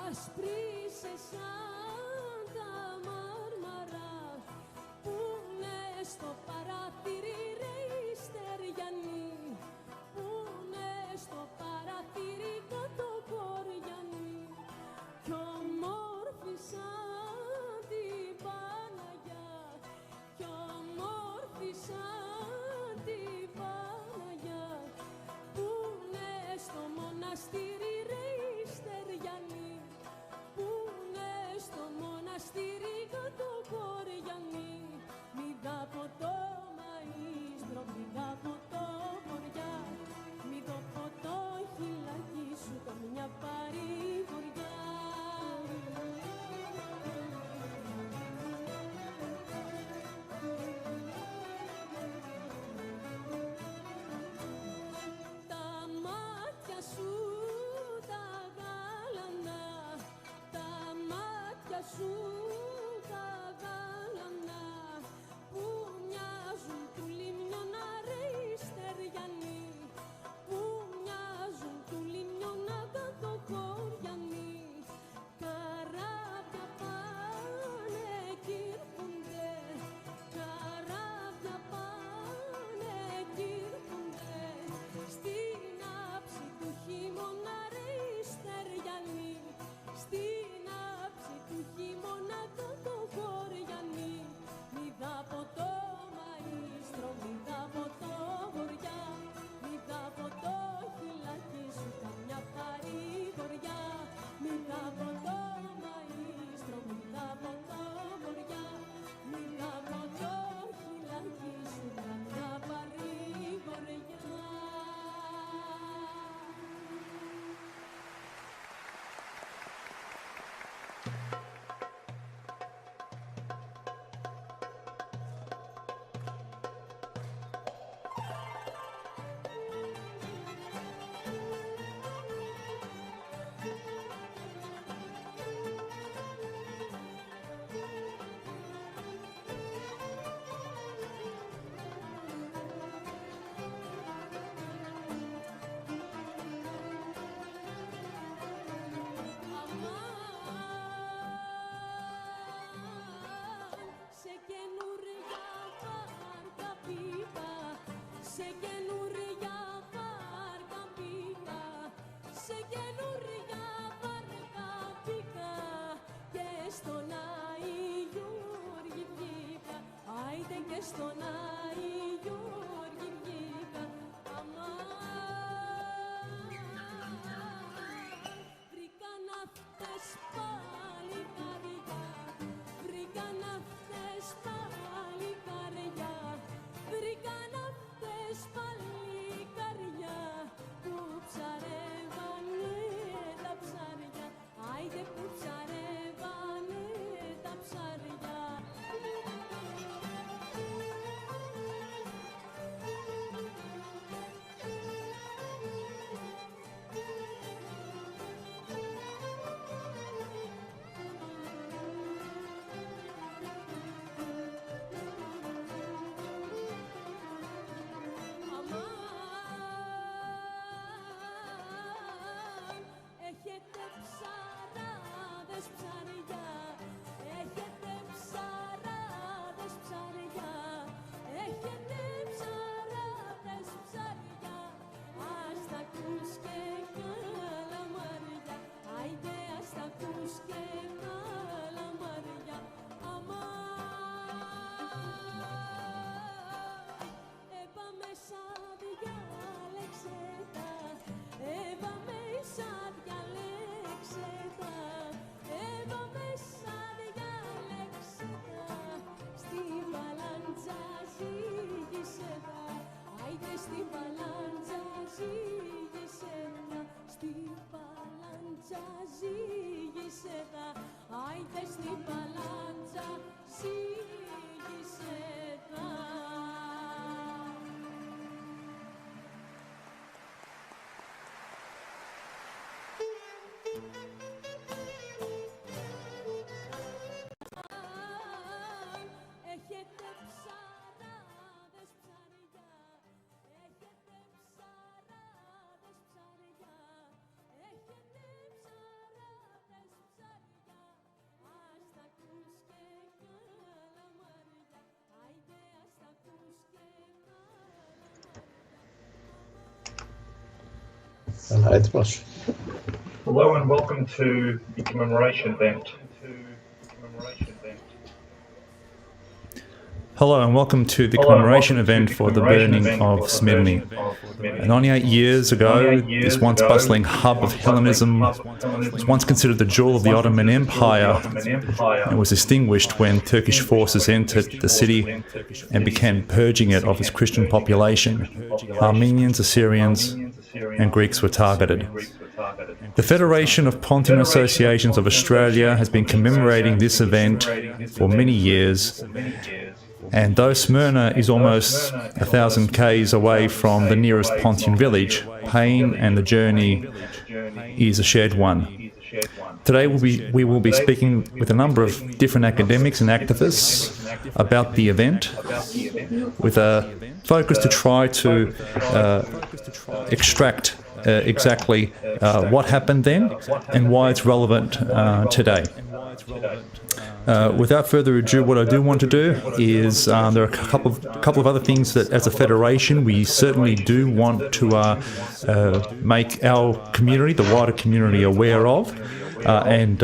Ασπρίσαι σαν τα μάρμαρα που είναι Hello and welcome to the commemoration event. Hello and welcome to the commemoration event for the burning of Smyrna. 98 years ago, this once bustling hub of Hellenism was once considered the jewel of the Ottoman Empire and was extinguished when Turkish forces entered the city and began purging it of its Christian population. Armenians, Assyrians, and Greeks were targeted. The Federation of Pontian Associations of Australia has been commemorating this event for many years, and though Smyrna is almost 1,000 k's away from the nearest Pontian village, pain and the journey is a shared one. Today we will be speaking with a number of different academics and activists about the event, with a focus to try to extract exactly what happened then and why it's relevant today. Without further ado, what I do want to do is there are a couple of other things that, as a federation, we certainly do want to make our community, the wider community, aware of, and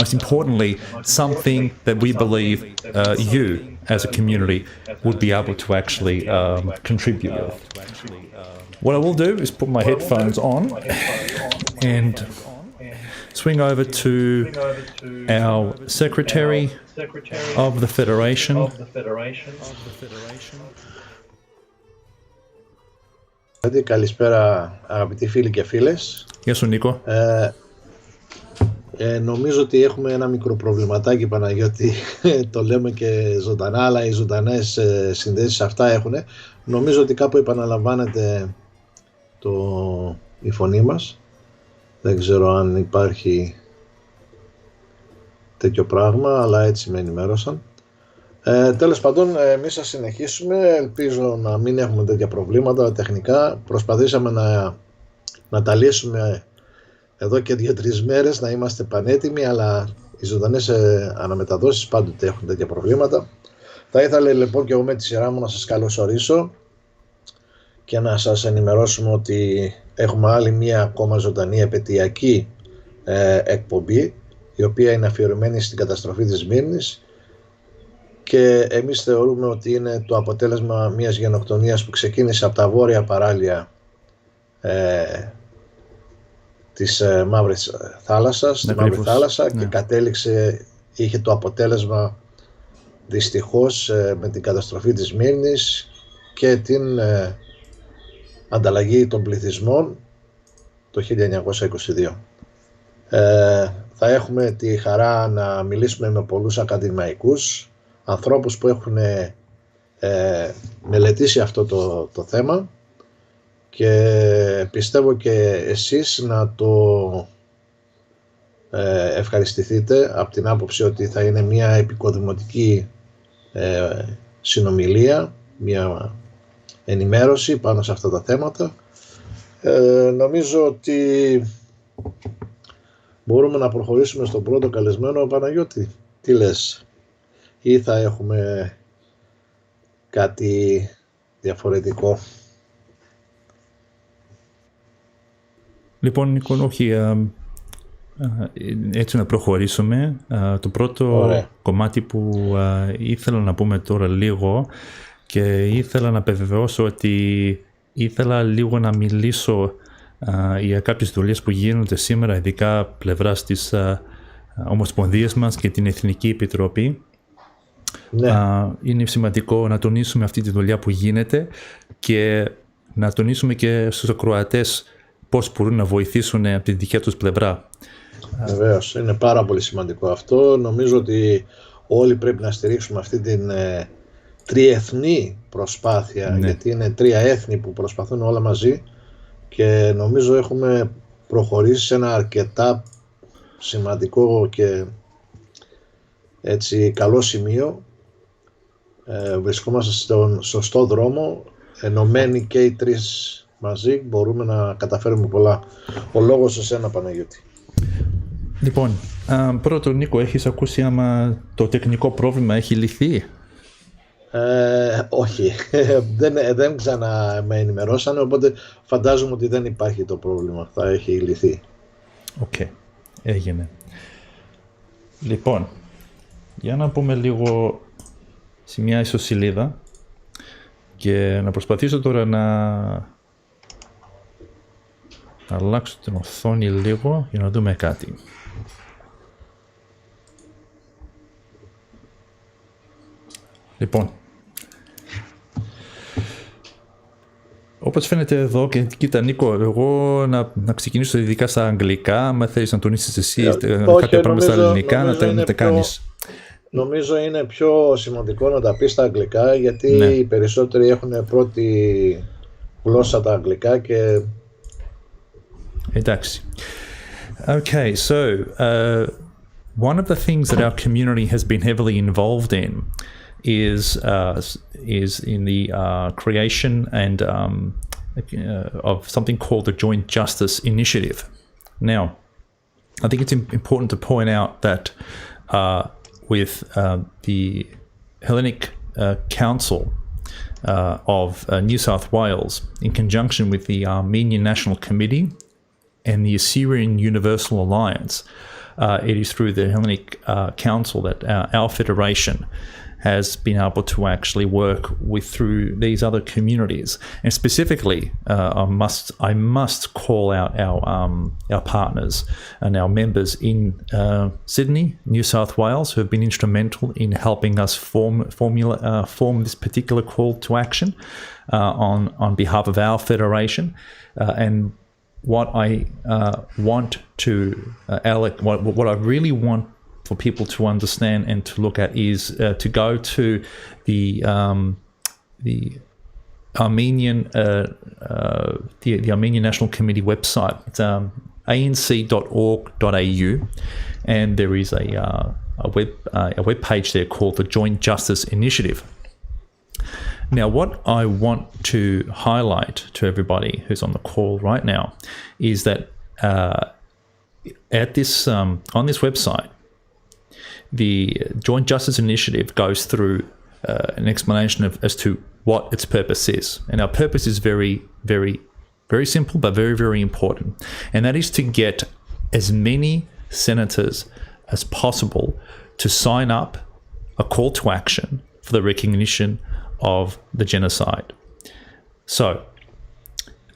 most importantly, something that we believe you, as a community, would be able to actually contribute with. What I will do is put my headphones on and swing over to our Secretary of the Federation. Καλησπέρα αγαπητοί φίλοι και φίλες. Γεια σου Νίκο. Νομίζω ότι έχουμε ένα μικρό προβληματάκι, Παναγιώτη, το λέμε και ζωντανά, αλλά οι ζωντανές συνδέσεις αυτά έχουν. Νομίζω ότι κάπου επαναλαμβάνεται η φωνή μας. Δεν ξέρω αν υπάρχει τέτοιο πράγμα, αλλά έτσι με ενημέρωσαν. Τέλος πάντων, εμείς θα συνεχίσουμε. Ελπίζω να μην έχουμε τέτοια προβλήματα τεχνικά. Προσπαθήσαμε να τα λύσουμε εδώ και 2-3 μέρες, να είμαστε πανέτοιμοι, αλλά οι ζωντανές αναμεταδόσεις πάντοτε έχουν τέτοια προβλήματα. Θα ήθελα λοιπόν και εγώ με τη σειρά μου να σας καλωσορίσω και να σας ενημερώσουμε ότι έχουμε άλλη μία ακόμα ζωντανή επαιτειακή εκπομπή, η οποία είναι αφιερωμένη στην καταστροφή της Σμύρνης και εμείς θεωρούμε ότι είναι το αποτέλεσμα μιας γενοκτονίας που ξεκίνησε από τα βόρεια παράλια της Μαύρης Θάλασσας, στη Μαύρη Θάλασσα, και κατέληξε, είχε το αποτέλεσμα δυστυχώς με την καταστροφή της Σμύρνης και την ανταλλαγή των πληθυσμών το 1922. Θα έχουμε τη χαρά να μιλήσουμε με πολλούς ακαδημαϊκούς, ανθρώπους που έχουν μελετήσει αυτό το θέμα, και πιστεύω και εσείς να το ευχαριστηθείτε από την άποψη ότι θα είναι μια επικοδημοτική συνομιλία, μια ενημέρωση πάνω σε αυτά τα θέματα. Νομίζω ότι μπορούμε να προχωρήσουμε στον πρώτο καλεσμένο. Παναγιώτη, τι λες, ή θα έχουμε κάτι διαφορετικό? Λοιπόν, Νίκο, όχι, έτσι να προχωρήσουμε. Το πρώτο κομμάτι που ήθελα να πούμε τώρα λίγο, και ήθελα να επιβεβαιώσω ότι ήθελα λίγο να μιλήσω για κάποιες δουλειές που γίνονται σήμερα, ειδικά πλευράς της Ομοσπονδίας μας και την Εθνική Επιτροπή. Ναι. Είναι σημαντικό να τονίσουμε αυτή τη δουλειά που γίνεται και να τονίσουμε και στους ακροατές πώς μπορούν να βοηθήσουν από τη δική τους πλευρά. Βεβαίως, είναι πάρα πολύ σημαντικό αυτό. Νομίζω ότι όλοι πρέπει να στηρίξουμε αυτή την τριεθνή προσπάθεια, ναι, γιατί είναι τρία έθνη που προσπαθούν όλα μαζί, και νομίζω έχουμε προχωρήσει σε ένα αρκετά σημαντικό και έτσι καλό σημείο. Βρισκόμαστε στον σωστό δρόμο, ενωμένοι και οι τρεις μαζί μπορούμε να καταφέρουμε πολλά. Ο λόγος σε σένα, Παναγιώτη. Λοιπόν, πρώτον, Νίκο, έχεις ακούσει άμα το τεχνικό πρόβλημα έχει λυθεί? Όχι, δεν ξανά με ενημερώσανε, οπότε φαντάζομαι ότι δεν υπάρχει το πρόβλημα, θα έχει λυθεί. Οκ, έγινε. Λοιπόν, για να πούμε λίγο σε μια ισοσελίδα και να προσπαθήσω τώρα να αλλάξω την οθόνη λίγο για να δούμε κάτι. Λοιπόν, όπως φαίνεται εδώ, και κοίτα Νίκο, εγώ να ξεκινήσω ειδικά στα αγγλικά, αν θέλεις να τονίσεις εσύ κάποια πράγματα στα ελληνικά, να τα κάνεις. Νομίζω είναι πιο σημαντικό να τα πεις στα αγγλικά, γιατί ναι, οι περισσότεροι έχουν πρώτη γλώσσα τα αγγλικά και... Εντάξει. Okay, so one of the things that our community has been heavily involved in is in the creation and of something called the Joint Justice Initiative. Now, I think it's important to point out that with the Hellenic Council of New South Wales, in conjunction with the Armenian National Committee and the Assyrian Universal Alliance, it is through the Hellenic Council that our federation has been able to actually work with through these other communities. And specifically, I must call out our partners and our members in Sydney, New South Wales, who have been instrumental in helping us form this particular call to action on behalf of our federation. And what I want to, Alec, what I really want for people to understand and to look at is to go to the Armenian the Armenian National Committee website. It's anc.org.au, and there is a web page there called the Joint Justice Initiative. Now, what I want to highlight to everybody who's on the call right now is that at this on this website, the Joint Justice Initiative goes through an explanation as to what its purpose is. And our purpose is very, very, very simple, but very, very important. And that is to get as many senators as possible to sign up a call to action for the recognition of the genocide. So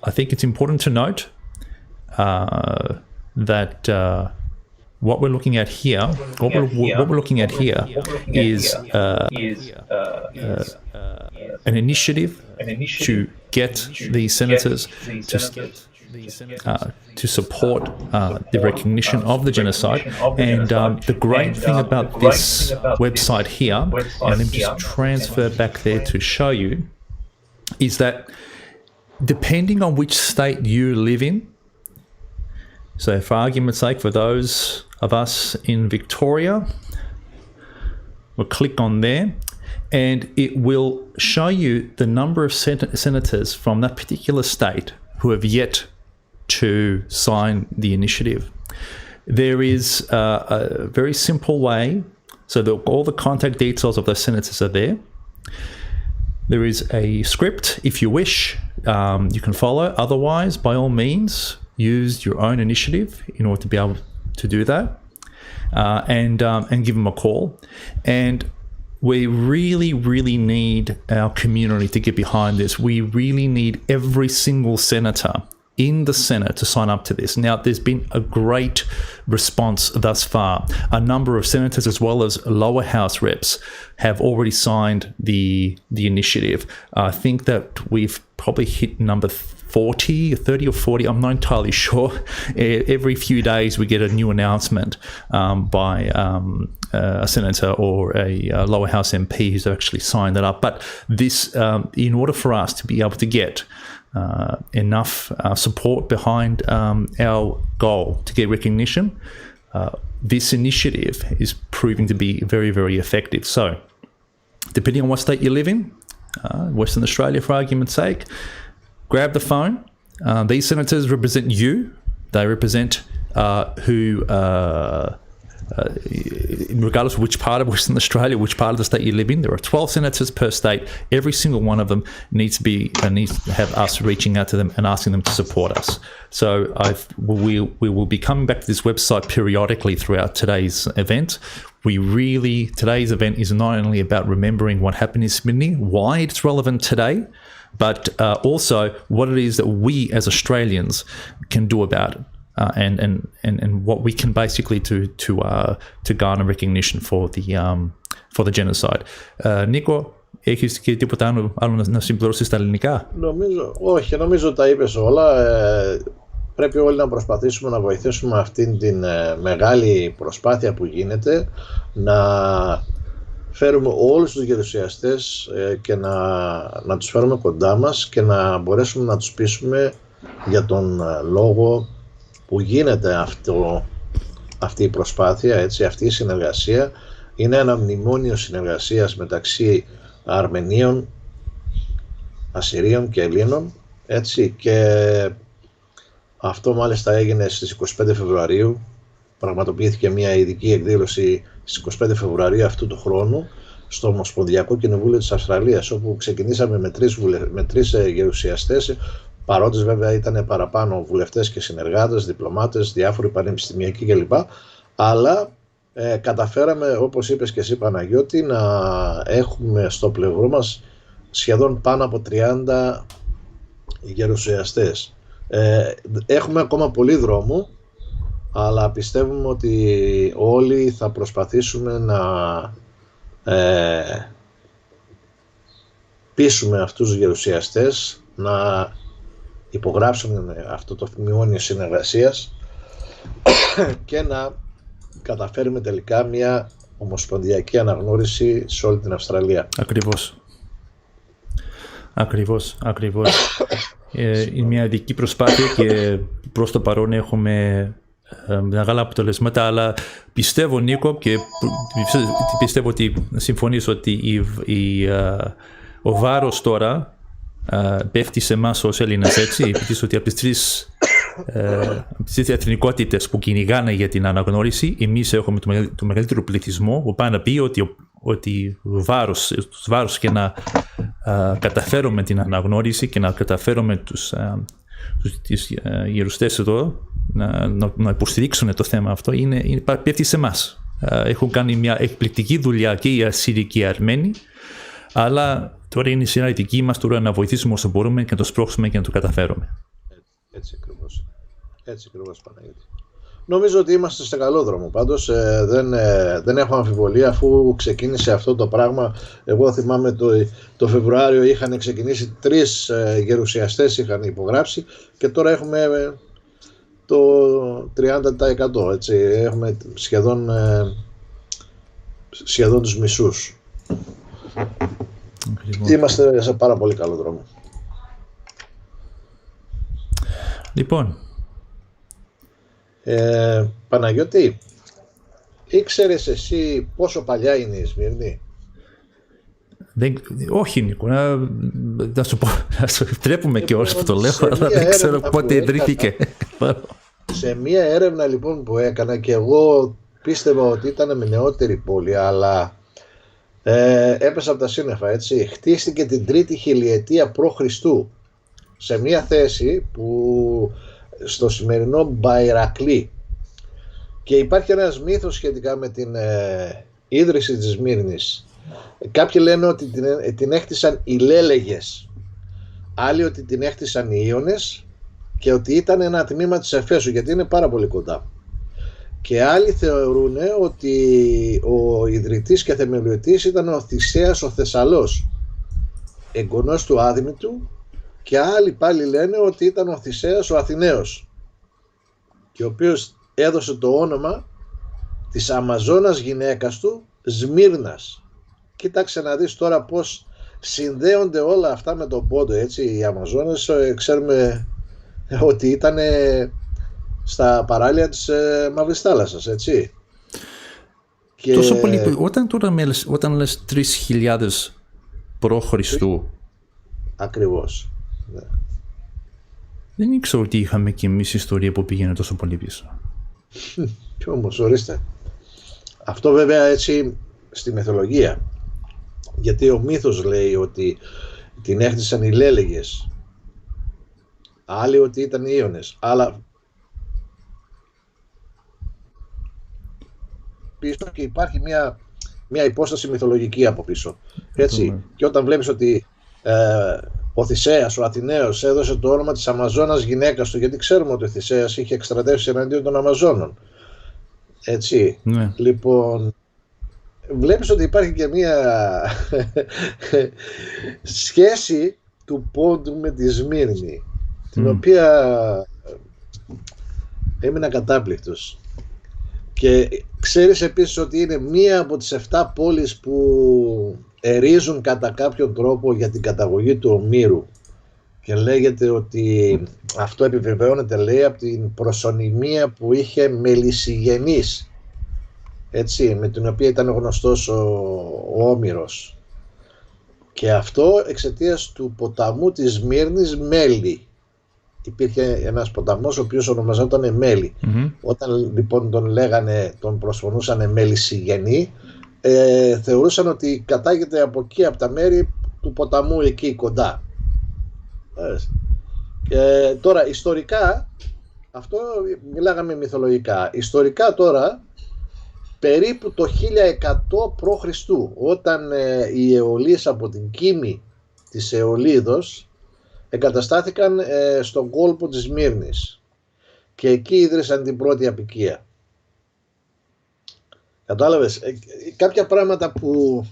I think it's important to note that what we're looking at here, is an initiative to get the senators to support the recognition of the genocide. And the great thing about this website here, and let me just transfer back there to show you, is that depending on which state you live in, so for argument's sake, for those of us in Victoria, we'll click on there, and it will show you the number of senators from that particular state who have yet to sign the initiative. There is a very simple way, so all the contact details of those senators are there. There is a script, if you wish, you can follow. Otherwise, by all means, use your own initiative in order to be able to do that, and give them a call. And we really, really need our community to get behind this. We really need every single senator in the Senate to sign up to this. Now, there's been a great response thus far. A number of senators as well as lower house reps have already signed the initiative. I think that we've probably hit number 30 or 40, I'm not entirely sure. Every few days we get a new announcement by a senator or a lower house MP who's actually signed that up. But this, in order for us to be able to get enough support behind our goal to get recognition, this initiative is proving to be very, very effective. So, depending on what state you live in, Western Australia for argument's sake, grab the phone. These senators represent you. They represent regardless of which part of Western Australia, which part of the state you live in. There are 12 senators per state. Every single one of them needs to have us reaching out to them and asking them to support us. So we will be coming back to this website periodically throughout today's event. Today's event is not only about remembering what happened in Smyrna, why it's relevant today, but also what it is that we as Australians can do about it. And what we can basically do to garner recognition for the genocide. Νίκο, έχεις και τίποτα άλλο να συμπληρώσεις στα ελληνικά? Νομίζω τα είπες όλα. Πρέπει όλοι να προσπαθήσουμε να βοηθήσουμε αυτήν την μεγάλη προσπάθεια που γίνεται, να φέρουμε όλους τους γερουσιαστές και να τους φέρουμε κοντά μας και να μπορέσουμε να τους πείσουμε για τον λόγο που γίνεται αυτή η προσπάθεια, έτσι, αυτή η συνεργασία. Είναι ένα μνημόνιο συνεργασίας μεταξύ Αρμενίων, Ασσυρίων και Ελλήνων, έτσι, και αυτό μάλιστα έγινε στις 25 Φεβρουαρίου. Πραγματοποιήθηκε μια ειδική εκδήλωση στις 25 Φεβρουαρίου αυτού του χρόνου στο Ομοσπονδιακό Κοινοβούλιο της Αυστραλίας, όπου ξεκινήσαμε με τρεις γερουσιαστές, παρόντες βέβαια ήταν παραπάνω βουλευτές και συνεργάτες, διπλωμάτες, διάφοροι πανεπιστημιακοί κλπ. Αλλά καταφέραμε, όπως είπες και εσύ Παναγιώτη, να έχουμε στο πλευρό μας σχεδόν πάνω από 30 γερουσιαστές. Έχουμε ακόμα πολύ δρόμο, αλλά πιστεύουμε ότι όλοι θα προσπαθήσουμε να πείσουμε αυτούς τους γερουσιαστές να υπογράψουν αυτό το μνημόνιο συνεργασίας και να καταφέρουμε τελικά μια ομοσπονδιακή αναγνώριση σε όλη την Αυστραλία. Ακριβώς. Είναι μια ειδική προσπάθεια και προς το παρόν έχουμε μεγάλα αποτελέσματα, αλλά πιστεύω, Νίκο, και πιστεύω ότι συμφωνείς ότι ο βάρος τώρα πέφτει σε εμάς ως Έλληνας, έτσι, επειδή ότι από τις τρεις εθνικότητες που κυνηγάνε για την αναγνώριση, εμείς έχουμε το μεγαλύτερο πληθυσμό, που πάει να πει ότι βάρος και να καταφέρουμε την αναγνώριση και να καταφέρουμε τους γερουστές εδώ να υποστηρίξουν το θέμα αυτό, πέφτει σε εμάς. Έχουν κάνει μια εκπληκτική δουλειά και οι Ασσύριοι και οι Αρμένοι, αλλά τώρα είναι η σειρά η δική μας τώρα να βοηθήσουμε όσο μπορούμε και να το σπρώξουμε και να το καταφέρουμε. Έτσι ακριβώς. Έτσι ακριβώς, Παναγιώτη. Νομίζω ότι είμαστε σε καλό δρόμο πάντως, δεν έχω αμφιβολία αφού ξεκίνησε αυτό το πράγμα. Εγώ θυμάμαι το Φεβρουάριο είχαν ξεκινήσει 3 γερουσιαστές είχαν υπογράψει και τώρα έχουμε το 30%, έτσι, έχουμε σχεδόν τους μισούς. Είμαστε σε πάρα πολύ καλό δρόμο. Λοιπόν, Παναγιώτη, ήξερες εσύ πόσο παλιά είναι η Σμύρνη? Όχι, Νίκο, να σου πω, να σου επιτρέπουμε και ώρες που το λέω, αλλά δεν ξέρω πότε ιδρύθηκε. Σε μία έρευνα λοιπόν που έκανα και εγώ πίστευα ότι ήταν με νεότερη πόλη, αλλά έπεσα από τα σύννεφα, έτσι. Χτίστηκε την 3η χιλιετία π.Χ. σε μία θέση που στο σημερινό Μπαϊρακλή, και υπάρχει ένας μύθος σχετικά με την ίδρυση της Σμύρνης. Κάποιοι λένε ότι την έχτισαν οι Λέλεγες, άλλοι ότι την έχτισαν οι Ίωνες και ότι ήταν ένα τμήμα της Εφέσου, γιατί είναι πάρα πολύ κοντά. Και άλλοι θεωρούν ότι ο ιδρυτής και θεμελιωτής ήταν ο Θησέας ο Θεσσαλός, εγγονός του Άδημητου, και άλλοι πάλι λένε ότι ήταν ο Θησέας ο Αθηναίος, και ο οποίος έδωσε το όνομα της Αμαζόνας γυναίκας του Σμύρνας. Κοίταξε να δεις τώρα πώς συνδέονται όλα αυτά με τον πόντο, έτσι. Οι Αμαζόνες ξέρουμε ότι ήταν στα παράλια της Μαύρης Θάλασσας, έτσι. Και τόσο πολύ, όταν λες 3.000 π.Χ. Ακριβώς, ναι. Δεν ήξερα ότι είχαμε και εμείς ιστορία που πήγαινε τόσο πολύ πίσω. Κι όμως, ορίστε. Αυτό βέβαια έτσι στη μυθολογία. Γιατί ο μύθος λέει ότι την έχτισαν οι Λέλεγες, άλλοι ότι ήταν οι Ίωνες, αλλά πίσω και υπάρχει μια υπόσταση μυθολογική από πίσω. Έτσι. Και όταν βλέπεις ότι ο Θησέας, ο Αθηναίος, έδωσε το όνομα της Αμαζόνας γυναίκας του, γιατί ξέρουμε ότι ο Θησέας είχε εκστρατεύσει εναντίον των Αμαζόνων. Έτσι. Ναι. Λοιπόν, βλέπεις ότι υπάρχει και μια σχέση του πόντου με τη Σμύρνη, την οποία έμεινα κατάπληκτος. Και ξέρεις επίσης ότι είναι μία από τις 7 πόλεις που ερίζουν κατά κάποιον τρόπο για την καταγωγή του Ομήρου, και λέγεται ότι αυτό επιβεβαιώνεται, λέει, από την προσωνυμία που είχε Μελισσηγενής, έτσι, με την οποία ήταν γνωστός ο Όμηρος, και αυτό εξαιτίας του ποταμού της Σμύρνης Μέλη. Υπήρχε ένας ποταμός ο οποίος ονομαζόταν Μέλη. Όταν λοιπόν τον προσφωνούσαν Μελισσηγενή, θεωρούσαν ότι κατάγεται από εκεί, από τα μέρη του ποταμού εκεί κοντά. Τώρα ιστορικά, αυτό μιλάγαμε μυθολογικά, ιστορικά τώρα περίπου το 1100 π.Χ., όταν οι Αιωλείς από την Κίμη της Αιωλίδος εγκαταστάθηκαν στον κόλπο της Σμύρνης και εκεί ίδρυσαν την πρώτη αποικία. Κατάλαβες, κάποια πράγματα που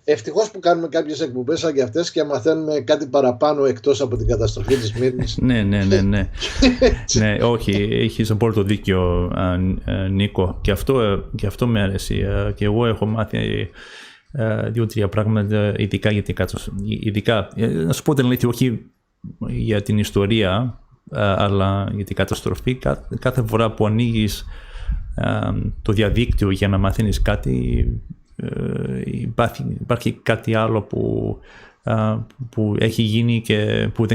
ευτυχώς που κάνουμε κάποιες εκπομπές σαν και αυτές και μαθαίνουμε κάτι παραπάνω εκτός από την καταστροφή της Σμύρνης. Ναι. Ναι, όχι, έχεις απόλυτο δίκιο, Νίκο, και αυτό με αρέσει. Και εγώ έχω μάθει 2-3 πράγματα ειδικά για την καταστροφή. Να σου πω την αλήθεια, όχι για την ιστορία, αλλά για την καταστροφή. Κάθε φορά που ανοίγεις το διαδίκτυο για να μαθαίνεις κάτι, υπάρχει κάτι άλλο που έχει γίνει και που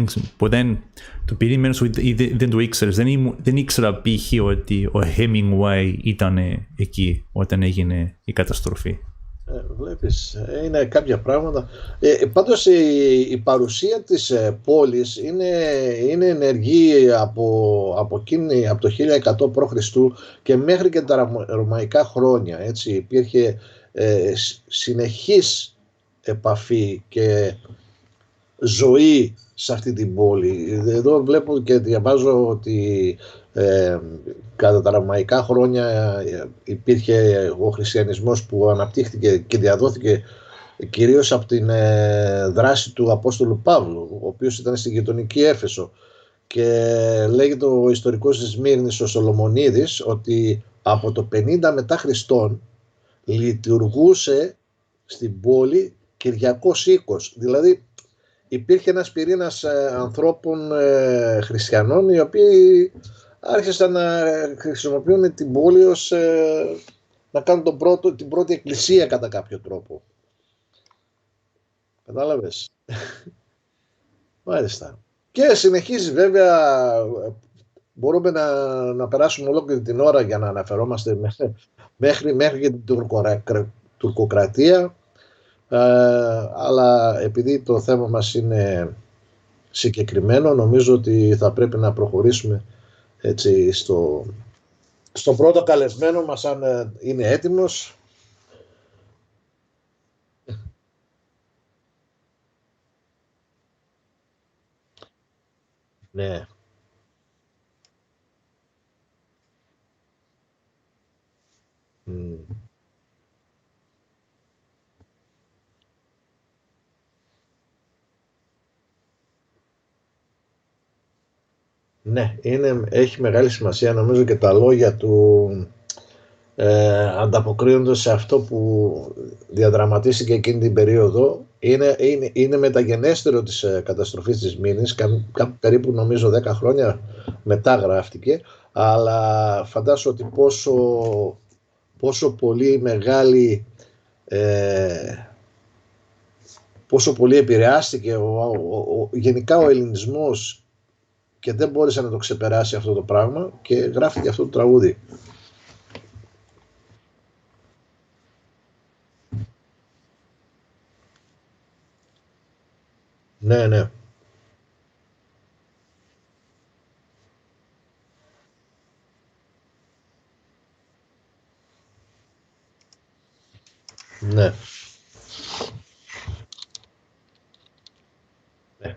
δεν το περίμενες ή δεν το ήξερες. Δεν ήξερα π.χ. ότι ο Hemingway ήταν εκεί όταν έγινε η καταστροφή. Βλέπεις, είναι κάποια πράγματα. Πάντως η παρουσία της πόλης είναι ενεργή από το 1100 π.Χ. και μέχρι και τα ρωμαϊκά χρόνια. Έτσι, υπήρχε συνεχής επαφή και ζωή σε αυτή την πόλη. Εδώ βλέπω και διαβάζω ότι κατά τα ρωμαϊκά χρόνια υπήρχε ο χριστιανισμός που αναπτύχθηκε και διαδόθηκε κυρίως από την δράση του Απόστολου Παύλου, ο οποίος ήταν στη γειτονική Έφεσο, και λέγεται ο ιστορικός της Σμύρνης, ο Σολομονίδης, ότι από το 50 μετά Χριστόν λειτουργούσε στην πόλη Κυριακός οίκος. Δηλαδή υπήρχε ένας πυρήνας ανθρώπων χριστιανών, οι οποίοι άρχισαν να χρησιμοποιούν την πόλη ως να κάνουν την πρώτη εκκλησία κατά κάποιο τρόπο. Κατάλαβες. Μάλιστα. Και συνεχίζει βέβαια, μπορούμε να περάσουμε ολόκληρη την ώρα για να αναφερόμαστε μέχρι και την τουρκοκρατία, αλλά επειδή το θέμα μας είναι συγκεκριμένο, νομίζω ότι θα πρέπει να προχωρήσουμε έτσι στον πρώτο καλεσμένο μας, αν είναι έτοιμος. Ναι. Ναι, έχει μεγάλη σημασία. Νομίζω και τα λόγια του ανταποκρίνονται σε αυτό που διαδραματίστηκε εκείνη την περίοδο. Είναι μεταγενέστερο της καταστροφής της Μήνης, περίπου νομίζω 10 χρόνια μετά γράφτηκε, αλλά φαντάσου ότι πόσο πολύ μεγάλη, πόσο πολύ επηρεάστηκε γενικά ο ελληνισμός και δεν μπόρεσε να το ξεπεράσει αυτό το πράγμα και γράφτηκε αυτό το τραγούδι. Ναι, ναι. Ναι. Ναι.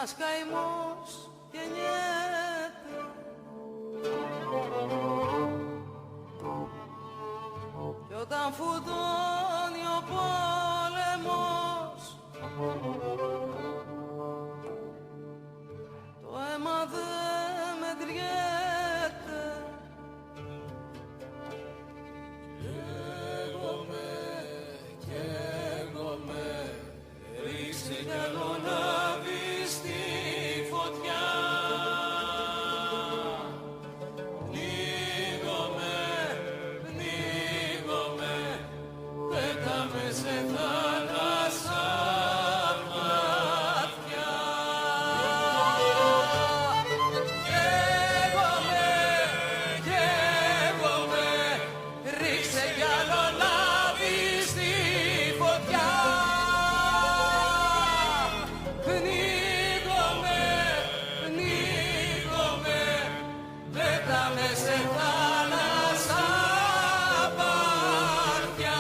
ένας καημός γεννιέται κι όταν φουντώνει ο πόλεμος το αίμα δεν μετριέται. Καίγομαι, ρίξε κι άλλο λάδι στη φωτιά. Πνίγομαι, πέταμε σε θάλασσα βαθιά. Καίγομαι, ρίξε κι άλλο λάδι στη φωτιά. Πνίγομαι, πέταμε σε θάλασσα βαθιά.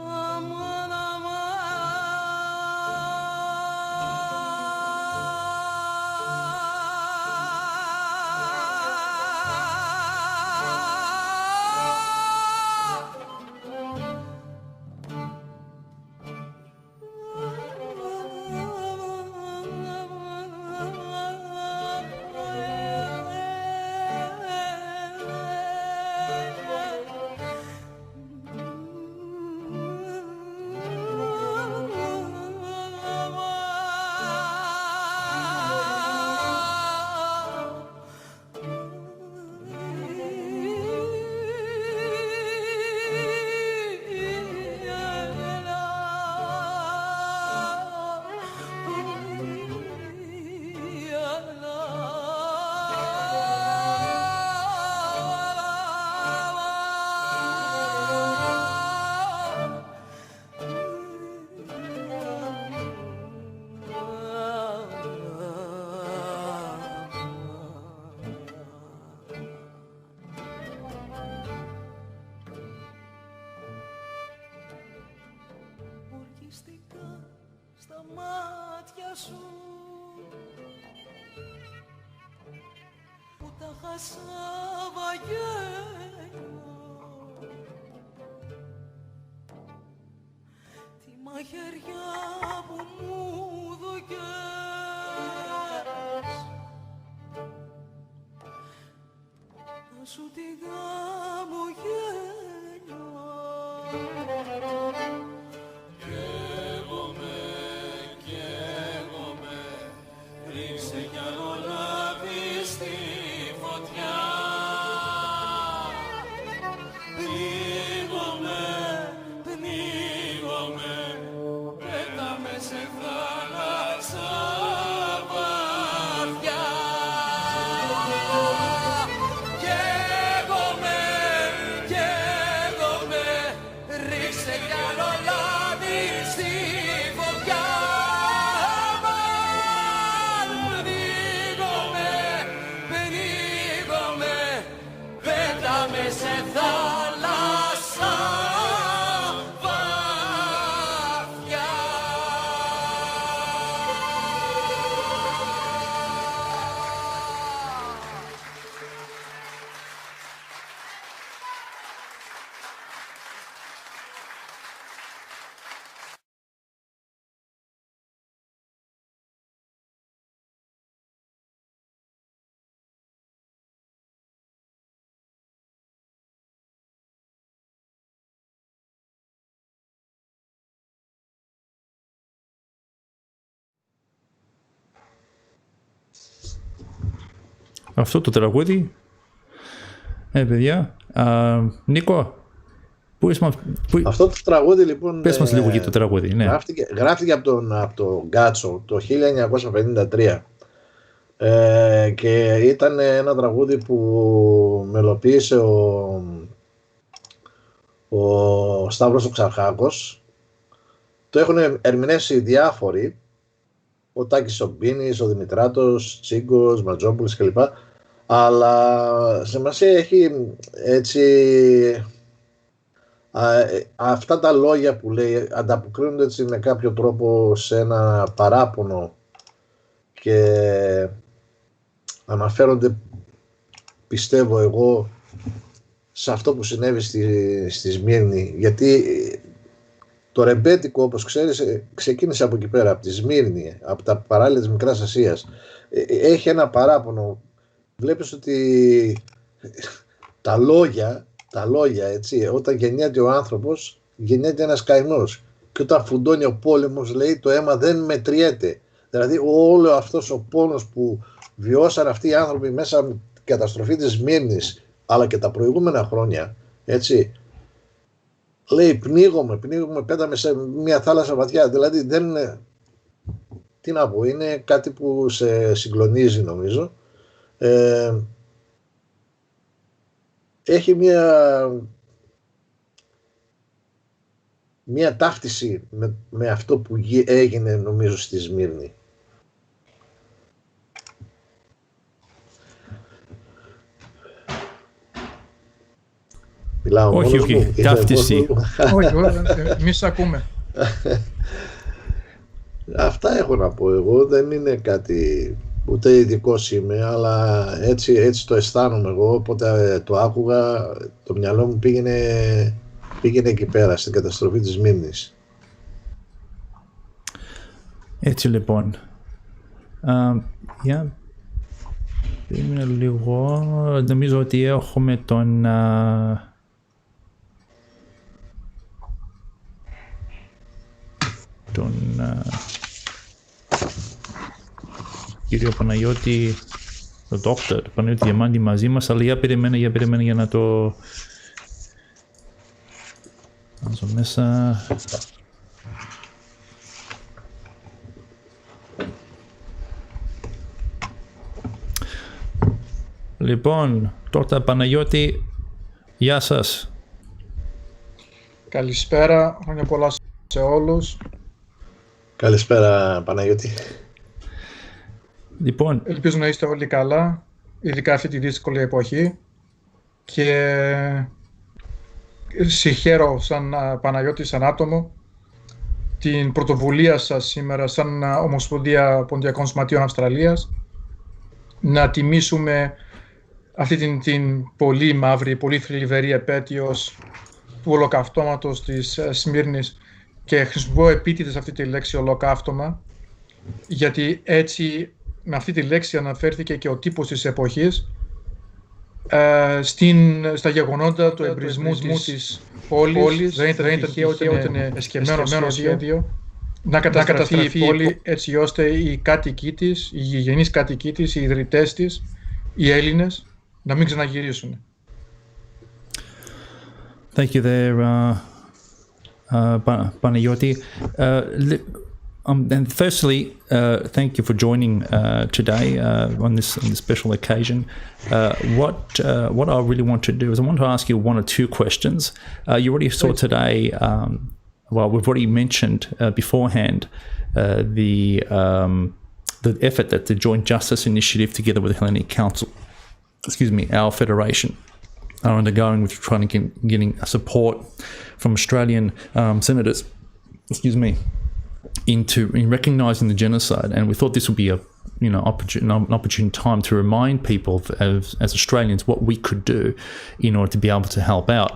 Αμάν, ορκιστικά στα μάτια σου που τα χάσα βαγγέλιο τη μαχαιριά που μου δωκές να σου τη γάμω γέλιο. Καίγομαι, ρίξε κι άλλο λάδι στη φωτιά. Πνίγομαι, πέταμε σε θάλασσα βαθιά. Καίγομαι, ρίξε κι άλλο λάδι στη φωτιά. Πνίγομαι, πέταμε σε θάλασσα βαθιά. Αυτό το τραγούδι, παιδιά, Νίκο, αυτό το τραγούδι λοιπόν πες μας λίγο για το τραγούδι. Ναι. Γράφτηκε από τον Γκάτσο το 1953 και ήταν ένα τραγούδι που μελοποίησε ο Σταύρος ο Ξαρχάκος. Το έχουν ερμηνεύσει διάφοροι, ο Τάκης ο Μπίνης, ο Δημητράτος, Τσίγκος, Ματζόπουλος κλπ. Αλλά σημασία έχει έτσι αυτά τα λόγια που λέει ανταποκρίνονται έτσι με κάποιο τρόπο σε ένα παράπονο και αναφέρονται, πιστεύω εγώ, σε αυτό που συνέβη στη Σμύρνη, γιατί το ρεμπέτικο, όπως ξέρεις, ξεκίνησε από εκεί πέρα, από τη Σμύρνη, από τα παράλια της Μικράς Ασίας. Έχει ένα παράπονο. Βλέπεις ότι τα λόγια, έτσι, όταν γεννιέται ο άνθρωπος, γεννιέται ένας καημός. Και όταν φουντώνει ο πόλεμος, λέει, το αίμα δεν μετριέται. Δηλαδή όλο αυτός ο πόνος που βιώσαν αυτοί οι άνθρωποι μέσα από την καταστροφή της Σμύρνης, αλλά και τα προηγούμενα χρόνια, έτσι, λέει πνίγομαι, πέταμε σε μια θάλασσα βαθιά. Δηλαδή δεν είναι, τι να πω, είναι κάτι που σε συγκλονίζει νομίζω. Έχει μια ταύτιση με αυτό που έγινε νομίζω στη Σμύρνη. Μιλάω όχι, ταύτιση. Όχι, εμείς ακούμε. Αυτά έχω να πω εγώ, δεν είναι κάτι, ούτε ειδικός είμαι, αλλά έτσι το αισθάνομαι εγώ, όποτε το άκουγα, το μυαλό μου πήγαινε εκεί πέρα, στην καταστροφή της Σμύρνης. Έτσι λοιπόν, περίμενε λίγο, νομίζω ότι έχουμε τον κύριο Παναγιώτη, τον Dr. Παναγιώτη Διαμάντη μαζί μας, αλλά για περιμένε για να το βάζω μέσα. Λοιπόν, Dr. Παναγιώτη, γεια σας. Καλησπέρα, χρόνια πολλά σε όλους. Καλησπέρα Παναγιώτη. Λοιπόν, ελπίζω να είστε όλοι καλά, ειδικά αυτή τη δύσκολη εποχή, και συγχαίρω σαν Παναγιώτη, σαν άτομο, την πρωτοβουλία σας σήμερα σαν Ομοσπονδία Ποντιακών Σωματείων Αυστραλίας να τιμήσουμε αυτή την πολύ μαύρη, πολύ θλιβερή επέτειος του ολοκαυτώματος της Σμύρνης, και χρησιμοποιώ επίτηδες αυτή τη λέξη ολοκαύτωμα, γιατί έτσι με αυτή τη λέξη αναφέρθηκε και ο τύπος της εποχής στα γεγονότα του εμπρισμού της πόλης. Δεν ήταν τυχαίο ότι είναι εσκεμμένο σχέδιο να καταστραφεί η πόλη, έτσι ώστε οι κάτοικοι της, οι γηγενείς κάτοικοι της, οι ιδρυτές της, οι Έλληνες, να μην ξαναγυρίσουν. Thank you there, Panayoti. And firstly, thank you for joining today on this special occasion. What I really want to do is I want to ask you one or two questions. You already saw today. Well, we've already mentioned beforehand the effort that the Joint Justice Initiative, together with the Hellenic Council, our federation, are undergoing with trying to getting support from Australian senators, in recognising the genocide. And we thought this would be an opportune time to remind people as Australians what we could do in order to be able to help out.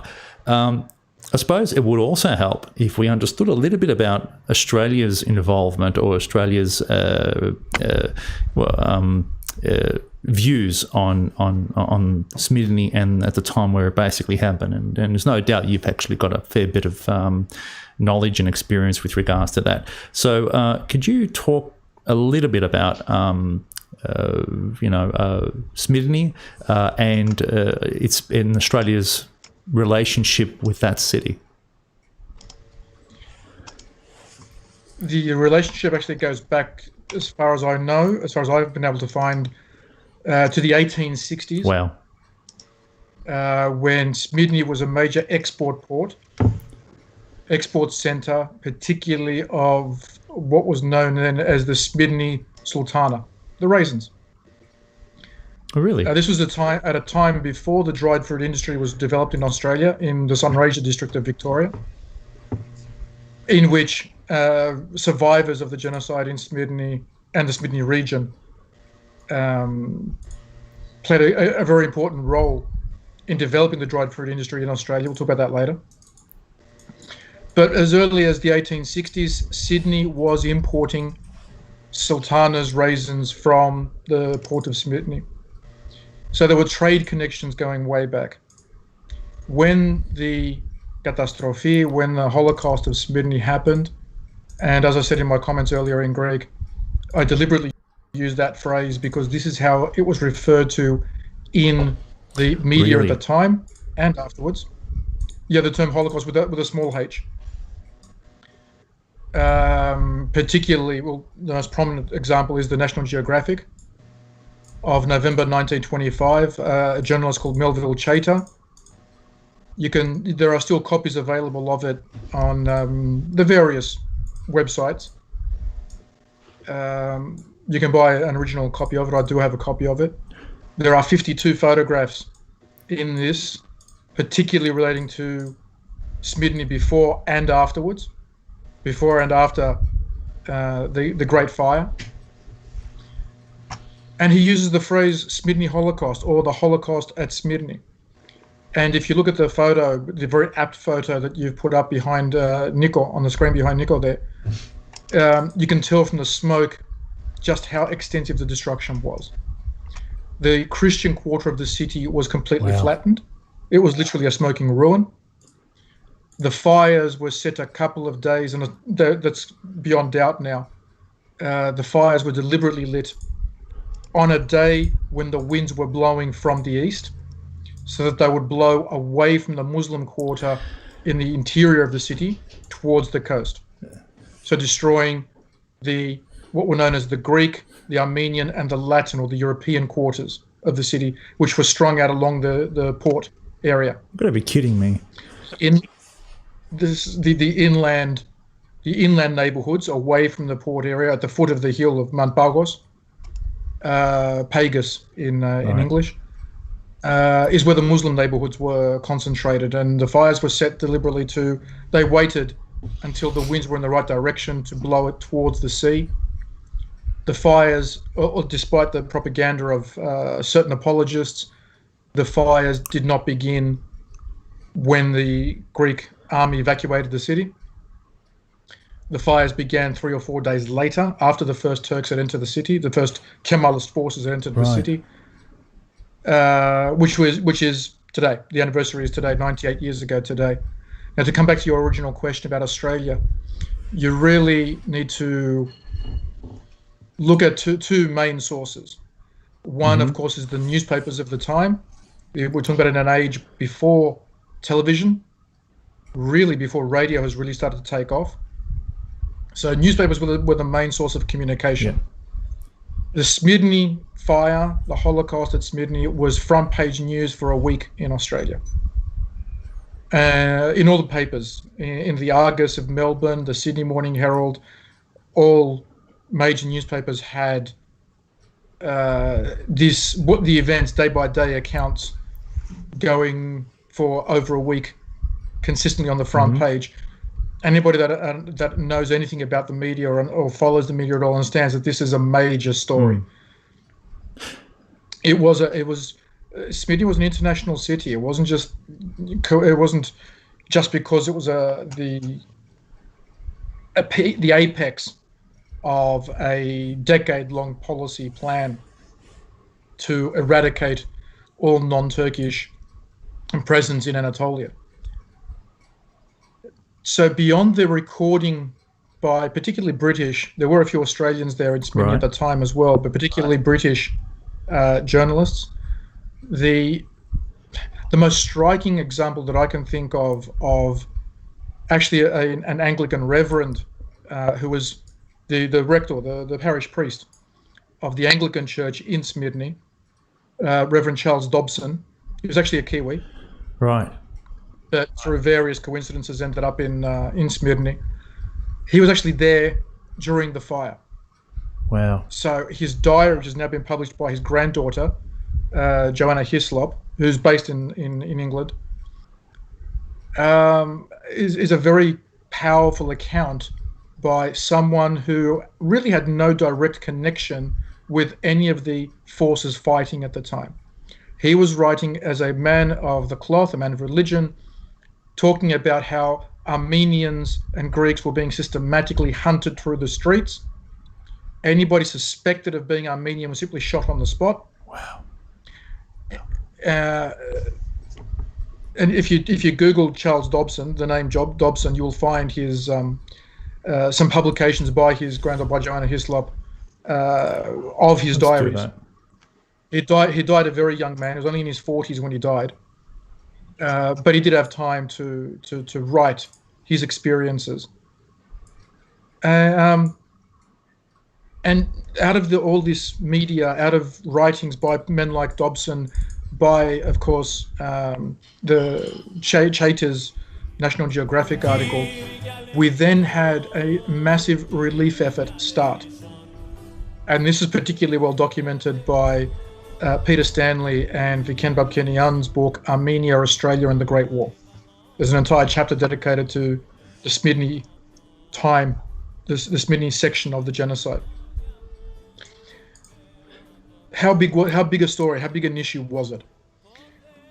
I suppose it would also help if we understood a little bit about Australia's involvement or Australia's views on Smyrna and at the time where it basically happened. And there's no doubt you've actually got a fair bit of knowledge and experience with regards to that. So could you talk a little bit about Smyrna and it's in Australia's relationship with that city? The relationship actually goes back, as far as I know, as far as I've been able to find, to the 1860s. Wow. When Smyrna was a major export centre, particularly of what was known then as the Smyrna Sultana, the raisins. Oh, really? This was at a time before the dried fruit industry was developed in Australia, in the Sunraysia district of Victoria, in which survivors of the genocide in Smyrna and the Smyrna region played a very important role in developing the dried fruit industry in Australia. We'll talk about that later. But as early as the 1860s, Sydney was importing sultanas raisins from the port of Smyrna. So there were trade connections going way back. When the catastrophe, when the Holocaust of Smyrna happened, and as I said in my comments earlier in Greek, I deliberately used that phrase because this is how it was referred to in the media Really? at the time and afterwards. Yeah, the term Holocaust with a small h. Particularly, well, the most prominent example is the National Geographic of November 1925, a journalist called Melville Chater. There are still copies available of it on the various websites. You can buy an original copy of it. I do have a copy of it. There are 52 photographs in this, particularly relating to Smyrna before and afterwards, before and after the Great Fire. And he uses the phrase Smyrna Holocaust, or the Holocaust at Smyrna. And if you look at the photo, the very apt photo that you've put up behind Nico, on the screen behind Nico there, you can tell from the smoke just how extensive the destruction was. The Christian quarter of the city was completely flattened. It was literally a smoking ruin. The fires were set a couple of days, and that's beyond doubt now. The fires were deliberately lit on a day when the winds were blowing from the east, so that they would blow away from the Muslim quarter in the interior of the city towards the coast. So destroying what were known as the Greek, the Armenian, and the Latin, or the European quarters of the city, which were strung out along the port area. You've got to be kidding me. In the inland neighborhoods away from the port area, at the foot of the hill of Mount Pagos, Pagus in English, is where the Muslim neighborhoods were concentrated, and the fires were set deliberately they waited until the winds were in the right direction to blow it towards the sea. The fires, despite the propaganda of certain apologists, the fires did not begin when the Greek army evacuated the city. The fires began 3 or 4 days later, after the first Turks had entered the city, the first Kemalist forces had entered the city, which is today. The anniversary is today, 98 years ago today. Now, to come back to your original question about Australia, you really need to look at two main sources. One, of course, is the newspapers of the time. We're talking about in an age before television, really before radio has really started to take off. So newspapers were the main source of communication. Yeah. The Smyrna fire, the Holocaust at Smyrna, was front page news for a week in Australia. In all the papers, in the Argus of Melbourne, the Sydney Morning Herald, all major newspapers had the events, day by day accounts going for over a week consistently on the front page. Anybody that knows anything about the media or follows the media at all understands that this is a major story. Smyrna was an international city. It wasn't just because it was the apex of a decade-long policy plan to eradicate all non-Turkish presence in Anatolia. So beyond the recording by particularly British, there were a few Australians there in Smyrna at the time as well, but particularly British journalists. The most striking example that I can think of actually an Anglican reverend who was the rector, the parish priest of the Anglican Church in Smyrna, Reverend Charles Dobson. He was actually a Kiwi. Right. That through various coincidences ended up in Smyrna. He was actually there during the fire. Wow. So his diary, which has now been published by his granddaughter, Joanna Hislop, who's based in England, is a very powerful account by someone who really had no direct connection with any of the forces fighting at the time. He was writing as a man of the cloth, a man of religion, talking about how Armenians and Greeks were being systematically hunted through the streets. Anybody suspected of being Armenian was simply shot on the spot. Wow. And if you Google Charles Dobson, the name Dobson, you'll find his some publications by his granddaughter, by Joanna Hislop, of his diaries. He died a very young man. He was only in his 40s when he died, but he did have time to write his experiences. And out of all this media, out of writings by men like Dobson, by, of course, the Chater's National Geographic article, we then had a massive relief effort start. And this is particularly well documented by Peter Stanley and Viken Babkenyan's book, Armenia, Australia and the Great War. There's an entire chapter dedicated to the Smyrna time, the Smyrna section of the genocide. How big a story, how big an issue was it?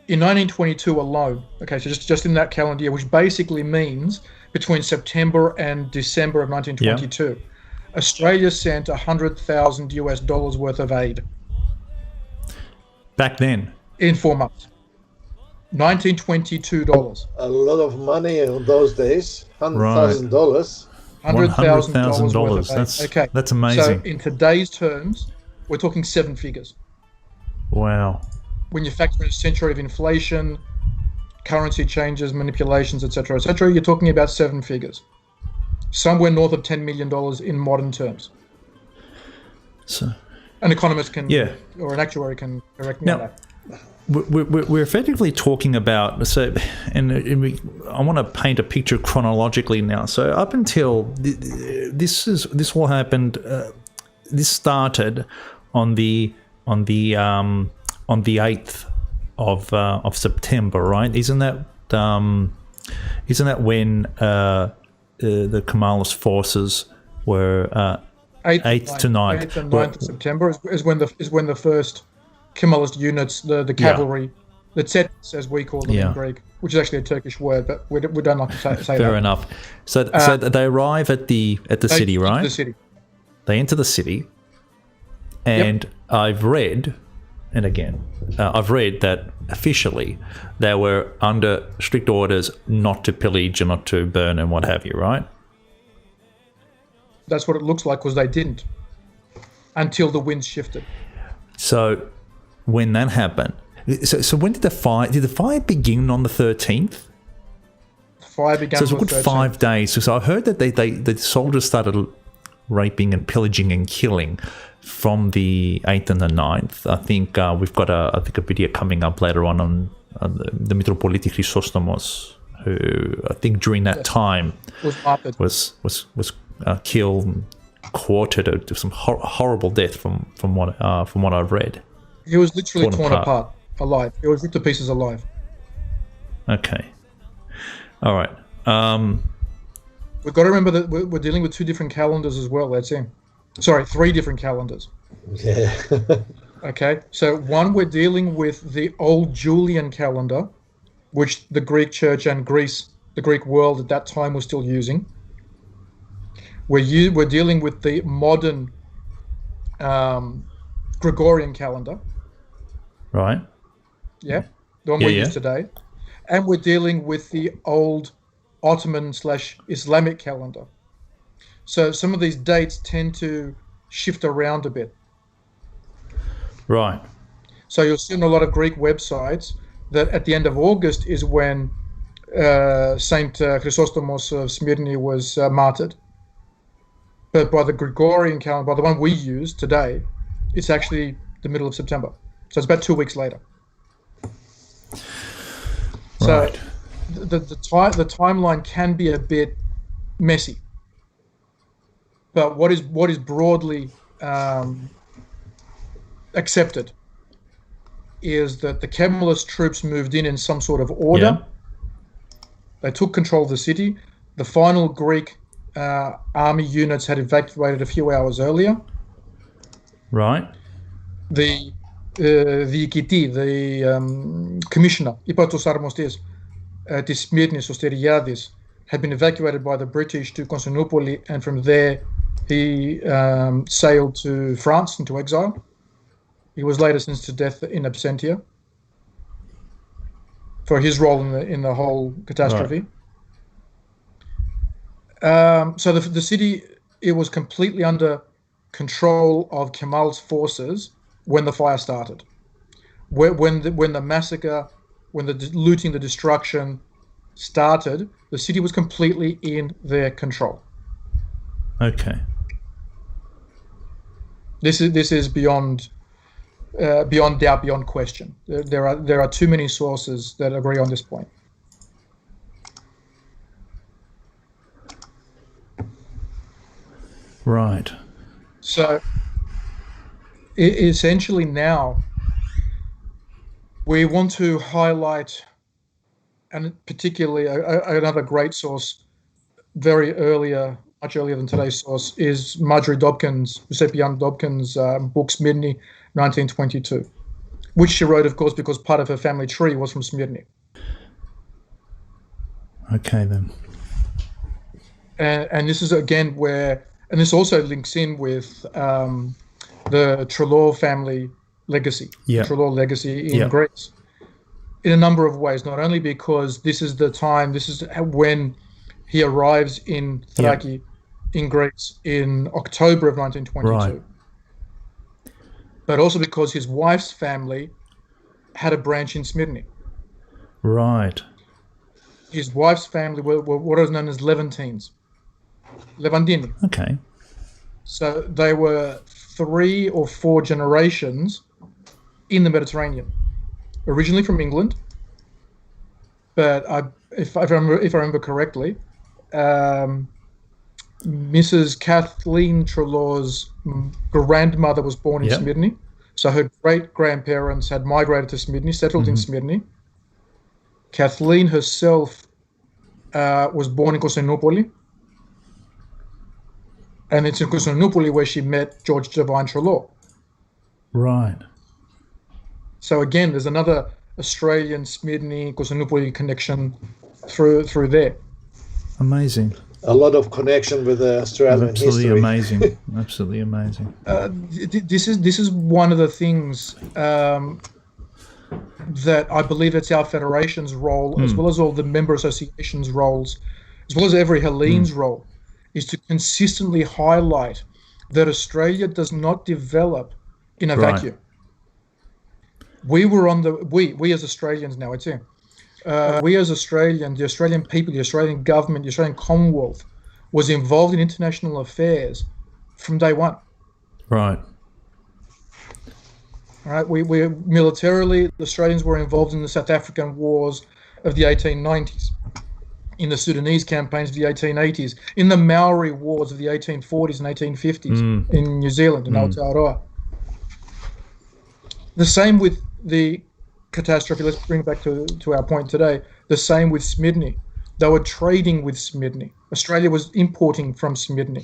In 1922 alone, okay, so just in that calendar year, which basically means between September and December of 1922, Australia sent $100,000 worth of aid. Back then? In 4 months. $1922. A lot of money in those days. $100,000. $100,000 worth of aid. Okay. That's amazing. So in today's terms, we're talking 7 figures. Wow. When you factor in a century of inflation, currency changes, manipulations, etc., you're talking about 7 figures. Somewhere north of $10 million in modern terms. So, an economist can, or an actuary can correct me on that. We're effectively talking about, I want to paint a picture chronologically now. So up until this all happened. This started on the 8th of September, right? Isn't that when the Kemalist forces were 8th to 9th? 8th and 9th of September is when the first Kemalist units, the cavalry, the Tsets, as we call them in Greek, which is actually a Turkish word, but we don't like to say that. Fair enough. So they arrive at the city, right? The city. They enter the city, and I've read that officially they were under strict orders not to pillage and not to burn and what have you, right? That's what it looks like, because they didn't until the winds shifted. So when that happened, so when did the fire begin on the 13th? The fire began. So it's a good 5 days. So I heard that the soldiers started raping and pillaging and killing from the 8th and the 9th. I think we've got a video coming up later on the Metropoliti Chrysostomos, who I think during that time was killed and quartered to some horrible death from what I've read. He was literally torn apart alive. He was ripped to pieces alive. Okay. All right. We've got to remember that we're dealing with 2 different calendars as well. That's him. Sorry, 3 different calendars. Yeah. Okay, so one, we're dealing with the old Julian calendar, which the Greek Church and Greece, the Greek world at that time, was still using. We're dealing with the modern Gregorian calendar. Right. Yeah, the one we use today. And we're dealing with the old Ottoman/Islamic calendar. So some of these dates tend to shift around a bit. Right. So you'll see on a lot of Greek websites that at the end of August is when Saint Chrysostomos of Smyrna was martyred. But by the Gregorian calendar, by the one we use today, it's actually the middle of September. So it's about 2 weeks later. Right. So the timeline can be a bit messy. But what is broadly accepted is that the Kemalist troops moved in some sort of order. Yeah. They took control of the city. The final Greek army units had evacuated a few hours earlier. Right. The διοικητή, the commissioner, υπότος αρμοστής της Smyrnis, ο Steriadis, had been evacuated by the British to Constantinople, and from there he sailed to France into exile. He was later sentenced to death in absentia for his role in the whole catastrophe. Right. So the city, it was completely under control of Kemal's forces when the fire started. When the massacre, when the looting, the destruction started, the city was completely in their control. Okay. This is beyond doubt, beyond question. There are too many sources that agree on this point. Right. So essentially now we want to highlight, and particularly another great source, much earlier than today's source, is Marjorie Dobkins, Giuseppe Dobkins' book Smyrna, 1922, which she wrote, of course, because part of her family tree was from Smyrna. Okay, then. And this is again where, and this also links in with the Trelaw family legacy, yeah. Trelaw legacy in yeah. Greece, in a number of ways. Not only because this is the time, this is when he arrives in Thrace, in Greece, in October of 1922. Right. But also because his wife's family had a branch in Smyrna. Right. His wife's family were what is known as Levantines. Levantini. Okay. So they were 3 or 4 generations in the Mediterranean, originally from England. But if I remember correctly, Mrs. Kathleen Trelaw's grandmother was born in Smyrna. So her great-grandparents had migrated to Smyrna, settled in Smyrna. Kathleen herself was born in Constantinople. And it's in Constantinople where she met George Devine Trelaw. Right. So again, there's another Australian Smyrna Constantinople connection through there. Amazing. A lot of connection with the Australian Absolutely history. Amazing. Absolutely amazing. This is one of the things that I believe it's our federation's role, as well as all the member associations' roles, as well as every Hellene's role, is to consistently highlight that Australia does not develop in a vacuum. We were on we as Australians now, it's in. We as Australians, the Australian people, the Australian government, the Australian Commonwealth was involved in international affairs from day one. Right. All right. We militarily, the Australians were involved in the South African wars of the 1890s, in the Sudanese campaigns of the 1880s, in the Maori wars of the 1840s and 1850s in New Zealand, in Aotearoa. The same with the catastrophe. Let's bring it back to our point today. The same with Smyrna. They were trading with Smyrna. Australia was importing from Smyrna.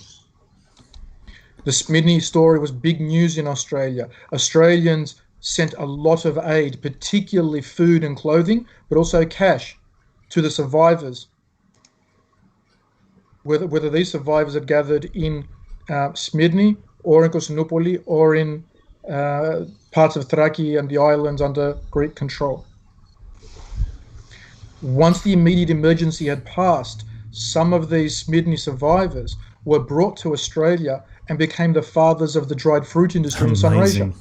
The Smyrna story was big news in Australia. Australians sent a lot of aid, particularly food and clothing, but also cash, to the survivors. Whether these survivors had gathered in Smyrna or in Constantinople or in parts of Thrace and the islands under Greek control. Once the immediate emergency had passed, some of these Smyrna survivors were brought to Australia and became the fathers of the dried fruit industry in Sunraysia.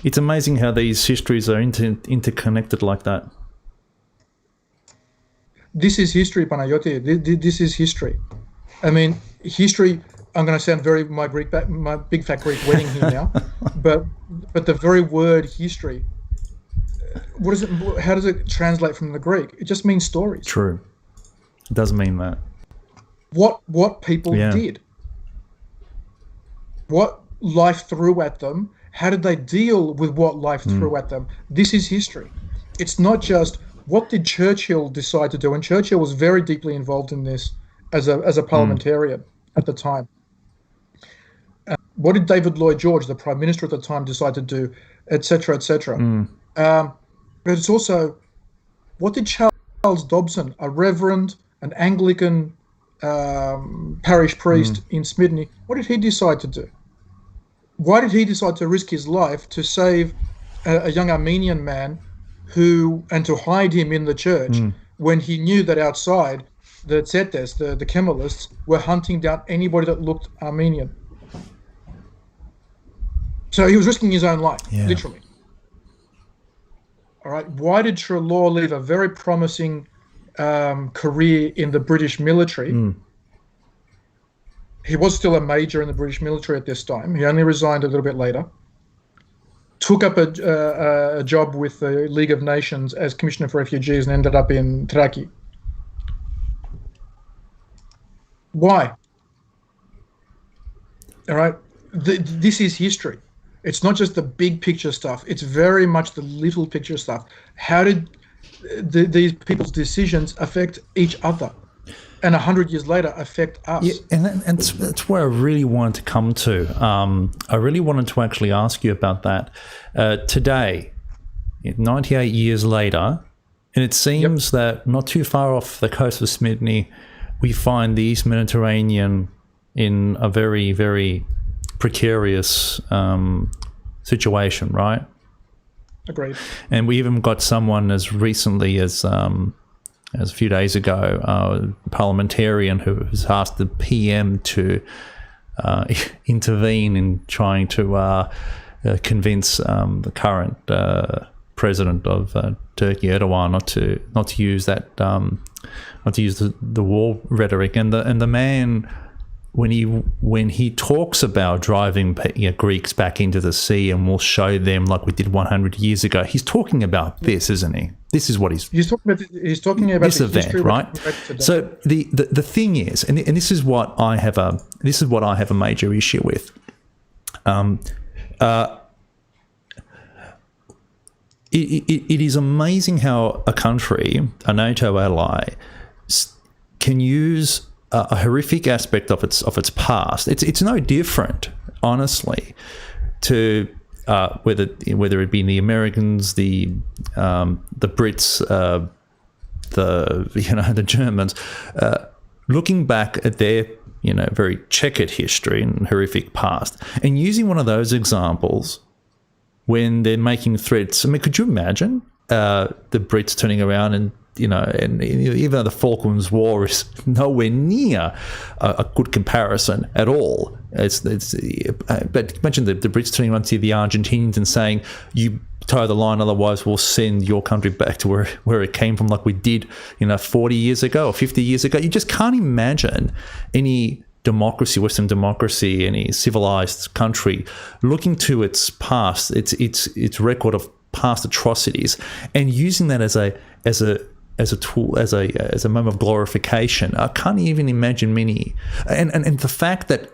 It's amazing how these histories are interconnected like that. This is history, Panayoti. This is history. I mean, history. I'm going to sound my big fat Greek wedding here now, but the very word history. What is it? How does it translate from the Greek? It just means stories. True. It does mean that. What people did. What life threw at them, How did they deal with what life threw at them? This is history. It's not just what did Churchill decide to do, and Churchill was very deeply involved in this as a parliamentarian at the time. What did David Lloyd George, the Prime Minister at the time, decide to do, etc., etc. But it's also, what did Charles Dobson, a reverend, an Anglican parish priest in Smyrna, what did he decide to do? Why did he decide to risk his life to save a young Armenian man and to hide him in the church when he knew that outside the Tzetes, the Kemalists, were hunting down anybody that looked Armenian? So he was risking his own life, literally. All right. Why did Trelaw leave a very promising career in the British military? He was still a major in the British military at this time. He only resigned a little bit later. Took up a job with the League of Nations as Commissioner for Refugees and ended up in Traki. Why? All right. This is history. It's not just the big picture stuff. It's very much the little picture stuff. How did these people's decisions affect each other? And 100 years later, affect us. Yeah, and that's where I really wanted to come to. I really wanted to actually ask you about that. Today, 98 years later, and it seems that not too far off the coast of Smyrna, we find the East Mediterranean in a very, very precarious situation, right? Agreed. And we even got someone as recently as a few days ago, a parliamentarian who has asked the PM to intervene in trying to convince the current president of Turkey, Erdogan, not to use that not to use the war rhetoric. And the man, when he talks about driving Greeks back into the sea and we'll show them like we did 100 years ago, he's talking about this, isn't he? This is what he's talking about this event, right? So the thing is, and this is what I have a major issue with. It is amazing how a country, a NATO ally, can use a horrific aspect of its past. It's no different, honestly, to whether it be the Americans, the Brits, the Germans, looking back at their very checkered history and horrific past, and using one of those examples when they're making threats. I mean, could you imagine the Brits turning around and even though the Falklands War is nowhere near a good comparison at all, but imagine the Brits turning around to the Argentinians and saying, "You toe the line, otherwise we'll send your country back to where it came from, like we did, 40 years ago or 50 years ago." You just can't imagine any democracy, Western democracy, any civilized country looking to its past, its record of past atrocities, and using that as a tool, as a moment of glorification. I can't even imagine many, and the fact that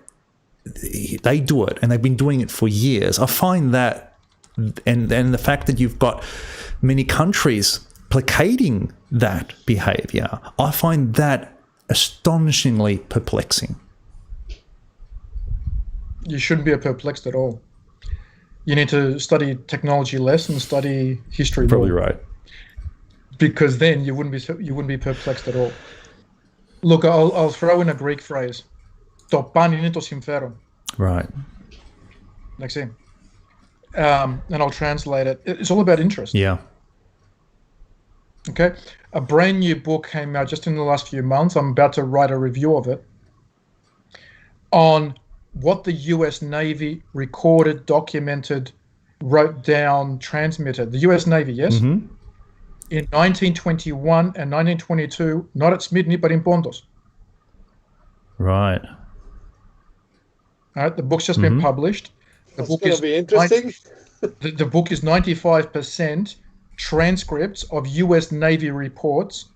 they do it and they've been doing it for years, I find that, and the fact that you've got many countries placating that behavior, I find that astonishingly perplexing. You shouldn't be perplexed at all. You need to study technology less and study history more. Probably right. Because then you wouldn't be perplexed at all. Look, I'll throw in a Greek phrase. Το παν είναι το συμφέρον. Right. And I'll translate it. It's all about interest. Yeah. Okay. A brand new book came out just in the last few months. I'm about to write a review of it on what the US Navy recorded, documented, wrote down, transmitted. The US Navy, yes? Mm-hmm. In 1921 and 1922, not at Smyrna, but in Pontos. Right. All right, the book's just been published. That's going to be interesting. The book is 95% transcripts of US Navy reports.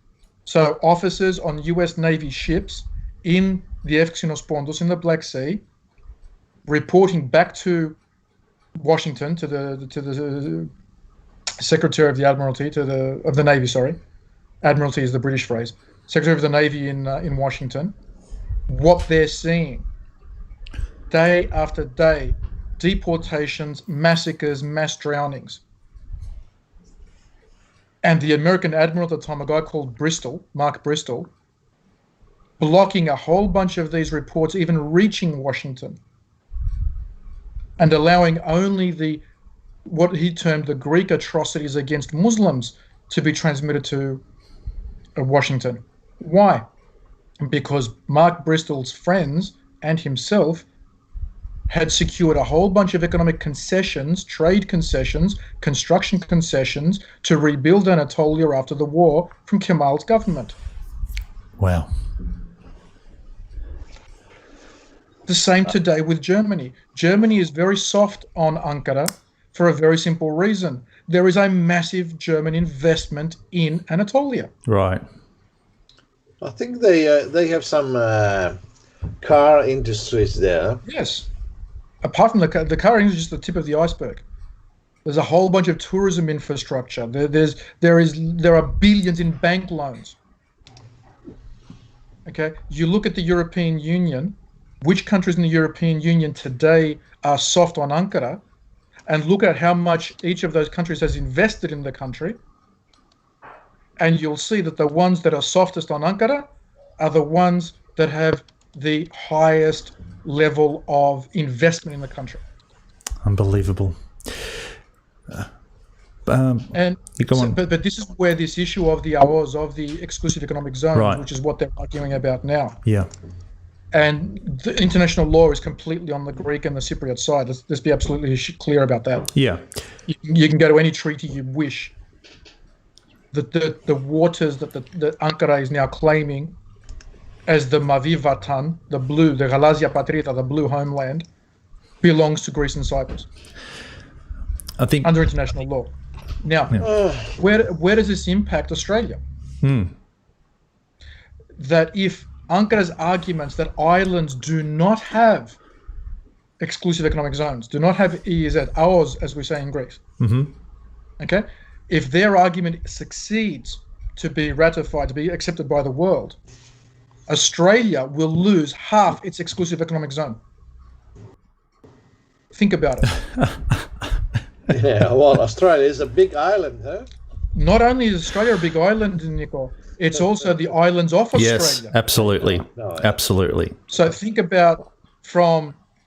So officers on US Navy ships in the Evxynos Pontos in the Black Sea reporting back to Washington, to the Secretary of the Admiralty, of the Navy. Sorry, Admiralty is the British phrase. Secretary of the Navy in Washington. What they're seeing, day after day, deportations, massacres, mass drownings. And the American admiral at the time, a guy called Mark Bristol, blocking a whole bunch of these reports even reaching Washington, and allowing only what he termed the Greek atrocities against Muslims to be transmitted to Washington. Why? Because Mark Bristol's friends and himself had secured a whole bunch of economic concessions, trade concessions, construction concessions to rebuild Anatolia after the war from Kemal's government. Wow. The same today with Germany. Germany is very soft on Ankara for a very simple reason. There is a massive German investment in Anatolia. Right. I think they have some car industries there. Yes. Apart from the car industry is just the tip of the iceberg. There's a whole bunch of tourism infrastructure. There are billions in bank loans. Okay, you look at the European Union. Which countries in the European Union today are soft on Ankara, and look at how much each of those countries has invested in the country, and you'll see that the ones that are softest on Ankara are the ones that have the highest level of investment in the country. Unbelievable. But this is where this issue of the AOZ, of the exclusive economic zones, Right. which is what they're arguing about now. Yeah. And the international law is completely on the Greek and the Cypriot side. Let's be absolutely clear about that. Yeah. You can go to any treaty you wish. The waters that Ankara is now claiming as the Mavi Vatan, the Galazia Patrita, the blue homeland, belongs to Greece and Cyprus. I think under international law. Now, where does this impact Australia? That if Ankara's arguments that islands do not have exclusive economic zones, do not have EEZ, AOZ, as we say in Greece. Okay? If their argument succeeds to be ratified, to be accepted by the world, Australia will lose half its exclusive economic zone. Think about it. Yeah, well, Australia is a big island, huh? Not only is Australia a big island, Nico, it's also the islands off Australia. yes, absolutely. Absolutely. So think about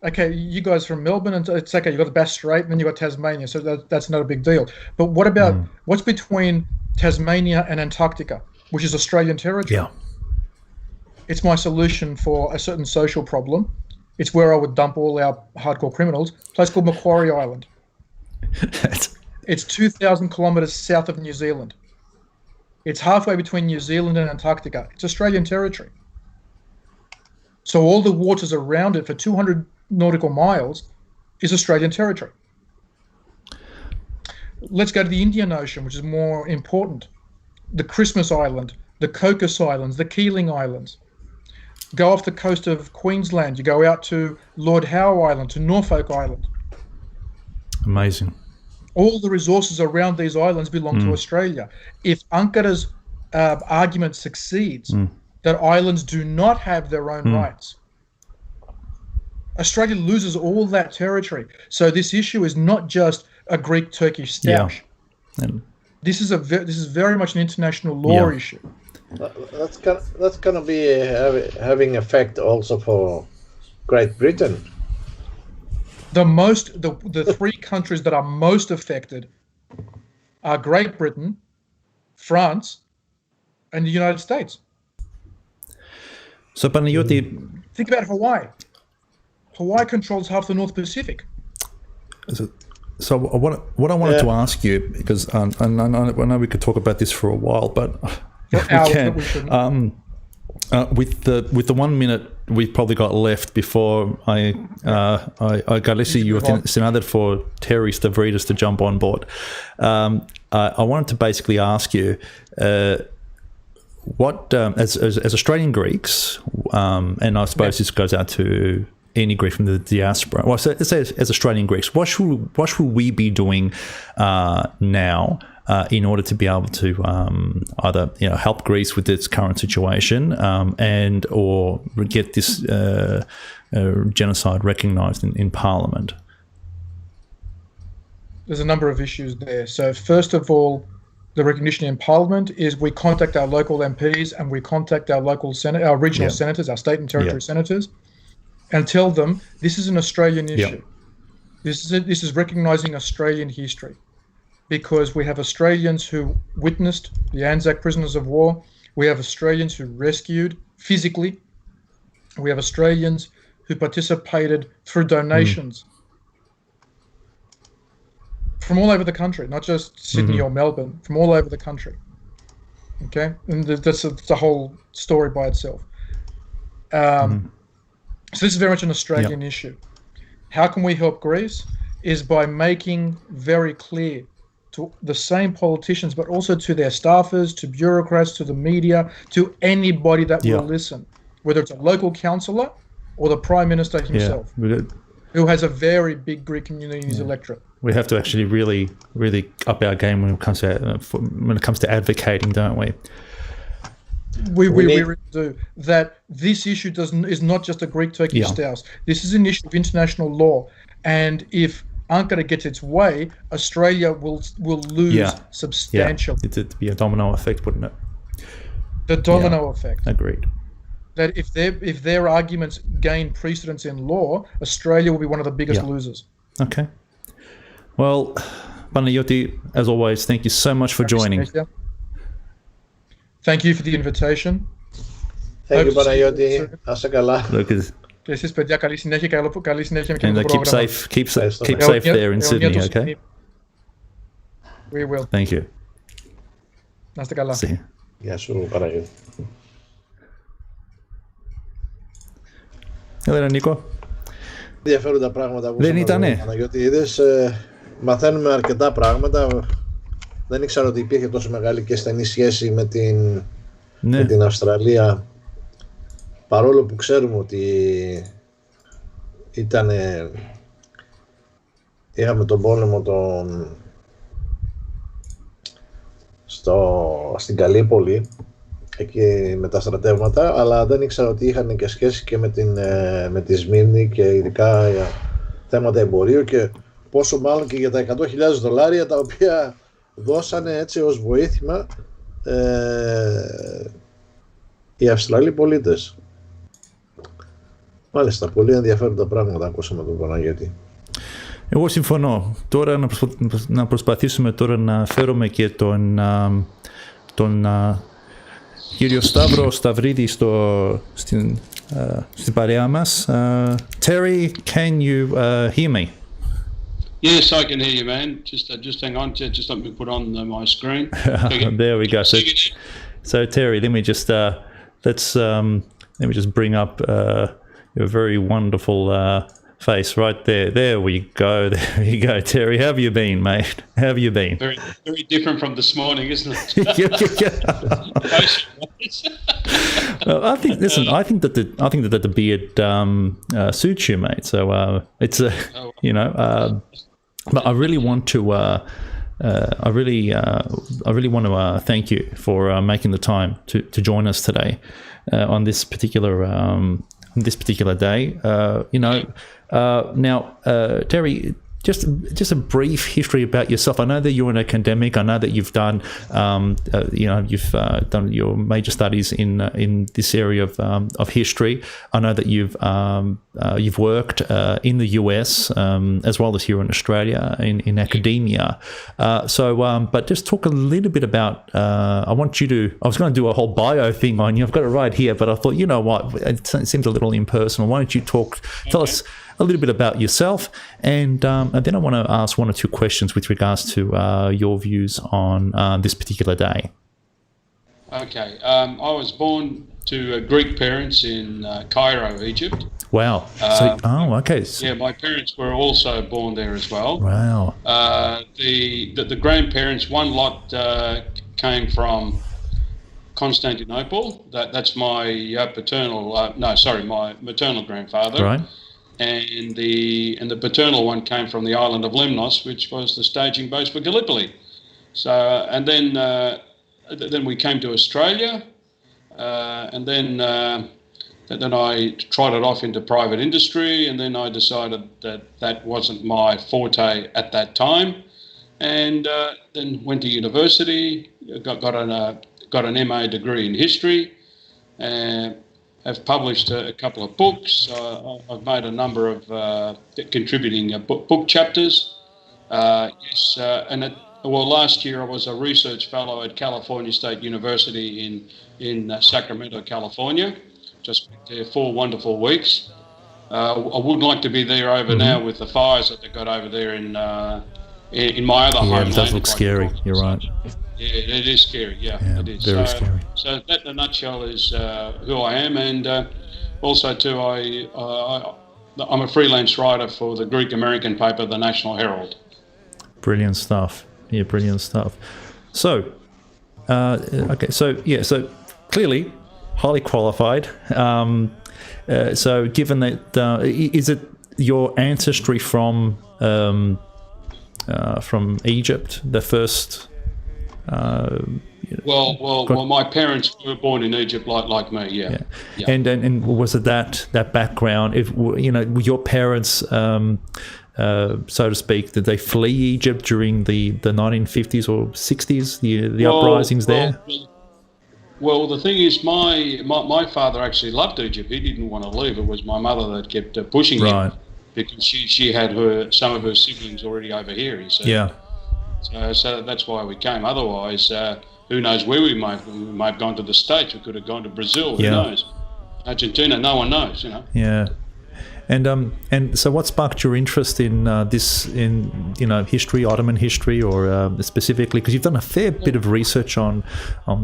okay, you guys from Melbourne, and it's okay, you've got the Bass Strait, and then you've got Tasmania, so that's not a big deal. But what about, what's between Tasmania and Antarctica, which is Australian territory? Yeah. It's my solution for a certain social problem. It's where I would dump all our hardcore criminals. A place called Macquarie Island. It's 2,000 kilometres south of New Zealand. It's halfway between New Zealand and Antarctica. It's Australian territory. So all the waters around it for 200 nautical miles is Australian territory. Let's go to the Indian Ocean, which is more important. The Christmas Island, the Cocos Islands, the Keeling Islands. Go off the coast of Queensland. You go out to Lord Howe Island, to Norfolk Island. Amazing. All the resources around these islands belong to Australia. If Ankara's argument succeeds, that islands do not have their own rights, Australia loses all that territory. So this issue is not just a Greek-Turkish stoush. Yeah. This is very much an international law issue. That's gonna be having effect also for Great Britain. The three countries that are most affected are Great Britain, France, and the United States. So, Panayoti, think about Hawaii. Hawaii controls half the North Pacific. So what I wanted to ask you, because I know we could talk about this for a while, but we can. With the 1 minute we've probably got left before I galesi you senator for Terry Stavridis to jump on board. I wanted to basically ask you what as Australian Greeks, and I suppose this goes out to any Greek from the diaspora, well, so let's say as Australian Greeks, what should we be doing now in order to be able to either help Greece with its current situation and or get this genocide recognised in Parliament? There's a number of issues there. So first of all, the recognition in Parliament is we contact our local MPs and we contact our local our regional senators, our state and territory senators, and tell them this is an Australian issue. This is recognising Australian history, because we have Australians who witnessed the Anzac prisoners of war. We have Australians who rescued physically. We have Australians who participated through donations from all over the country, not just Sydney or Melbourne, from all over the country. Okay, and that's a whole story by itself. So this is very much an Australian issue. How can we help Greece? Is by making very clear to the same politicians, but also to their staffers, to bureaucrats, to the media, to anybody that will listen, whether it's a local councillor or the Prime Minister himself, who has a very big Greek community in his electorate. We have to actually really, really up our game when it comes to advocating, don't we? We really do. That this issue is not just a Greek-Turkish stance. This is an issue of international law, and if Ankara gets its way, Australia will lose substantially. It'd be a domino effect, wouldn't it? The domino effect. Agreed. That if their arguments gain precedence in law, Australia will be one of the biggest losers. Okay. Well, Panayoti, as always, thank you so much for joining. Thank you for the invitation. Thank you, Panayoti. Άσε καλά. Και εσείς, παιδιά, καλή συνέχεια και με το keep safe. Keep safe there in Sydney, okay? We will. Thank you. Να είστε καλά. Γεια σου, Παναγιώτη. Έλα, Νίκο. Ενδιαφέροντα πράγματα που δεν ήτανε. Παναγιώτη, είδες, μαθαίνουμε αρκετά πράγματα. Δεν ήξερα ότι υπήρχε τόσο μεγάλη και στενή σχέση με την Αυστραλία, παρόλο που ξέρουμε ότι είχαμε τον πόλεμο στην Καλύπολη εκεί με τα στρατεύματα, αλλά δεν ήξερα ότι είχαν και σχέση και με τη Σμύρνη και ειδικά για θέματα εμπορίου, και πόσο μάλλον και για τα $100,000 τα οποία δώσανε έτσι ως βοήθημα οι Αυστραλοί πολίτες. Μάλιστα, πολύ ενδιαφέροντα πράγματα ακούσαμε τον Παναγιώτη. Εγώ συμφωνώ. Τώρα να προσπαθήσουμε τώρα να φέρουμε και τον κύριο Σταύρο Σταυρίδη στην παρέα μας. Terry, can you hear me? Yes, I can hear you, man. Just hang on. Just let me put on my screen. There we go. So Terry, let me just bring up your very wonderful face right there. There we go. There you go, Terry. How have you been, mate? How have you been? Very, very different from this morning, isn't it? Well, I think that the beard suits you, mate. So it's but I really want to. I really want to thank you for making the time to join us today on this particular day. Now, Terry, just a brief history about yourself. I know that you're an academic. I know that you've done, you've done your major studies in this area of history. I know that you've worked in the US as well as here in Australia in academia. But just talk a little bit about. I was going to do a whole bio thing on you. I've got it right here, but I thought, you know what, it seems a little impersonal. Why don't you tell us a little bit about yourself, and then I want to ask one or two questions with regards to your views on this particular day. Okay. I was born to Greek parents in Cairo, Egypt. Wow. Okay. Yeah, my parents were also born there as well. Wow. The grandparents, one lot came from Constantinople. That's my my maternal grandfather. Right. and the paternal one came from the island of Lemnos, which was the staging base for Gallipoli. So and then we came to Australia, and then I tried it off into private industry, and then I decided that wasn't my forte at that time, and then went to university, got an MA degree in history, and have published a couple of books. I've made a number of contributing book chapters. Last year I was a research fellow at California State University in Sacramento, California. Just spent there 4 wonderful weeks. I would like to be there over now with the fires that they got over there in my other homeland. Yeah, it does look scary. You're right. Yeah, it is scary. Yeah, it is. Very scary. So that, in a nutshell, is who I am, and also too, I'm a freelance writer for the Greek American paper, the National Herald. Brilliant stuff. Yeah, brilliant stuff. So, so clearly highly qualified. So, given that, is it your ancestry from Egypt, the first? Well, my parents were born in Egypt, like me. Yeah. And was it that background? If your parents, so to speak, did they flee Egypt during the 1950s or 60s, the uprisings there? Well, the thing is, my father actually loved Egypt. He didn't want to leave. It was my mother that kept pushing him, because she had some of her siblings already over here. He said. Yeah. So that's why we came. Otherwise, who knows where we might have gone to the States. We could have gone to Brazil. Who knows? Argentina. No one knows. Yeah. And so what sparked your interest in history, Ottoman history, or specifically because you've done a fair bit of research on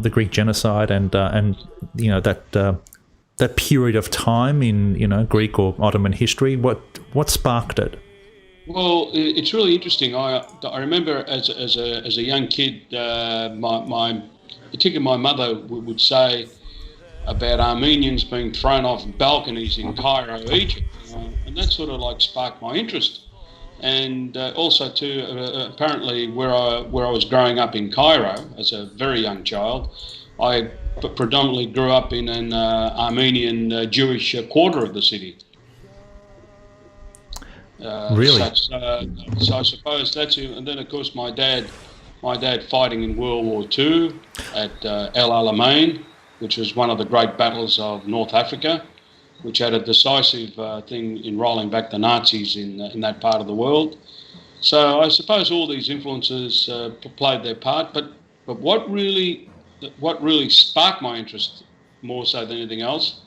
the Greek genocide and that period of time in Greek or Ottoman history. What sparked it? Well, it's really interesting. I remember as a young kid, particularly my mother would say about Armenians being thrown off balconies in Cairo, Egypt, and that sort of like sparked my interest. And also too, apparently where I was growing up in Cairo as a very young child, I predominantly grew up in an Armenian Jewish quarter of the city. Really? So I suppose that's it. And then of course my dad fighting in World War II at El Alamein, which was one of the great battles of North Africa, which had a decisive thing in rolling back the Nazis in that part of the world. So I suppose all these influences played their part. But what really sparked my interest more so than anything else,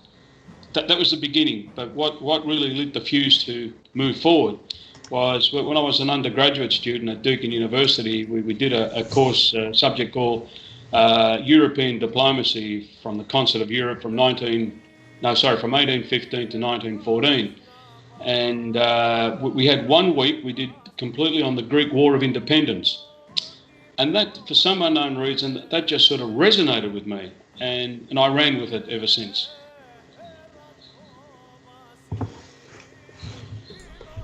that was the beginning. But what really lit the fuse to move forward was when I was an undergraduate student at Deakin University, we did a course subject called European Diplomacy from the Concert of Europe from 1815 to 1914. And we had 1 week we did completely on the Greek War of Independence. And that, for some unknown reason, that just sort of resonated with me. And I ran with it ever since.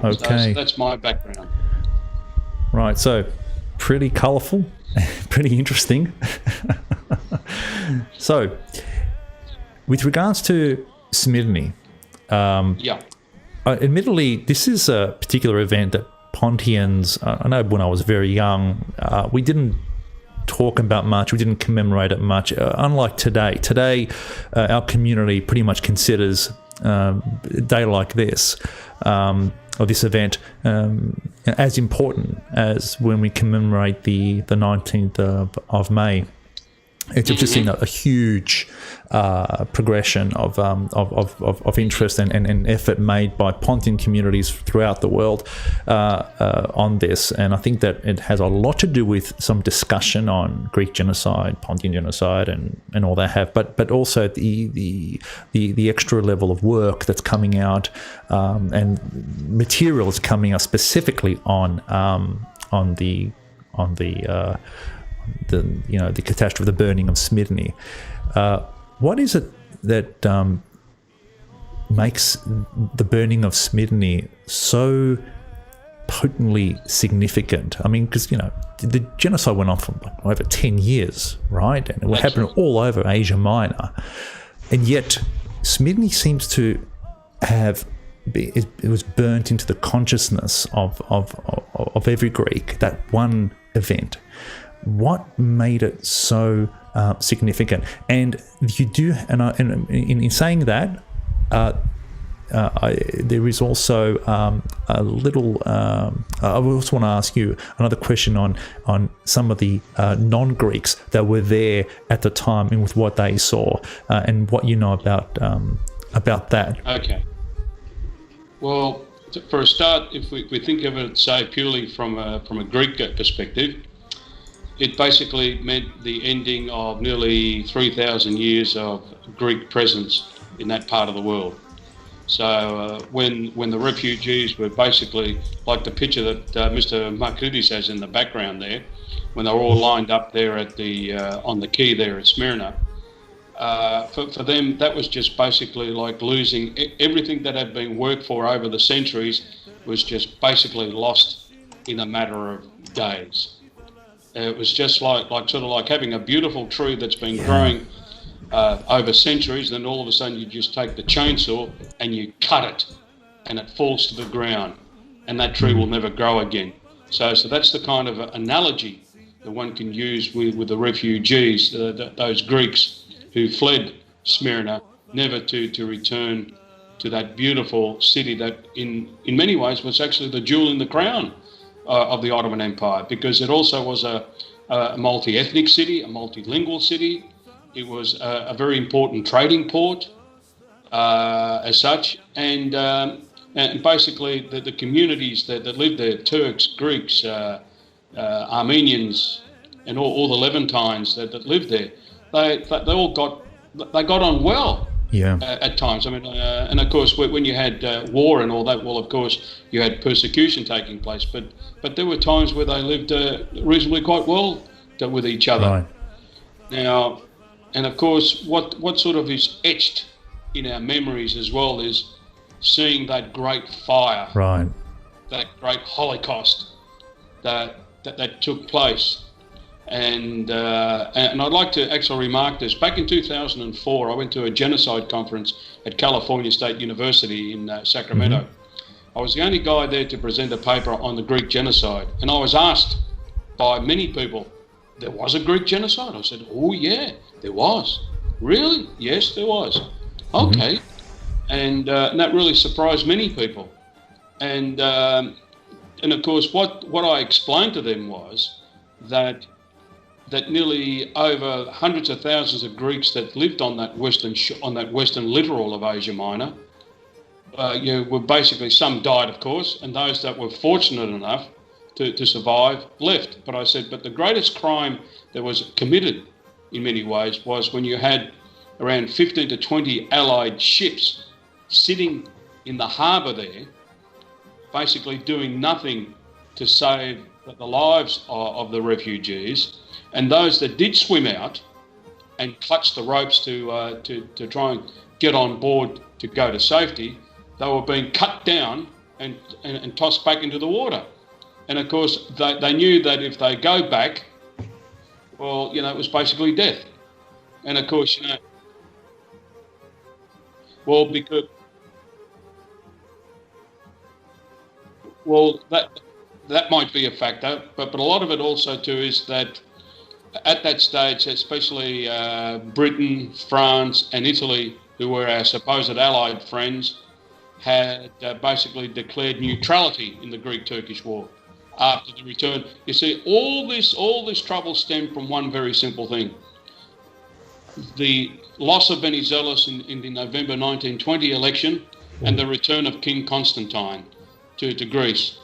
Okay. So that's my background. Right, so pretty colourful, pretty interesting. So, with regards to Smyrna, admittedly, this is a particular event that Pontians, I know when I was very young, we didn't talk about much, we didn't commemorate it much, unlike today. Today, our community pretty much considers a day like this, or this event, as important as when we commemorate the 19th of May. It's just seen a huge progression of interest and effort made by Pontian communities throughout the world on this, and I think that it has a lot to do with some discussion on Greek genocide, Pontian genocide, and all that have, but also the extra level of work that's coming out and materials coming out specifically on the catastrophe, the burning of Smyrna. What is it that makes the burning of Smyrna so potently significant? I mean, because, the genocide went on for over 10 years, right? And it happened all over Asia Minor. And yet Smyrna seems to have, it was burnt into the consciousness of every Greek, that one event. What made it so significant? And you do, and in saying that, there is also a little. I also want to ask you another question on some of the non-Greeks that were there at the time and with what they saw, and what you know about that. Okay. Well, for a start, if we think of it, say, purely from a Greek perspective, it basically meant the ending of nearly 3,000 years of Greek presence in that part of the world. So when the refugees were basically, like the picture that Mr. Markoutis has in the background there, when they were all lined up there at the on the quay there at Smyrna, for them that was just basically like losing everything that had been worked for over the centuries, was just basically lost in a matter of days. It was just like sort of like having a beautiful tree that's been growing over centuries, then all of a sudden you just take the chainsaw and you cut it and it falls to the ground and that tree will never grow again. So that's the kind of analogy that one can use with the refugees, those Greeks who fled Smyrna, never to return to that beautiful city that in many ways was actually the jewel in the crown of the Ottoman Empire, because it also was a multi-ethnic city, a multilingual city. It was a very important trading port as such, and basically the communities that lived there, Turks, Greeks, Armenians, and all the Levantines that lived there, they all got on well. Yeah. At times. I mean, and of course, when you had war and all that, well, of course, you had persecution taking place. But there were times where they lived reasonably quite well with each other. Right. Now, and of course, what sort of is etched in our memories as well is seeing that great fire, Right. that great Holocaust that took place. And I'd like to actually remark this. Back in 2004, I went to a genocide conference at California State University in Sacramento. Mm-hmm. I was the only guy there to present a paper on the Greek genocide. And I was asked by many people, there was a Greek genocide? I said, oh yeah, there was. Really? Yes, there was. Okay. Mm-hmm. And that really surprised many people. And of course, what I explained to them was that nearly over hundreds of thousands of Greeks that lived on that western littoral of Asia Minor, were basically, some died, of course, and those that were fortunate enough to survive left. But I said, but the greatest crime that was committed in many ways was when you had around 15 to 20 Allied ships sitting in the harbour there, basically doing nothing to save the lives of the refugees. And those that did swim out and clutch the ropes to try and get on board to go to safety, they were being cut down and tossed back into the water. And of course, they knew that if they go back, well, it was basically death. And of course, because that might be a factor, but a lot of it also too is that at that stage, especially Britain, France and Italy, who were our supposed Allied friends, had basically declared neutrality in the Greek-Turkish War after the return. You see, all this trouble stemmed from one very simple thing. The loss of Venizelos in the November 1920 election and the return of King Constantine to Greece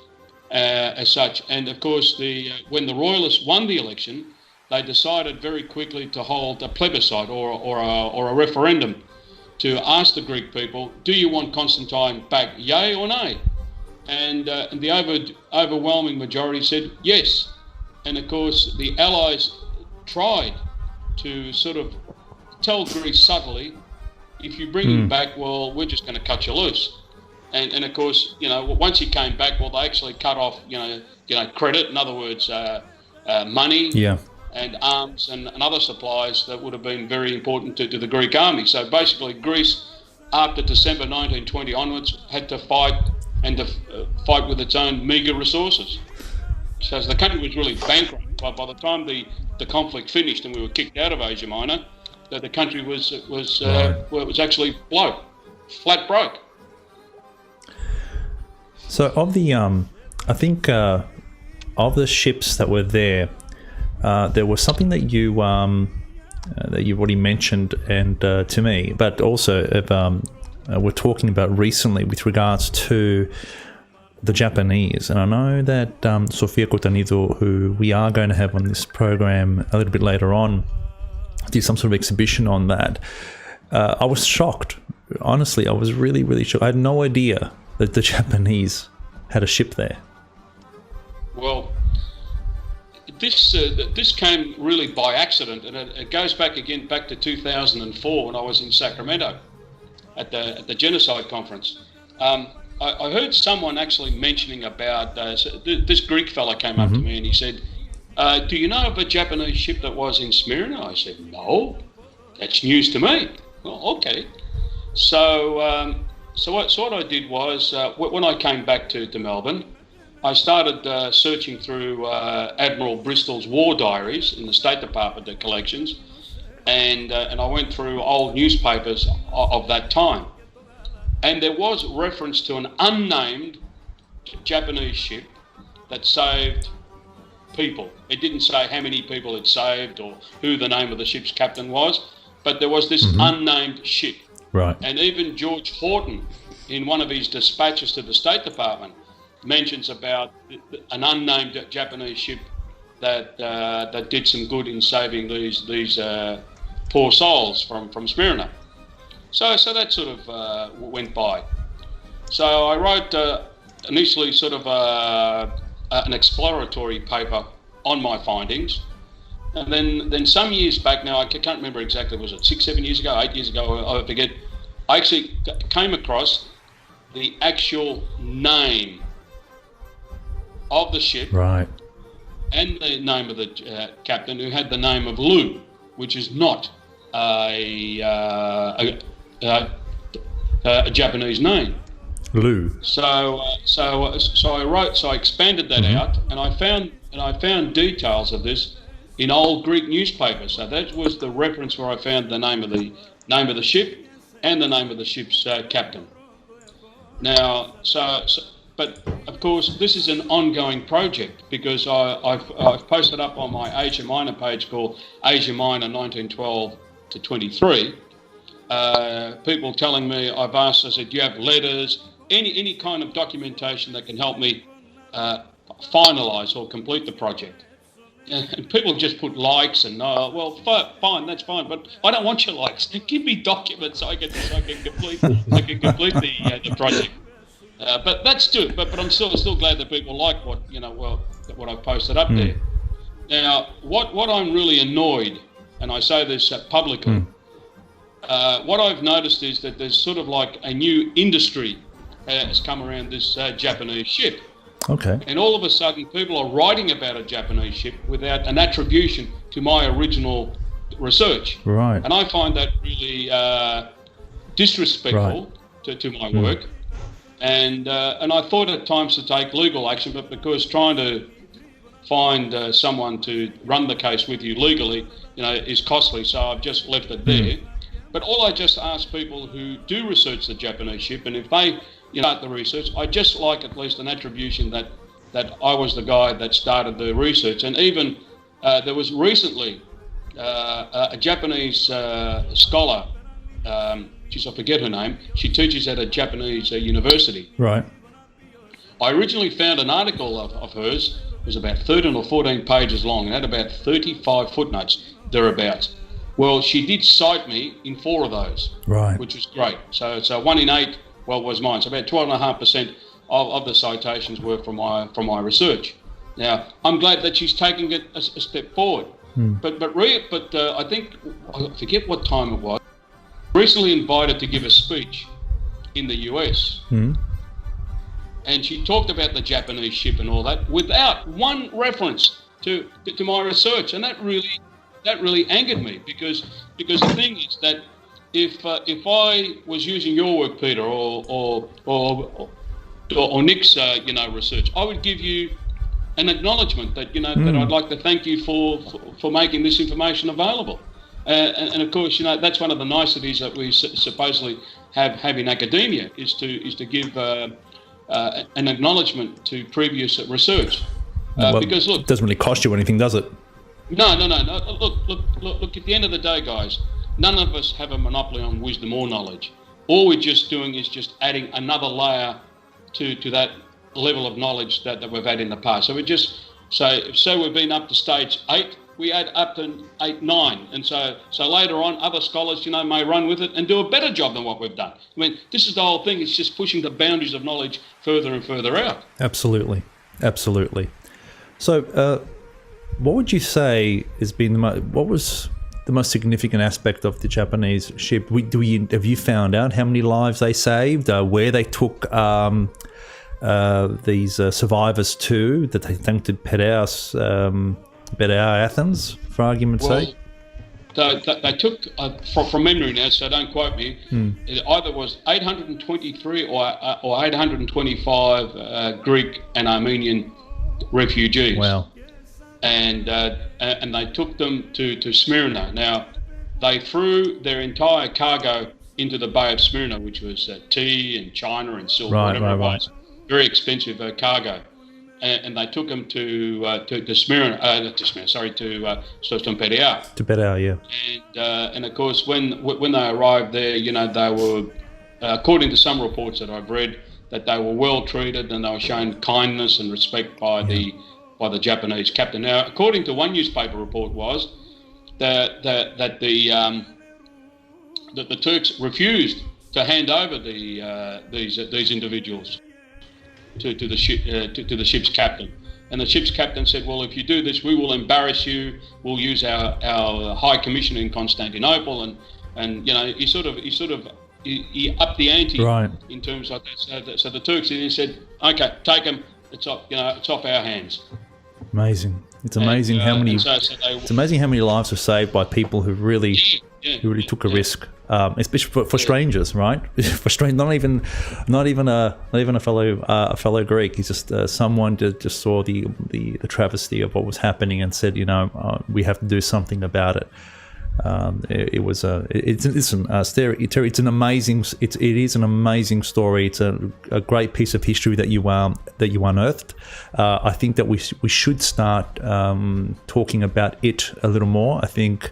as such. And of course, when the Royalists won the election, they decided very quickly to hold a plebiscite or a referendum to ask the Greek people, do you want Constantine back, yay or nay? And the overwhelming majority said yes. And of course, the Allies tried to sort of tell Greece subtly if you bring him back, well, we're just going to cut you loose. And of course, once he came back, well, they actually cut off, credit. In other words, money. Yeah. And arms and other supplies that would have been very important to the Greek army. So basically, Greece, after December 1920 onwards, had to fight fight with its own meagre resources. So the country was really bankrupt. By the time the conflict finished and we were kicked out of Asia Minor, the country was actually flat broke. So of the I think of the ships that were there. There was something that you've already mentioned and to me, but also we're talking about recently with regards to the Japanese. And I know that Sofia Kotanido, who we are going to have on this program a little bit later on, did some sort of exhibition on that. I was shocked. Honestly, I was really, really shocked. I had no idea that the Japanese had a ship there. Well, this came really by accident, and it goes back to 2004 when I was in Sacramento at the Genocide Conference. I heard someone actually mentioning about this Greek fella came up to me and he said, "Do you know of a Japanese ship that was in Smyrna?" I said, "No, that's news to me." Well, okay. So what I did was when I came back to Melbourne, I started searching through Admiral Bristol's war diaries in the State Department collections, and I went through old newspapers of that time, and there was reference to an unnamed Japanese ship that saved people. It didn't say how many people it saved or who the name of the ship's captain was, but there was this unnamed ship. Right. And even George Horton, in one of his dispatches to the State Department, mentions about an unnamed Japanese ship that did some good in saving these poor souls from Smyrna. So that sort of went by. So I wrote initially sort of an exploratory paper on my findings, and then some years back now, I can't remember exactly, was it 6, 7 years ago, 8 years ago, I forget, I actually came across the actual name of the ship, right, and the name of the captain, who had the name of Lou, which is not a Japanese name. Lou. So I expanded that out, and I found details of this in old Greek newspapers. So that was the reference where I found the name of the ship and the name of the ship's captain. Now, but of course, this is an ongoing project because I've posted up on my Asia Minor page called Asia Minor 1912 to 23. People telling me, I've asked, I said, do you have letters, any kind of documentation that can help me finalise or complete the project? And people just put likes and well, fine, that's fine, but I don't want your likes. Give me documents so I can complete the project. But that's good. But I'm still glad that people like what I've posted up there. Now, what I'm really annoyed, and I say this publicly, what I've noticed is that there's sort of like a new industry has come around this Japanese ship. Okay. And all of a sudden, people are writing about a Japanese ship without an attribution to my original research. Right. And I find that really disrespectful to my work. And I thought at times to take legal action, but because trying to find someone to run the case with you legally, is costly, so I've just left it there. But all I just ask people who do research the Japanese ship, and if they start the research, I just like at least an attribution that I was the guy that started the research. And even there was recently a Japanese scholar, I forget her name, she teaches at a Japanese university. Right. I originally found an article of hers, it was about 13 or 14 pages long, and had about 35 footnotes, thereabouts. Well, she did cite me in 4 of those, right, which was great. So 1 in 8, was mine. So about 12.5% of the citations were from my research. Now, I'm glad that she's taking it a step forward. But I think, I forget what time it was. recently invited to give a speech in the US. And she talked about the Japanese ship and all that without one reference to my research, and that really angered me because the thing is that if I was using your work, Peter, or Nick's research, I would give you an acknowledgement that that I'd like to thank you for making this information available. And of course, that's one of the niceties that we supposedly have in academia is to give an acknowledgement to previous research. Because look, it doesn't really cost you anything, does it? No. Look. At the end of the day, guys, none of us have a monopoly on wisdom or knowledge. All we're just doing is just adding another layer to that level of knowledge that we've had in the past. So we just so we've been up to stage 8. We add up to 8, 9, and so later on, other scholars, may run with it and do a better job than what we've done. I mean, this is the whole thing. It's just pushing the boundaries of knowledge further and further out. Absolutely. So, what would you say has been what was the most significant aspect of the Japanese ship? Have you found out how many lives they saved? Where they took these survivors to? That they attempted Pedao, Athens, for argument's sake? They took, from memory now, so don't quote me, it either was 823 or 825 Greek and Armenian refugees. Wow. And they took them to Smyrna. Now, they threw their entire cargo into the Bay of Smyrna, which was tea and china and silver, whatever it was. Very expensive cargo. And they took them to Smyrna, to Pedao. To Pedao, yeah. And of course, when they arrived there, they were, according to some reports that I've read, that they were well treated and they were shown kindness and respect by the Japanese captain. Now, according to one newspaper report, was that the Turks refused to hand over these individuals to the ship's captain, and the ship's captain said, "Well, if you do this, we will embarrass you. We'll use our high commissioner in Constantinople," and he upped the ante in terms of that. So the Turks said, "Okay, take them. It's off our hands." Amazing. It's amazing how many. It's amazing how many lives were saved by people who really took a risk, especially for strangers, right? For not even a fellow Greek. He's just someone that just saw the travesty of what was happening and said, we have to do something about it. It is an amazing story. It's a great piece of history that you unearthed. I think that we should start talking about it a little more. I think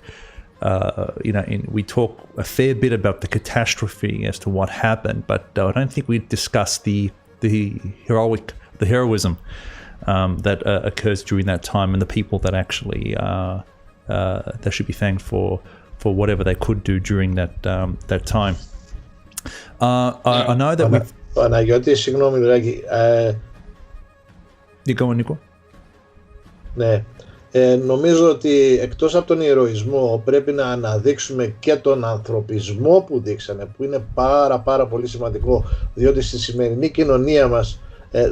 we talk a fair bit about the catastrophe as to what happened, but I don't think we discuss the heroism that occurs during that time and the people that actually they should be thanked for whatever they could do during that time. I know that we've... Παναγιώτη, συγγνώμη Δράκη. You go on, Nico. Ναι. Νομίζω ότι εκτός από τον ηρωισμό πρέπει να αναδείξουμε και τον ανθρωπισμό που δείξανε, που είναι πάρα πολύ σημαντικό, διότι στη σημερινή κοινωνία μας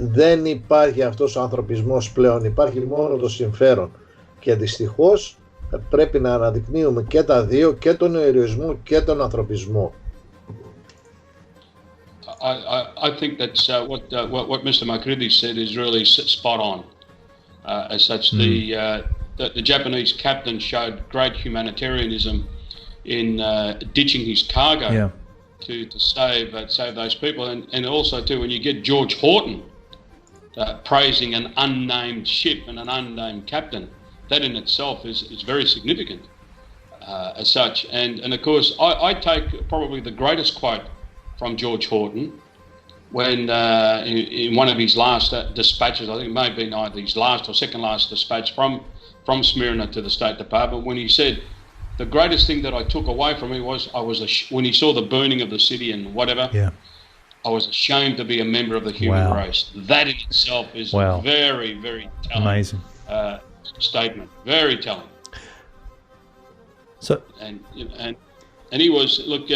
δεν υπάρχει αυτός ο ανθρωπισμός πλέον, υπάρχει μόνο το συμφέρον και δυστυχώς πρέπει να αναδεικνύουμε και τα δύο, και τον ηρωισμό και τον ανθρωπισμό. I think that's what Mr. Makrides said is really spot on. As such, the Japanese captain showed great humanitarianism in ditching his cargo to save those people, and also too when you get George Horton praising an unnamed ship and an unnamed captain, that in itself is very significant as such. And of course, I take probably the greatest quote from George Horton when in one of his last dispatches, I think it may have been either his last or second last dispatch from Smyrna to the State Department, when he said, the greatest thing that I took away from him was when he saw the burning of the city and whatever, I was ashamed to be a member of the human race. That in itself is a very, very telling amazing statement. Very telling. So And he was, look,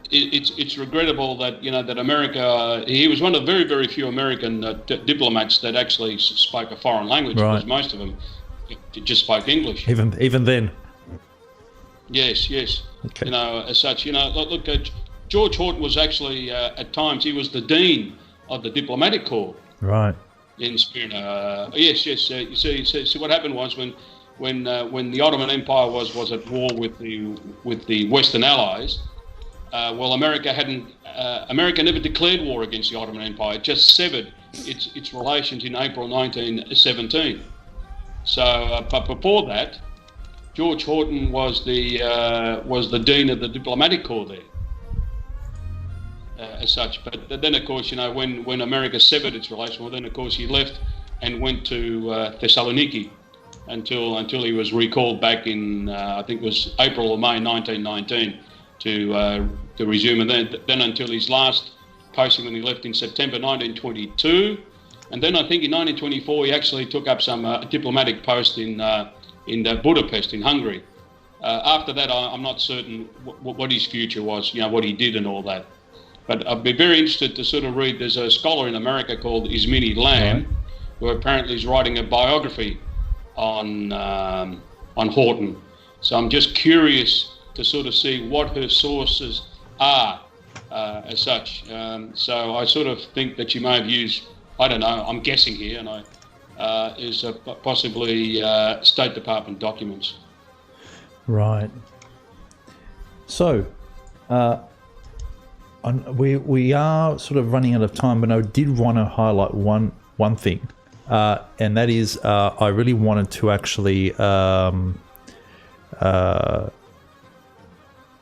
it's regrettable that, that America, he was one of the very, very few American diplomats that actually spoke a foreign language, because most of them just spoke English. Even then. Yes. Okay. As such, look, George Horton was actually, at times, he was the dean of the diplomatic corps. Right. In Smyrna. Yes. You see, what happened was when the Ottoman Empire was at war with the Western Allies, America never declared war against the Ottoman Empire. It just severed its relations in April 1917. So, but before that, George Horton was the dean of the diplomatic corps there, as such. But then, of course, when America severed its relation, then of course he left and went to Thessaloniki until he was recalled back in I think it was April or May 1919 to resume, and then until his last posting when he left in September 1922, and then I think in 1924 he actually took up some diplomatic post in Budapest in Hungary. After that, I'm not certain what his future was, what he did and all that. But I'd be very interested to sort of read. There's a scholar in America called Ismini Lamb, who apparently is writing a biography on Horton. So I'm just curious to sort of see what her sources are, as such. So I sort of think that she may have used, I don't know, I'm guessing here, and is possibly State Department documents. Right. So, we are sort of running out of time, but I did want to highlight one thing, and that is I really wanted to actually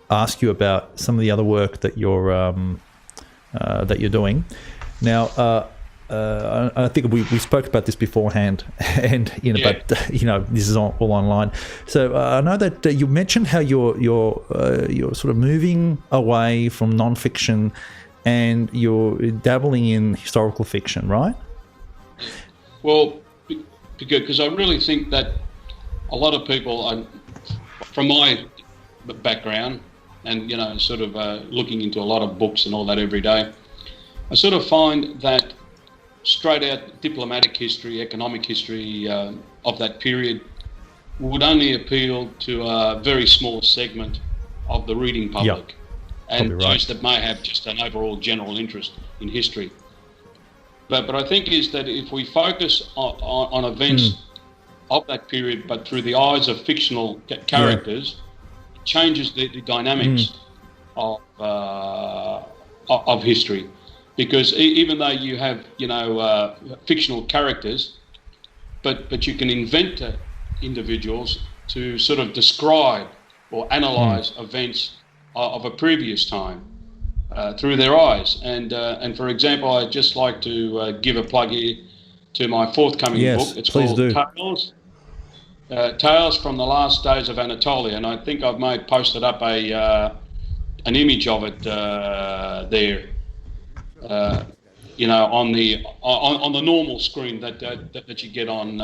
ask you about some of the other work that you're doing. Now, I think we spoke about this beforehand, and but this is all online. So I know that you mentioned how you're sort of moving away from non-fiction, and you're dabbling in historical fiction, right? Well, because I really think that a lot of people, from my background, and sort of looking into a lot of books and all that every day, I sort of find that straight out diplomatic history, economic history of that period would only appeal to a very small segment of the reading public, and those that may have just an overall general interest in history. But I think is that if we focus on events of that period, but through the eyes of fictional characters, it changes the dynamics of history. Because even though you have, fictional characters, but you can invent individuals to sort of describe or analyse events of a previous time through their eyes. And for example, I'd just like to give a plug here to my forthcoming book. It's called Tales from the Last Days of Anatolia, and I think I've posted up an image of it there. On the normal screen that you get on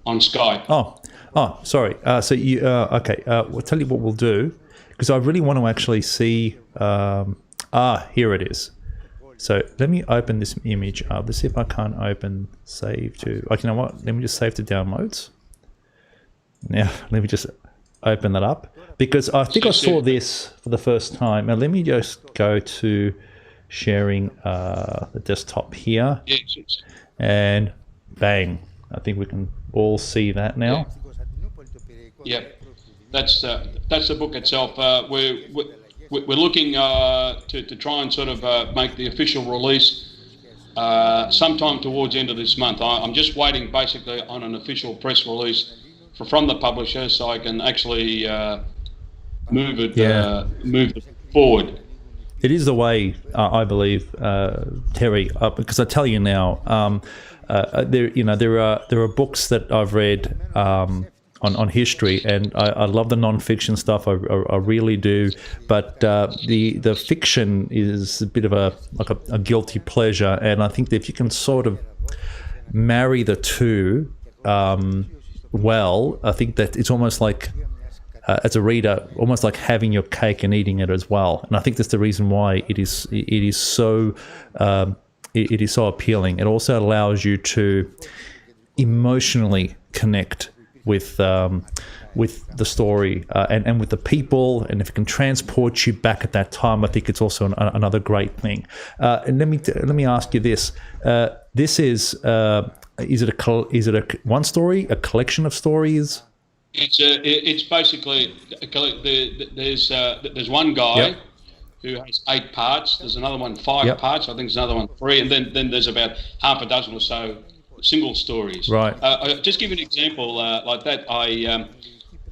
Skype. Oh, sorry. So you okay? We'll tell you what we'll do, because I really want to actually see. Here it is. So let me open this image up. Let's see if I can't open save to. You know what? Let me just save to downloads. Now let me just open that up, because I think I saw this for the first time. Now let me just go to sharing the desktop here, and bang! I think we can all see that now. Yep, that's the book itself. We're looking to try and sort of make the official release sometime towards the end of this month. I'm just waiting basically on an official press release from the publisher, so I can actually move it forward. It is the way, I believe, Terry, because I tell you now, there are books that I've read on history, and I love the non-fiction stuff. I really do, but the fiction is a bit of a guilty pleasure, and I think that if you can sort of marry the two, I think that it's almost like as a reader, almost like having your cake and eating it as well. And I think that's the reason why it is so appealing. It also allows you to emotionally connect with the story and with the people, and if it can transport you back at that time, I think it's also another great thing. And let me ask you this: this is it a one story, a collection of stories? It's basically there's one guy who has 8 parts. There's another one 5 parts. I think there's another one 3, and then there's about half a dozen or so single stories. Right. I'll just give you an example like that.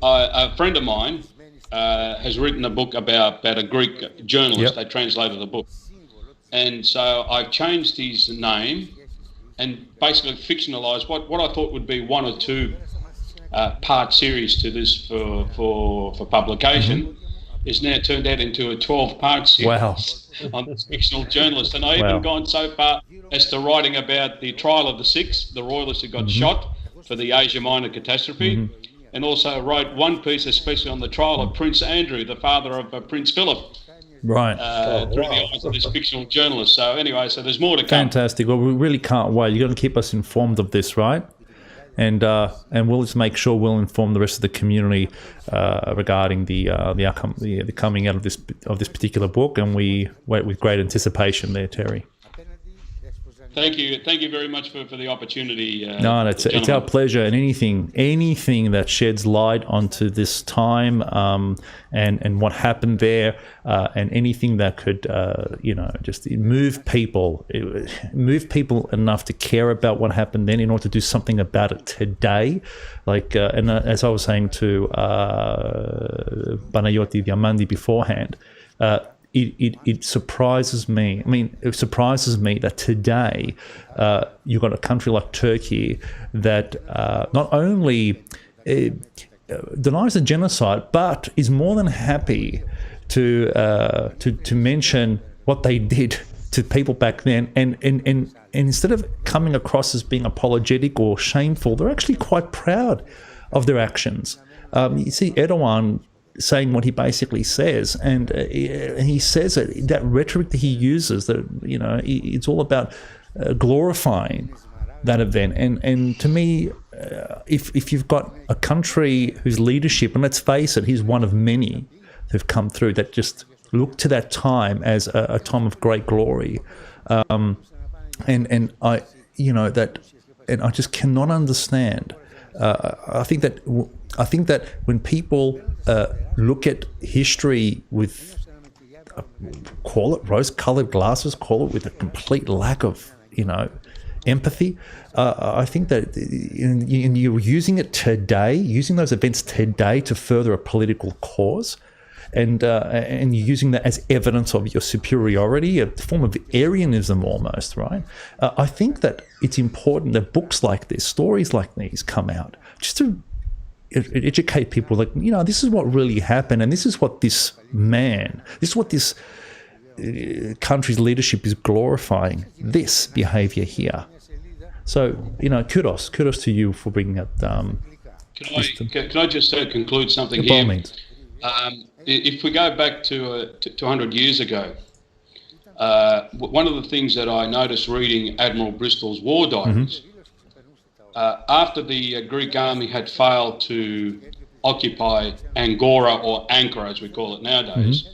A friend of mine has written a book about a Greek journalist. They translated the book, and so I've changed his name and basically fictionalized what I thought would be 1 or 2 part series to this for publication. Is now turned out into a 12-part series. Wow. On this fictional journalist. And I even gone so far as to writing about the trial of the 6, the royalists who got shot for the Asia Minor catastrophe, and also wrote one piece especially on the trial of Prince Andrew, the father of Prince Philip. Right. Through the eyes of this fictional journalist. So anyway, so there's more to come. Fantastic. Well, we really can't wait. You're going to keep us informed of this, right? And we'll just make sure we'll inform the rest of the community regarding the outcome, the coming out of this particular book, and we wait with great anticipation there, Terry. Thank you very much for the opportunity. No, it's our pleasure, and anything that sheds light onto this time and what happened there, and anything that could just move people enough to care about what happened then in order to do something about it today. Like and as I was saying to Panayotis Diamandi beforehand. It surprises me. I mean, it surprises me that today you've got a country like Turkey that not only denies the genocide, but is more than happy to mention what they did to people back then, and instead of coming across as being apologetic or shameful, they're actually quite proud of their actions. You see Erdogan saying what he basically says, and he says it, that rhetoric that he uses, that it's all about glorifying that event. And to me, if you've got a country whose leadership, and let's face it, he's one of many who've come through that just look to that time as a time of great glory, and I just cannot understand. I think that when people look at history with, call it rose-colored glasses, call it with a complete lack of, empathy, I think that you're using it today, using those events today to further a political cause, and you're using that as evidence of your superiority, a form of Aryanism almost, right? I think that it's important that books like this, stories like these come out, just to educate people, like, this is what really happened, and this is what this country's leadership is glorifying, this behavior here. So, kudos to you for bringing that. Can I just conclude something by here? All means. If we go back to 200 years ago, one of the things that I noticed reading Admiral Bristol's war diaries, after the Greek army had failed to occupy Angora, or Ankara as we call it nowadays,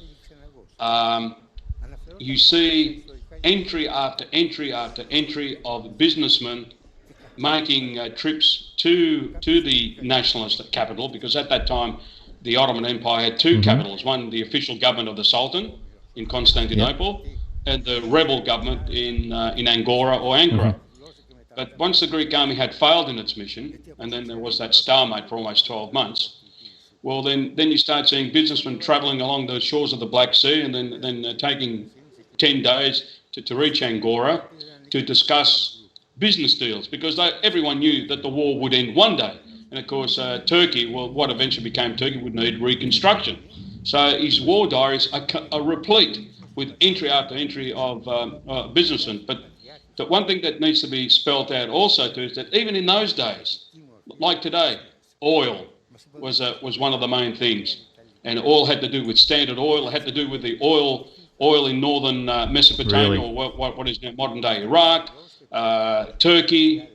you see entry after entry after entry of businessmen making trips to the nationalist capital, because at that time the Ottoman Empire had 2 capitals, one the official government of the Sultan in Constantinople, and the rebel government in Angora or Ankara. But once the Greek army had failed in its mission, and then there was that stalemate for almost 12 months, well, then you start seeing businessmen travelling along the shores of the Black Sea, and then taking 10 days to reach Angora to discuss business deals, because everyone knew that the war would end one day. And of course, Turkey, well, what eventually became Turkey, would need reconstruction. So his war diaries are replete with entry after entry of businessmen. But the one thing that needs to be spelt out also too is that even in those days, like today, oil, was one of the main things, and oil had to do with Standard Oil. It had to do with the oil in northern Mesopotamia, Really? or what is now modern day Iraq, Turkey,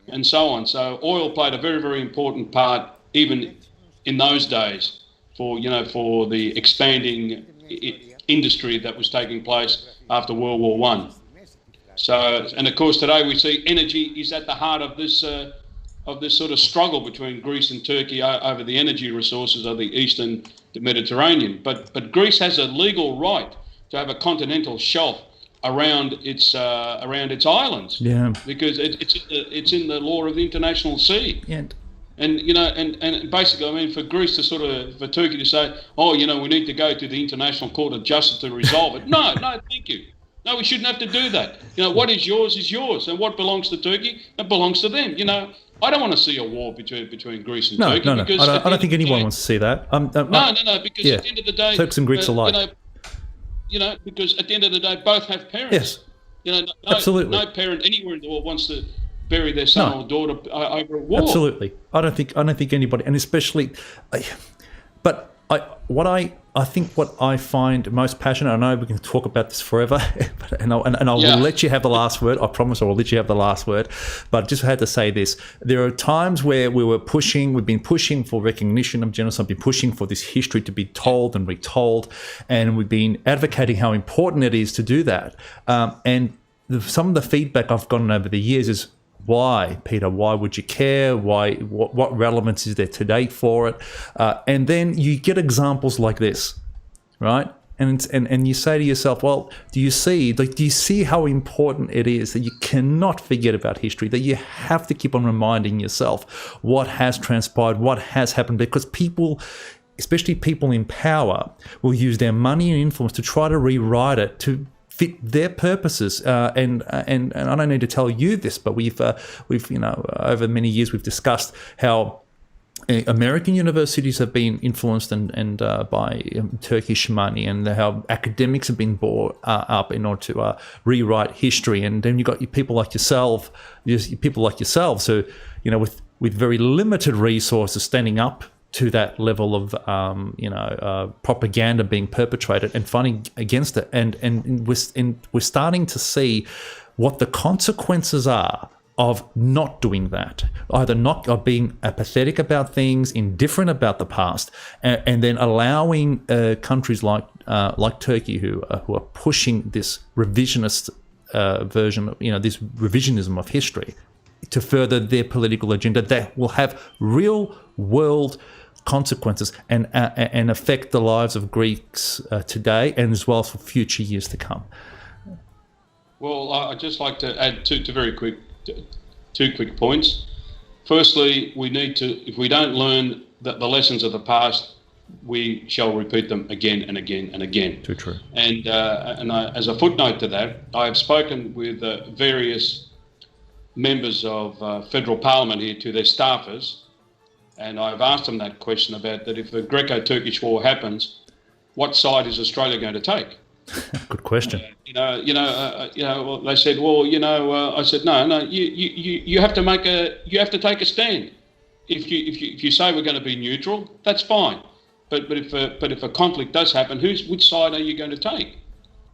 and so on. So oil played a very, very important part even in those days for the expanding industry that was taking place after World War One. So, and of course today we see energy is at the heart of this sort of struggle between Greece and Turkey over the energy resources of the Eastern Mediterranean. But Greece has a legal right to have a continental shelf around its islands. Yeah. Because it's in the law of the international sea. Yeah. And basically, I mean, for Greece for Turkey to say, oh, we need to go to the International Court of Justice to resolve it. No, thank you. No, we shouldn't have to do that. What is yours, and what belongs to Turkey, that belongs to them. I don't want to see a war between Greece and Turkey. No. Because I don't think anyone wants to see that. No, because yeah. at the end of the day, Turks and Greeks alike. Because at the end of the day, both have parents. Yes. Absolutely. No parent anywhere in the world wants to bury their son or daughter over a war. Absolutely. I don't think anybody, and especially, but I think what I find most passionate, I know we can talk about this forever, and I will let you have the last word. I promise I will let you have the last word. But I just had to say this. There are times where we've been pushing for recognition of genocide, been pushing for this history to be told and retold, and we've been advocating how important it is to do that. And some of the feedback I've gotten over the years is, why, Peter? Why would you care? Why? What relevance is there today for it? And then you get examples like this, right? And you say to yourself, well, do you see how important it is that you cannot forget about history? That you have to keep on reminding yourself what has transpired, what has happened, because people, especially people in power, will use their money and influence to try to rewrite it to fit their purposes, and I don't need to tell you this, but we've over many years we've discussed how American universities have been influenced and by Turkish money, and how academics have been brought up in order to rewrite history, and then you've got people like yourselves, who with very limited resources standing up to that level of propaganda being perpetrated and fighting against it, and we're starting to see what the consequences are of not doing that, either not of being apathetic about things, indifferent about the past, and then allowing countries like Turkey who are pushing this revisionist version of this revisionism of history to further their political agenda that will have real world consequences and affect the lives of Greeks today and as well as for future years to come. Well, I'd just like to add two quick points. Firstly, we need to, if we don't learn the lessons of the past, we shall repeat them again and again and again. Too true. And as a footnote to that, I have spoken with various members of federal parliament here, to their staffers, and I've asked them that question about that: if the Greco-Turkish war happens, what side is Australia going to take? Good question. Well, they said, well, I said, no, you have to take a stand. If you say we're going to be neutral, that's fine. But if a conflict does happen, which side are you going to take?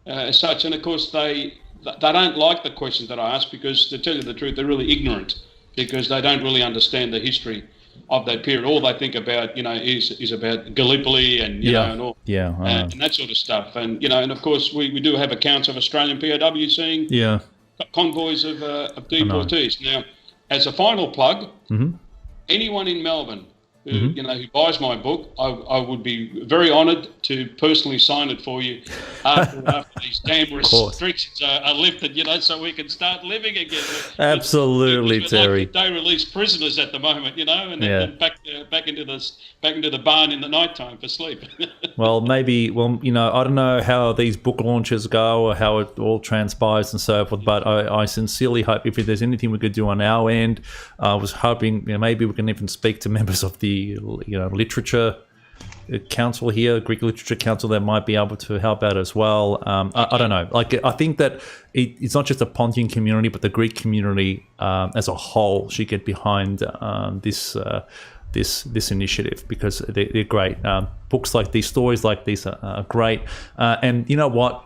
As such, and of course they don't like the questions that I ask, because to tell you the truth, they're really ignorant, because they don't really understand the history of that period. All they think about, is about Gallipoli and and all, and that sort of stuff. And and of course we do have accounts of Australian POWs seeing convoys of deportees. Now, as a final plug, anyone in Melbourne who who buys my book, I would be very honoured to personally sign it for you after these damn restrictions are lifted, so we can start living again. Absolutely, Terry. They release prisoners at the moment, and then back into the barn in the night time for sleep. Well, maybe. Well, I don't know how these book launches go or how it all transpires and so forth, but I sincerely hope if there's anything we could do on our end, I was hoping maybe we can even speak to members of the literature council here, Greek Literature Council, that might be able to help out as well. I don't know. I think that it's not just the Pontian community, but the Greek community as a whole should get behind this this initiative, because they're great. Books like these, stories like these are great. And you know what?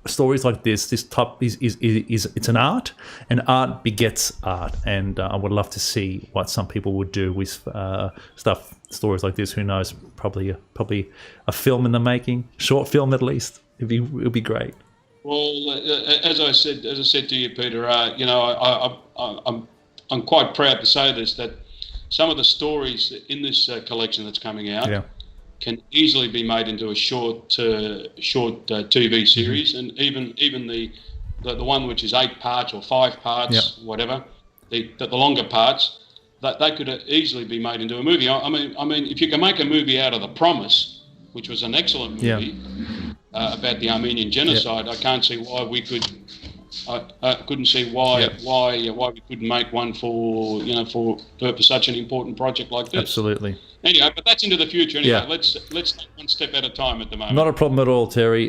Stories like this type is it's an art, and art begets art. And I would love to see what some people would do with stories like this. Who knows? Probably a film in the making, short film at least. It'd be great. Well, as I said to you, Peter, you know, I'm quite proud to say this, that some of the stories in this collection that's coming out can easily be made into a short TV series, and even the one which is 8 parts or 5 parts, whatever, the longer parts, that they could easily be made into a movie. I mean, if you can make a movie out of The Promise, which was an excellent movie about the Armenian genocide, I can't see why we could. I couldn't see why we couldn't make one for such an important project like this. Absolutely. Anyway, but that's into the future. Anyway, let's take one step at a time at the moment. Not a problem at all, Terry.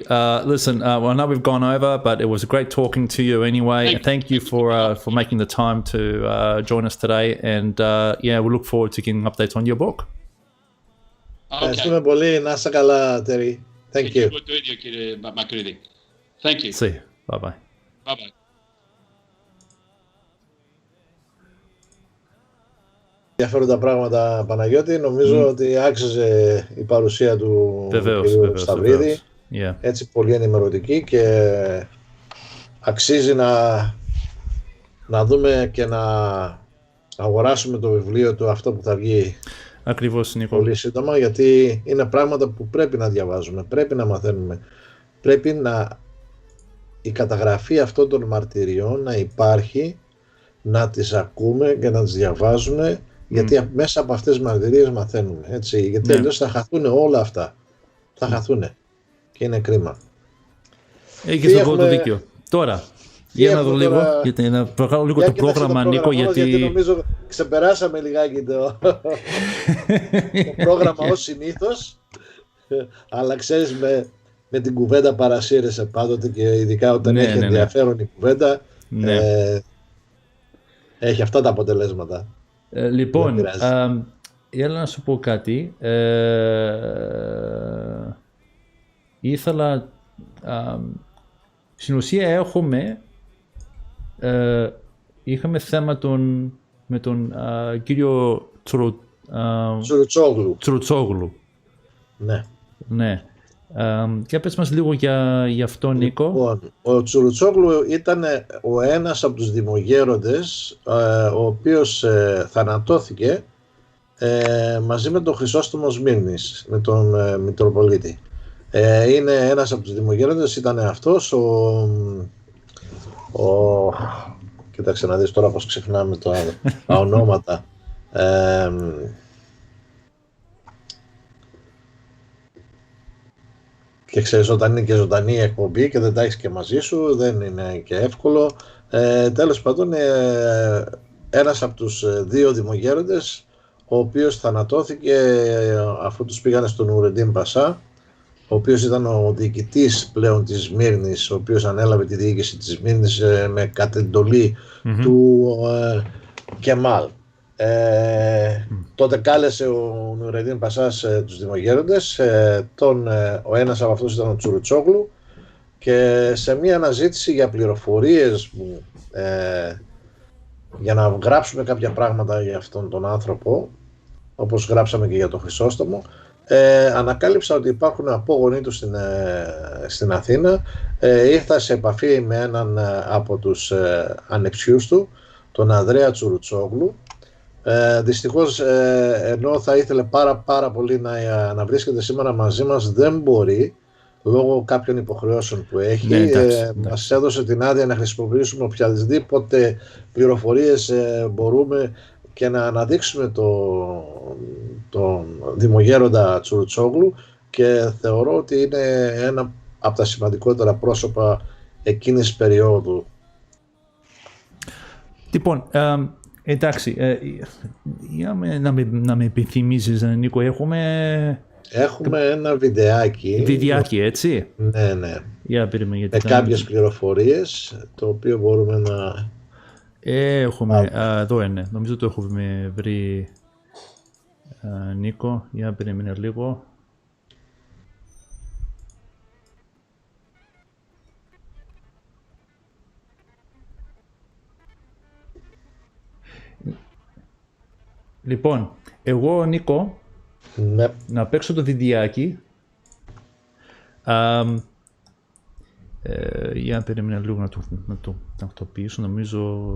Listen, well, I know we've gone over, but it was great talking to you anyway. Thank you for making the time to join us today. And we look forward to getting updates on your book. Ευχαριστούμε πολύ. Να είσαι καλά, Terry. Thank you. Το ίδιο, κύριε Μακρύδη. Thank you. See you. Bye-bye. Bye-bye. Ενδιαφέροντα πράγματα, Παναγιώτη. Νομίζω ότι άξιζε η παρουσία του κ. Σταυρίδη. Έτσι, πολύ ενημερωτική, και αξίζει να δούμε και να αγοράσουμε το βιβλίο του, αυτό που θα βγει. Ακριβώς, Νίκο. Πολύ σύντομα, γιατί είναι πράγματα που πρέπει να διαβάζουμε, πρέπει να μαθαίνουμε. Πρέπει η καταγραφή αυτών των μαρτυριών να υπάρχει, να τις ακούμε και να τις διαβάζουμε, γιατί μέσα από αυτές τις μαρτυρίες μαθαίνουμε, έτσι, γιατί αλλιώς θα χαθούν όλα αυτά. Θα χαθούν και είναι κρίμα. Έχεις το δίκιο. Τώρα, για να δω λίγο, γιατί να προκαλώ λίγο το πρόγραμμα, Νίκο, γιατί νομίζω ξεπεράσαμε λιγάκι το πρόγραμμα ως συνήθως, αλλά ξέρεις, με την κουβέντα παρασύρεσαι πάντοτε, και ειδικά όταν έχει ενδιαφέρον η κουβέντα, έχει αυτά τα αποτελέσματα. Λοιπόν, έλα να σου πω κάτι. Ήθελα, στην ουσία είχαμε θέμα με τον κύριο Τσουρουτσόγλου. Ναι. Και πες μας λίγο για αυτό, Νίκο. Λοιπόν, ο Τσουρουτσόγλου ήταν ο ένας από τους δημογέροντες, ο οποίος θανατώθηκε μαζί με τον Χρυσόστομο Σμύρνης, με τον Μητροπολίτη. Είναι ένας από τους δημογέροντες, ήταν αυτός κοίταξε να δεις τώρα πως ξεχνάμε τα ονόματα. Και ξέρεις, όταν είναι και ζωντανή η εκπομπή και δεν τα έχεις και μαζί σου, δεν είναι και εύκολο. Τέλος πάντων, ένας από τους 2 δημογέροντες, ο οποίος θανατώθηκε αφού τους πήγανε στον Ουρεντίν Πασά, ο οποίος ήταν ο διοικητής πλέον της Σμύρνης, ο οποίος ανέλαβε τη διοίκηση της Σμύρνης με κατεντολή του Κεμάλ. Τότε κάλεσε ο Νουρεντίν Πασάς τους δημογέροντες, ο ένας από αυτούς ήταν ο Τσουρουτσόγλου, και σε μία αναζήτηση για πληροφορίες για να γράψουμε κάποια πράγματα για αυτόν τον άνθρωπο, όπως γράψαμε και για τον Χρυσόστομο, ανακάλυψα ότι υπάρχουν απόγονοί του στην Αθήνα. Ήρθα σε επαφή με έναν από τους ανεψιούς του, τον Ανδρέα Τσουρουτσόγλου. Δυστυχώς, ενώ θα ήθελε πάρα πολύ να βρίσκεται σήμερα μαζί μας, δεν μπορεί, λόγω κάποιων υποχρεώσεων που έχει. Μας έδωσε την άδεια να χρησιμοποιήσουμε οποιαδήποτε πληροφορίες μπορούμε και να αναδείξουμε τον δημογέροντα Τσουρουτσόγλου, και θεωρώ ότι είναι ένα από τα σημαντικότερα πρόσωπα εκείνης της περίοδου. Λοιπόν, εντάξει, να με επιθυμίσεις, Νίκο, έχουμε ένα βιντεάκι. Βιντεάκι, έτσι. Ναι. Με κάποιες πληροφορίες, το οποίο μπορούμε να... Έχουμε, εδώ είναι, νομίζω το έχουμε βρει. Νίκο, για περίμενε λίγο. Λοιπόν, εγώ, Νίκο, Ναι. να παίξω το βιντεάκι. Για περίμενε λίγο να το τακτοποιήσω, νομίζω.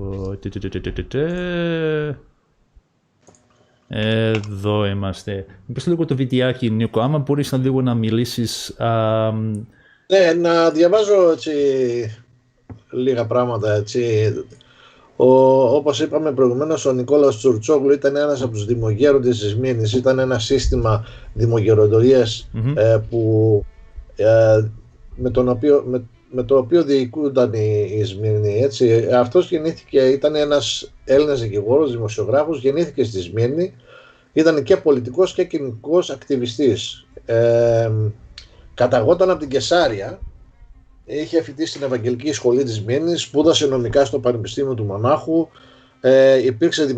Εδώ είμαστε. Πες λίγο το βιντεάκι, Νίκο, άμα μπορείς λίγο να μιλήσεις. Ναι, να διαβάζω έτσι λίγα πράγματα έτσι. Όπως είπαμε προηγουμένως, ο Νικόλαος Τσουρτσόγλου ήταν ένας από τους δημογέροντες της Σμύρνης. Ήταν ένα σύστημα δημογεροντορίας που, με το οποίο διοικούνταν οι Σμύρνοι. Έτσι. Αυτός γεννήθηκε, ήταν ένας Έλληνας δικηγόρος, δημοσιογράφος, γεννήθηκε στη Σμύρνη. Ήταν και πολιτικός και κοινωνικός ακτιβιστής. Καταγόταν από την Κεσάρια. Είχε φοιτήσει στην Ευαγγελική Σχολή της Σμύρνης, σπούδασε νομικά στο Πανεπιστήμιο του Μονάχου, υπήρξε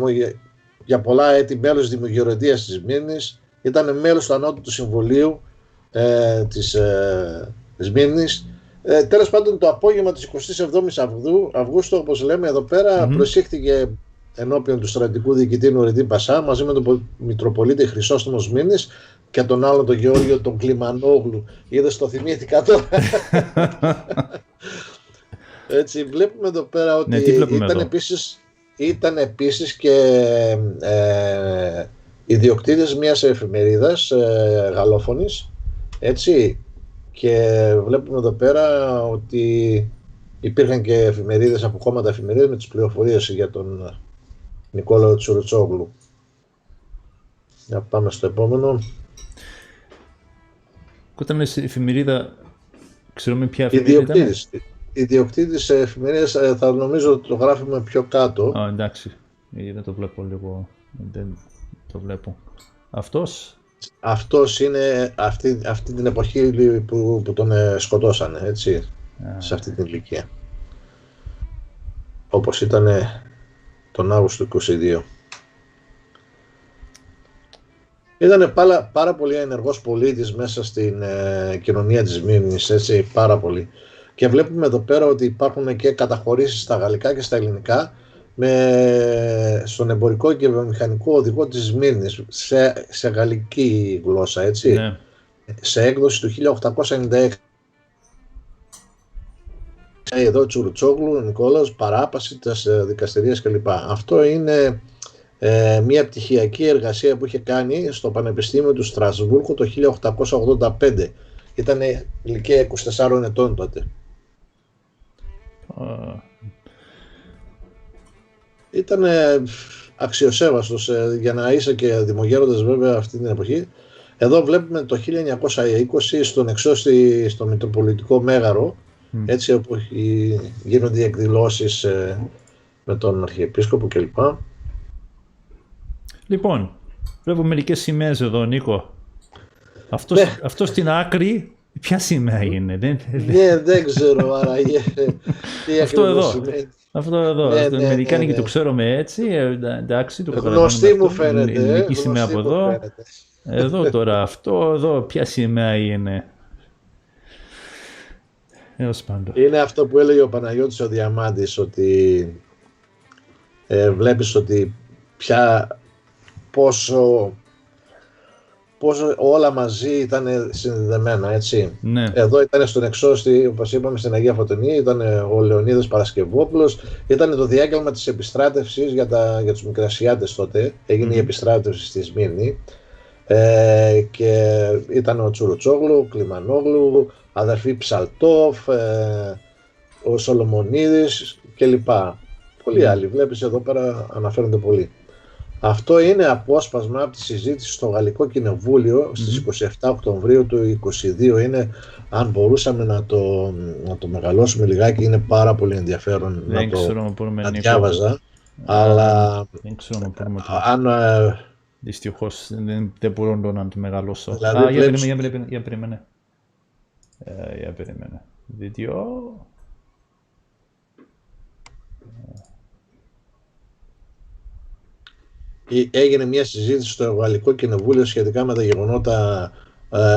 για πολλά έτη μέλος της Δημογεροντίας της Σμύρνης, ήταν μέλος του Ανώτατου Συμβουλίου της Σμύρνης. Τέλος πάντων, το απόγευμα της 27ης Αυγούστου, όπως λέμε εδώ πέρα, προσήχθηκε ενώπιον του στρατιωτικού διοικητή Νουρεντίν Πασά μαζί με τον Μητροπολίτη Χρυσόστομο Σμύρνης και τον άλλον τον Γεώργιο τον Κλιμανόγλου. Είδες, το θυμήθηκα τώρα. Έτσι, βλέπουμε εδώ πέρα ότι ήταν επίσης και ιδιοκτήτης μιας εφημερίδας γαλλόφωνης, έτσι, και βλέπουμε εδώ πέρα ότι υπήρχαν και εφημερίδες, από κόμματα εφημερίδες με τις πληροφορίες για τον Νικόλαο Τσουρτσόγλου. Για πάμε στο επόμενο. Όταν λες εφημερίδα, ξέρουμε ποια εφημερίδα ήταν. Ιδιοκτήτης εφημερίδας, θα νομίζω το γράφουμε πιο κάτω. Εντάξει, δεν το βλέπω λίγο, δεν το βλέπω. Αυτός είναι αυτή την εποχή που τον σκοτώσανε, έτσι, σε αυτή την ηλικία. Όπως ήταν τον Αύγουστο του 22. Ήταν πάρα πολύ ενεργός πολίτης μέσα στην κοινωνία της Σμύρνης, έτσι, πάρα πολύ. Και βλέπουμε εδώ πέρα ότι υπάρχουν και καταχωρήσεις στα γαλλικά και στα ελληνικά στον εμπορικό και βιομηχανικό οδηγό της Σμύρνης σε γαλλική γλώσσα, έτσι, ναι. Σε έκδοση του 1896. Εδώ Τσουρτσόγλου, Νικόλαος, παράπαση της δικαστηρίας κλπ. Αυτό είναι μια πτυχιακή εργασία που είχε κάνει στο Πανεπιστήμιο του Στρασβούργου το 1885. Ήταν ηλικία 24 ετών τότε. Ήταν αξιοσέβαστος για να είσαι και δημογέροντας βέβαια αυτή την εποχή. Εδώ βλέπουμε το 1920 στον εξώστη στο Μητροπολιτικό Μέγαρο, έτσι, όπου γίνονται οι εκδηλώσεις με τον Αρχιεπίσκοπο κλπ. Λοιπόν, βλέπω μερικές σημαίες εδώ, Νίκο. Αυτό στην άκρη, ποια σημαία είναι? Δεν ξέρω, άραγε τι ακριβώς σημαίνει. Αυτό εδώ, στην Αμερικάνικη το ξέρουμε έτσι, εντάξει, το καταλαβαίνουμε. Γνωστή μου φαίνεται. Η ελληνική σημαία από εδώ. Εδώ τώρα, αυτό εδώ, ποια σημαία είναι? Είναι αυτό που έλεγε ο Παναγιώτης ο Διαμάντης, ότι βλέπεις ότι πια πόσο όλα μαζί ήταν συνδεδεμένα, έτσι. Ναι. Εδώ ήταν στον εξώστη, όπως είπαμε, στην Αγία Φωτεινή, ήταν ο Λεωνίδας Παρασκευόπουλος, ήταν το διάγγελμα της επιστράτευσης για τους Μικρασιάτες τότε, έγινε η επιστράτευση στη Σμύρνη, και ήταν ο Τσουρουτσόγλου, ο Κλιμανόγλου, αδερφή Ψαλτόφ, ο Σολομονίδης κλπ. Πολλοί άλλοι, βλέπεις εδώ πέρα αναφέρονται πολλοί. Αυτό είναι απόσπασμα από τη συζήτηση στο Γαλλικό Κοινοβούλιο στις 27 Οκτωβρίου του 2022. Είναι, αν μπορούσαμε να το μεγαλώσουμε λιγάκι, είναι πάρα πολύ ενδιαφέρον να διάβαζα. Αλλά δυστυχώς δεν μπορώ να το μεγαλώσω. Δηλαδή, για περίμενε. Βίντεο. έγινε μια συζήτηση στο Γαλλικό Κοινοβούλιο σχετικά με τα γεγονότα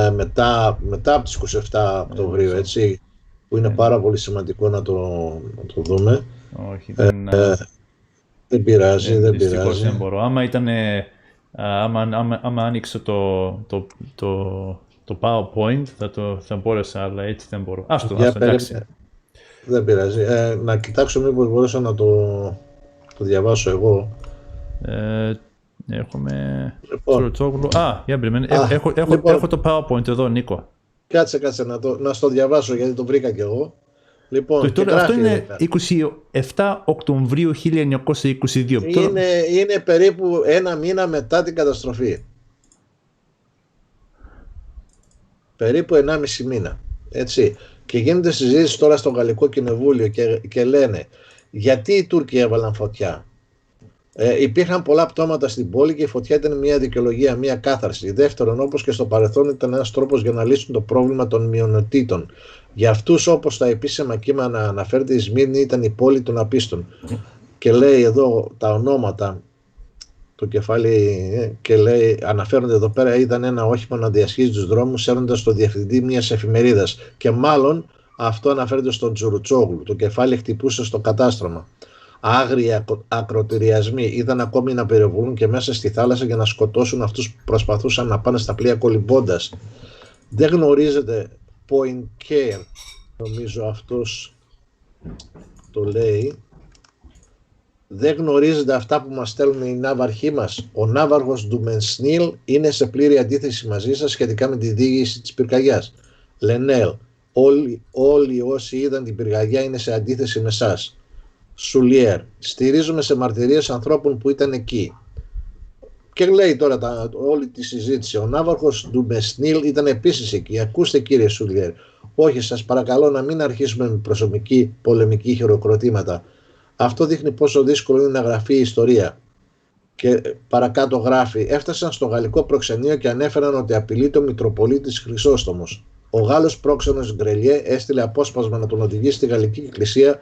μετά από τις 27 Οκτωβρίου, έτσι, που είναι πάρα πολύ σημαντικό να το δούμε. Όχι, δεν πειράζει, δεν δυστυχώς πειράζει. δεν μπορώ. Άμα άνοιξε το PowerPoint θα μπόρεσα, αλλά έτσι δεν μπορώ. Άστο, εντάξει. Δεν πειράζει. Να κοιτάξω μήπως μπορούσα να το διαβάσω εγώ. Έχουμε... Λοιπόν. για περίμενε. Έχω το PowerPoint εδώ, Νίκο. Κάτσε να στο διαβάσω, γιατί το βρήκα κι εγώ. Λοιπόν, αυτό είναι 27 Οκτωβρίου 1922. Είναι περίπου ένα μήνα μετά την καταστροφή. Περίπου 1,5 μήνα. Έτσι. Και γίνεται συζήτηση τώρα στο Γαλλικό Κοινοβούλιο και λένε γιατί οι Τούρκοι έβαλαν φωτιά. Υπήρχαν πολλά πτώματα στην πόλη και η φωτιά ήταν μια δικαιολογία, μια κάθαρση. Δεύτερον, όπως και στο παρελθόν, ήταν ένας τρόπος για να λύσουν το πρόβλημα των μειονοτήτων. Για αυτούς, όπως τα επίσημα κείμενα αναφέρεται, η Σμύρνη ήταν η πόλη των απίστων. Και λέει εδώ τα ονόματα, το κεφάλι, και λέει, αναφέρονται εδώ πέρα, είδαν ένα όχημα να διασχίζει τους δρόμους, σέρνοντας το διευθυντή μιας εφημερίδας. Και μάλλον αυτό αναφέρεται στον Τσουρουτσόγλου. Το κεφάλι χτυπούσε στο κατάστρωμα. Άγριοι ακροτηριασμοί είδαν ακόμη να περιβολούν και μέσα στη θάλασσα για να σκοτώσουν αυτούς που προσπαθούσαν να πάνε στα πλοία κολυμπώντας. Δεν γνωρίζετε, Poincaré, νομίζω αυτός το λέει, δεν γνωρίζετε αυτά που μας στέλνουν οι ναύαρχοί μας. Ο ναύαργος του Μενσνίλ είναι σε πλήρη αντίθεση μαζί σας σχετικά με τη διήγηση της πυρκαγιάς. Λενέλ, όλοι όσοι είδαν την πυρκαγιά είναι σε αντίθεση με εσάς. Σουλιέρ, στηρίζουμε σε μαρτυρίες ανθρώπων που ήταν εκεί. Και λέει τώρα όλη τη συζήτηση. Ο ναύαρχος του Μεσνίλ ήταν επίσης εκεί. Ακούστε, κύριε Σουλιέρ. Όχι, σας παρακαλώ να μην αρχίσουμε με προσωπική πολεμική χειροκροτήματα. Αυτό δείχνει πόσο δύσκολο είναι να γραφεί η ιστορία. Και παρακάτω γράφει, έφτασαν στο γαλλικό προξενείο και ανέφεραν ότι απειλεί το Μητροπολίτης Χρυσόστομος. Ο Γάλλος πρόξενος Γκρελιέ έστειλε απόσπασμα να τον οδηγήσει στη γαλλική εκκλησία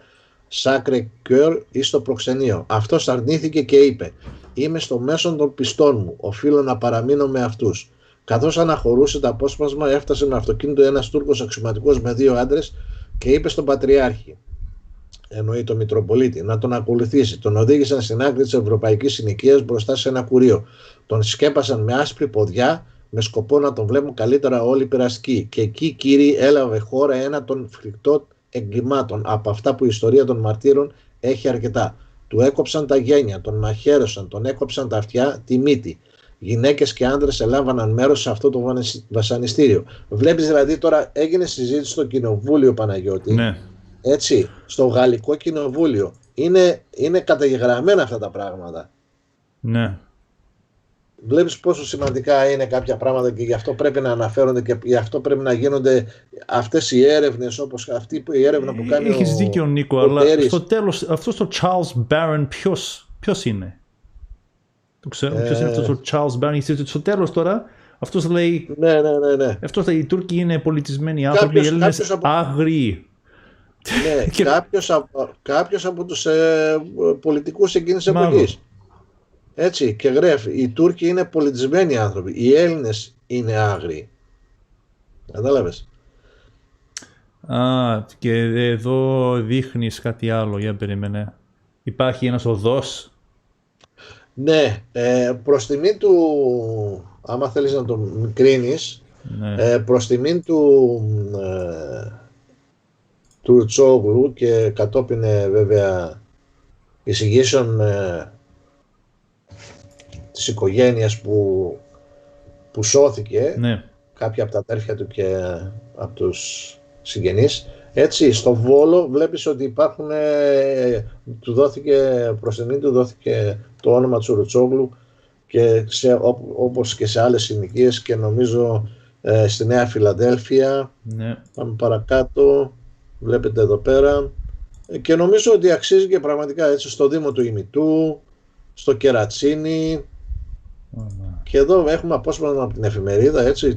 Σάκρε Κιόρ ή στο προξενείο. Αυτός αρνήθηκε και είπε: «Είμαι στο μέσον των πιστών μου. Οφείλω να παραμείνω με αυτούς». Καθώς αναχωρούσε το απόσπασμα, έφτασε με αυτοκίνητο ένας Τούρκος αξιωματικός με 2 άντρες και είπε στον Πατριάρχη, εννοεί το Μητροπολίτη, να τον ακολουθήσει. Τον οδήγησαν στην άκρη της Ευρωπαϊκής Συνοικίας μπροστά σε ένα κουρίο. Τον σκέπασαν με άσπρη ποδιά με σκοπό να τον βλέπουν καλύτερα όλοι οι πειραστικοί. Και εκεί, κύριοι, έλαβε χώρα ένα των φρικτών εγκλημάτων από αυτά που η ιστορία των μαρτύρων έχει αρκετά. Του έκοψαν τα γένια, τον μαχαίρωσαν, τον έκοψαν τα αυτιά, τη μύτη. Γυναίκες και άντρες ελάμβαναν μέρος σε αυτό το βασανιστήριο. Βλέπεις δηλαδή τώρα έγινε συζήτηση στο Κοινοβούλιο, Παναγιώτη. Ναι. Έτσι, στο Γαλλικό Κοινοβούλιο. Είναι καταγεγραμμένα αυτά τα πράγματα. Ναι. Βλέπεις πόσο σημαντικά είναι κάποια πράγματα και γι' αυτό πρέπει να αναφέρονται και γι' αυτό πρέπει να γίνονται αυτές οι έρευνες, όπως αυτή η έρευνα που κάνει Έχεις δίκιο, Νίκο, αλλά στο τέλος αυτός ο Charles Barron ποιος είναι? Το ξέρω ποιος είναι αυτός ο Charles Barron. Στο τέλος τώρα αυτός λέει, ναι. αυτός λέει οι Τούρκοι είναι πολιτισμένοι άνθρωποι, οι Έλληνες άγριοι. Ναι, κάποιος από τους πολιτικούς εκείνης της εποχής. Έτσι, και γράφει, οι Τούρκοι είναι πολιτισμένοι άνθρωποι, οι Έλληνες είναι άγριοι. Κατάλαβες? Και εδώ δείχνεις κάτι άλλο, για περίμενε. Υπάρχει ένας οδός. Ναι, προς τιμή του, άμα θέλεις να το κρίνεις, ναι. Προς τιμή του Τσόγλου και κατόπιν βέβαια εισηγήσεων της οικογένειας που σώθηκε, ναι, κάποια από τα αδέρφια του και από τους συγγενείς. Έτσι, στο Βόλο βλέπεις ότι υπάρχουν, του δόθηκε, προς τιμή του δόθηκε το όνομα Τσουρουτσόγλου και όπως και σε άλλες συνοικίες και νομίζω στη Νέα Φιλαδέλφια. Ναι. Πάμε παρακάτω, βλέπετε εδώ πέρα. Και νομίζω ότι αξίζει και πραγματικά έτσι στο Δήμο του Ημιτού, στο Κερατσίνι. Και εδώ έχουμε απόσπασμα από την εφημερίδα, έτσι,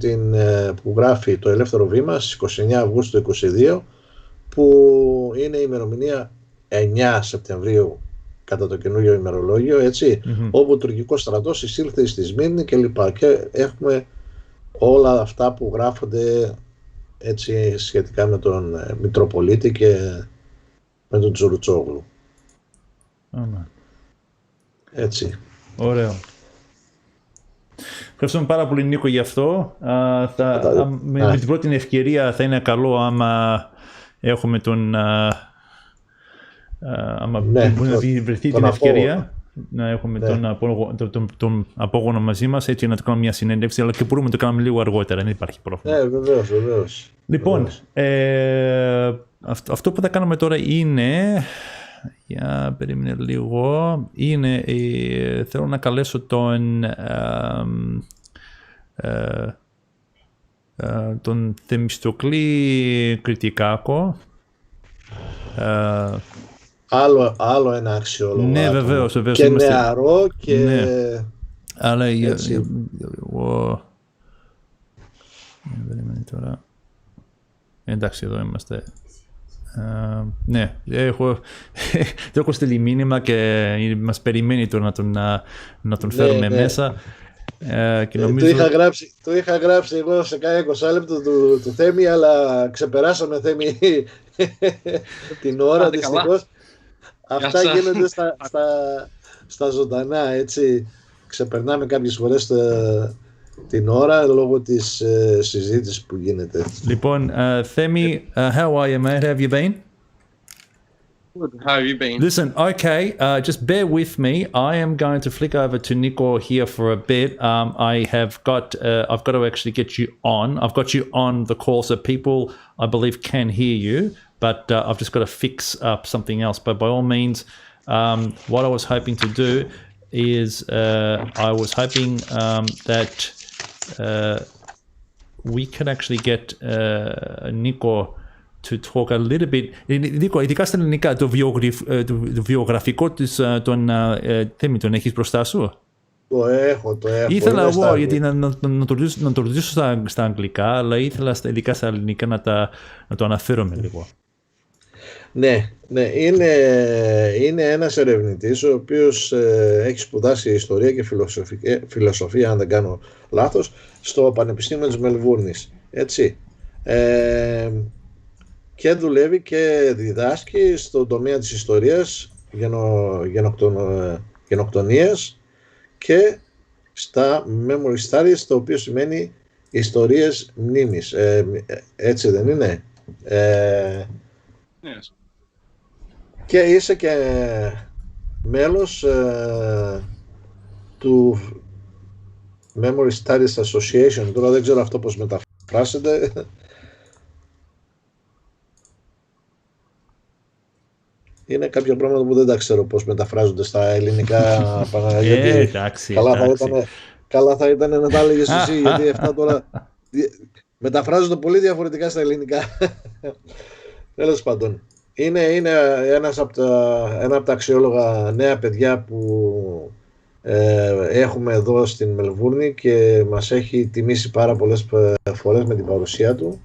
που γράφει το Ελεύθερο Βήμα στις 29 Αυγούστου 2022, που είναι η ημερομηνία 9 Σεπτεμβρίου κατά το καινούριο ημερολόγιο, έτσι, όπου ο τουρκικός στρατός εισήλθε στη Σμύρνη κλπ. Και έχουμε όλα αυτά που γράφονται έτσι σχετικά με τον Μητροπολίτη και με τον Τζουρουτσόγλου. Έτσι. Ωραίο. Ευχαριστούμε πάρα πολύ, Νίκο, γι' αυτό. Με την πρώτη ευκαιρία θα είναι καλό άμα έχουμε τον... άμα μπορεί να βρεθεί την ευκαιρία να έχουμε τον απόγονο μαζί μας, έτσι να το κάνουμε μια συνέντευξη, αλλά και μπορούμε να το κάνουμε λίγο αργότερα, δεν υπάρχει πρόβλημα. Βεβαίως. Λοιπόν, αυτό που θα κάνουμε τώρα είναι... Για περίμενε λίγο. Είναι, θέλω να καλέσω τον Θεμιστοκλή Κριτικάκο. Άλλο ένα αξιόλογο. Ναι, βεβαίως. Και είμαστε... νεαρό και... Ναι. Αλλά τώρα... Εντάξει, εδώ είμαστε. Ναι, το έχω στείλει μήνυμα και μας περιμένει τώρα να τον φέρουμε μέσα. Και νομίζω... το είχα γράψει εγώ σε κάνα 20 λεπτό του Θέμη, αλλά ξεπεράσαμε, Θέμη, την ώρα, δυστυχώς. Αυτά γίνονται στα ζωντανά, έτσι. Ξεπερνάμε κάποιες φορές την ώρα λόγω της συζήτησης που γίνεται. Λοιπόν, Θέμη, how are you, mate? How have you been? Good. How have you been? Listen, okay, just bear with me. I am going to flick over to Nico here for a bit. I've got to actually get you on. I've got you on the call so people, I believe, can hear you, but I've just got to fix up something else. But by all means, what I was hoping to do is I was hoping that we could actually get Nico to talk a little bit. Νίκο, ειδικά στα ελληνικά, το βιογραφικό της τον Θέμη, τον έχεις μπροστά σου? Το έχω. Ήθελα εγώ, γιατί να το ρωτήσω στα αγγλικά, αλλά ήθελα ειδικά στα ελληνικά να το αναφέρομαι λίγο. Ναι, είναι ένας ερευνητής ο οποίος έχει σπουδάσει ιστορία και φιλοσοφία, αν δεν κάνω λάθος, στο Πανεπιστήμιο της Μελβούρνης, έτσι. Και δουλεύει και διδάσκει στον τομέα της ιστορίας, γενοκτονίας και στα memory studies, το οποίο σημαίνει ιστορίες μνήμης. Έτσι δεν είναι? Yes. Και είσαι και μέλος του Memory Studies Association. Τώρα δεν ξέρω αυτό πώς μεταφράσετε. Είναι κάποια πράγματα που δεν τα ξέρω πώς μεταφράζονται στα ελληνικά. Εντάξει. Καλά θα ήταν να τα έλεγες εσύ, γιατί αυτά τώρα μεταφράζονται πολύ διαφορετικά στα ελληνικά. Τέλος πάντων. Είναι ένα από τα αξιόλογα νέα παιδιά που έχουμε εδώ στην Μελβούρνη και μας έχει τιμήσει πάρα πολλές φορές με την παρουσία του.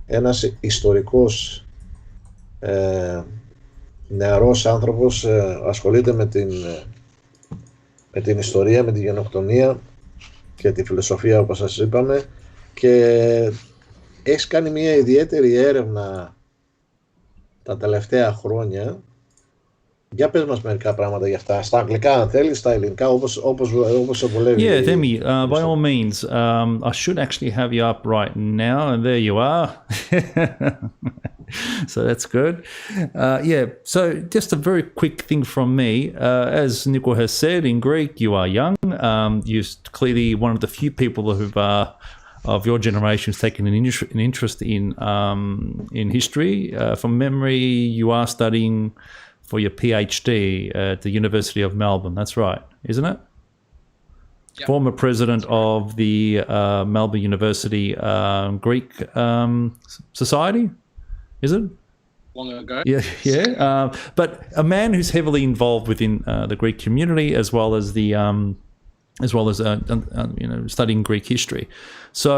Ένας ιστορικός νεαρός άνθρωπος, ασχολείται με την ιστορία, με τη γενοκτονία και τη φιλοσοφία, όπως σας είπαμε, και έχει κάνει μια ιδιαίτερη έρευνα τα τελευταία χρόνια. Για πες μας μερικά πράγματα για αυτά, στα αγγλικά αν θέλεις, στα ελληνικά, όπως σε βολεύει. Yeah, Themi, by all means, I should actually have you up right now, and there you are. So that's good. Yeah, so just a very quick thing from me. As Nico has said, in Greek, you are young. You're clearly one of the few people who've of your generation has taken an interest in history. From memory, you are studying for your PhD at the University of Melbourne. That's right, isn't it? Yep. Former president of the Melbourne University Greek Society, is it? Long ago. Yeah. But a man who's heavily involved within the Greek community, as well as studying Greek history. So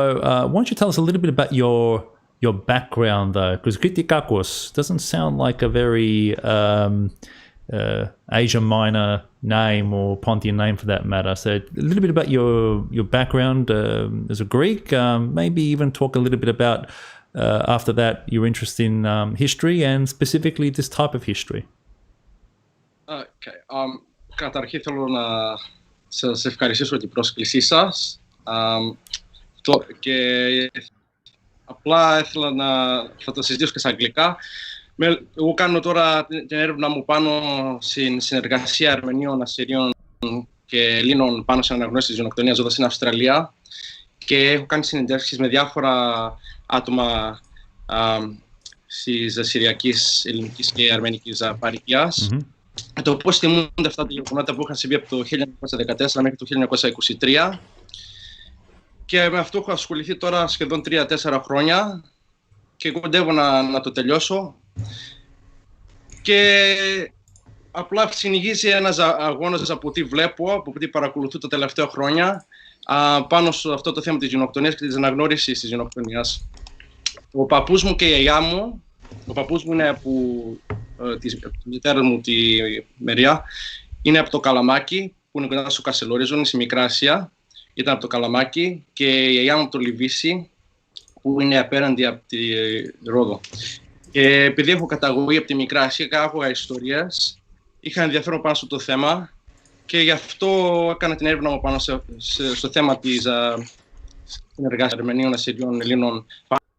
why don't you tell us a little bit about your background, though, because Kritikakos doesn't sound like a very Asia Minor name or Pontian name for that matter. So a little bit about your background as a Greek, maybe even talk a little bit about after that your interest in history and specifically this type of history. Okay. Καταρχήν θέλω να σας ευχαριστήσω για την πρόσκλησή σας και απλά ήθελα θα το συζητήσω και στα αγγλικά. Εγώ κάνω τώρα την έρευνα μου πάνω στην συνεργασία Αρμενίων, Ασσυρίων και Ελλήνων πάνω σε αναγνώριση της γενοκτονίας εδώ στην Αυστραλία και έχω κάνει συνεντεύξεις με διάφορα άτομα της Συριακής, Ελληνικής και Αρμενικής παροικίας. Το πώς θυμούνται αυτά τα γεγονότα που είχαν συμβεί από το 1914 μέχρι το 1923 και με αυτό έχω ασχοληθεί τώρα σχεδόν 3-4 χρόνια και κοντεύω να το τελειώσω και απλά συνεχίζει ένας αγώνας από ό,τι βλέπω, από ό,τι παρακολουθώ τα τελευταία χρόνια πάνω σε αυτό το θέμα της γενοκτονίας και της αναγνώρισης της γενοκτονίας. Ο παππούς μου και η γιαγιά μου, ο παππούς μου είναι από τη μητέρα μου τη μεριά, είναι από το Καλαμάκι που είναι κοντά στο Κασελόριζο, είναι στη Μικρά Ασία, ήταν από το Καλαμάκι και η γιαγιά μου από το Λιβύσι που είναι απέναντι από τη Ρόδο. Και επειδή έχω καταγωγή από τη Μικρά Ασία και άκουγα ιστορίες, είχα ενδιαφέρον πάνω στο θέμα και γι' αυτό έκανα την έρευνα μου πάνω στο θέμα της συνεργασίας Αρμενίων, Ασσυρίων, Ελλήνων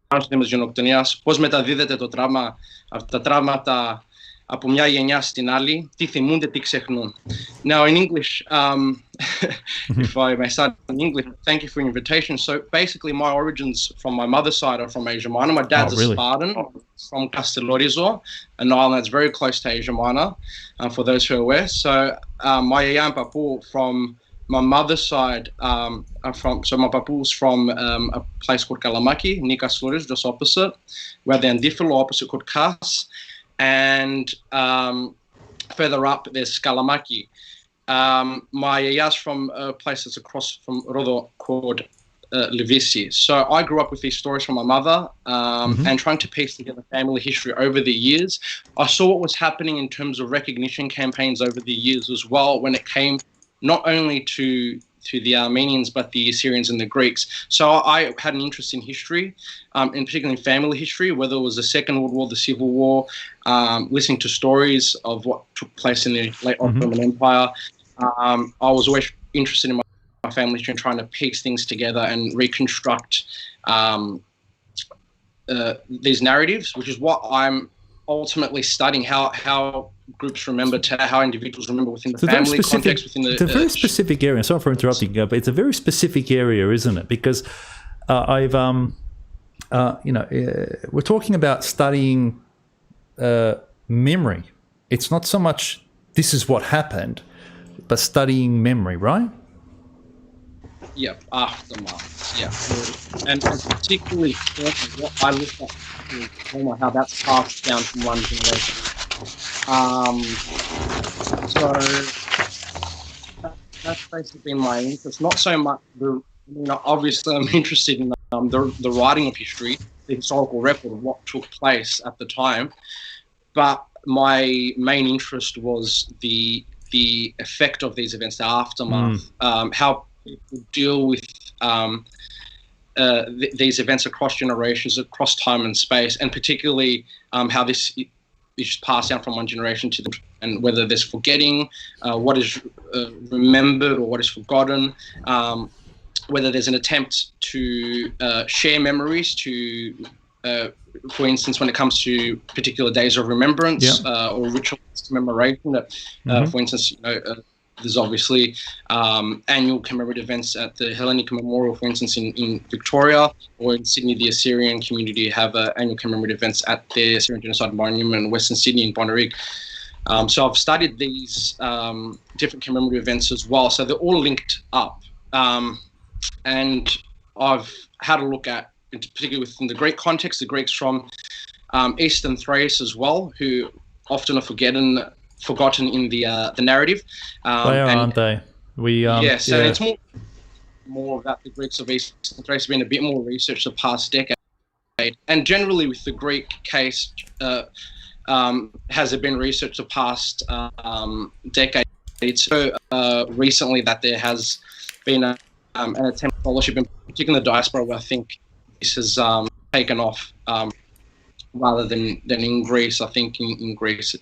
πάνω στο θέμα της γενοκτονίας, πώς μεταδίδεται το τραύμα, αυτά τα τραύματα από μια γενιά στην άλλη, τι θυμούνται, τι ξεχνούν. Now in English, if I may start in English, thank you for your invitation. So basically my origins from my mother's side are from Asia Minor. My dad's a Spartan from Castellorizo, an island that's very close to Asia Minor, for those who are aware. So my yaya and papu from my mother's side, my papu's from a place called Kalamaki, near Castellorizo, just opposite, where the Andifilo opposite called Kas. And further up, there's Skalamaki. My yaya's from a place that's across from Rodo called Livisi. So I grew up with these stories from my mother and trying to piece together family history over the years. I saw what was happening in terms of recognition campaigns over the years as well when it came not only to the Armenians, but the Assyrians and the Greeks. So I had an interest in history, in particularly family history, whether it was the Second World War, the Civil War, listening to stories of what took place in the late Ottoman Empire. I was always interested in my family history and trying to piece things together and reconstruct these narratives, which is what I'm ultimately studying, how groups remember, how individuals remember within the family context, within the... It's a very specific area. Sorry for interrupting, but it's a very specific area, isn't it? Because we're talking about studying memory. It's not so much this is what happened, but studying memory, right? Yeah, aftermath. Yeah, and particularly what I look at is how that's passed down from one generation. So that's basically my interest. Not so much obviously I'm interested in the writing of history, the historical record of what took place at the time, but my main interest was the effect of these events, the aftermath, how people deal with these events across generations, across time and space, and particularly how this is passed down from one generation to the next, and whether there's forgetting, what is remembered or what is forgotten, whether there's an attempt to share memories to, for instance, when it comes to particular days of remembrance or ritual commemoration. For instance, there's obviously annual commemorative events at the Hellenic Memorial, for instance, in Victoria, or in Sydney, the Assyrian community have annual commemorative events at the Assyrian Genocide Monument in Western Sydney in Bonnyrigg. So I've studied these different commemorative events as well. So they're all linked up. And I've had a look at, particularly within the Greek context, the Greeks from Eastern Thrace as well, who often are forgotten in the narrative. They are, aren't they? So it's more about the Greeks of Eastern Thrace. There's been a bit more research the past decade. And generally with the Greek case, has there been research the past decade? So recently that there has been an attempt at scholarship, in particular in the diaspora, where I think this has taken off rather than in Greece. I think in Greece,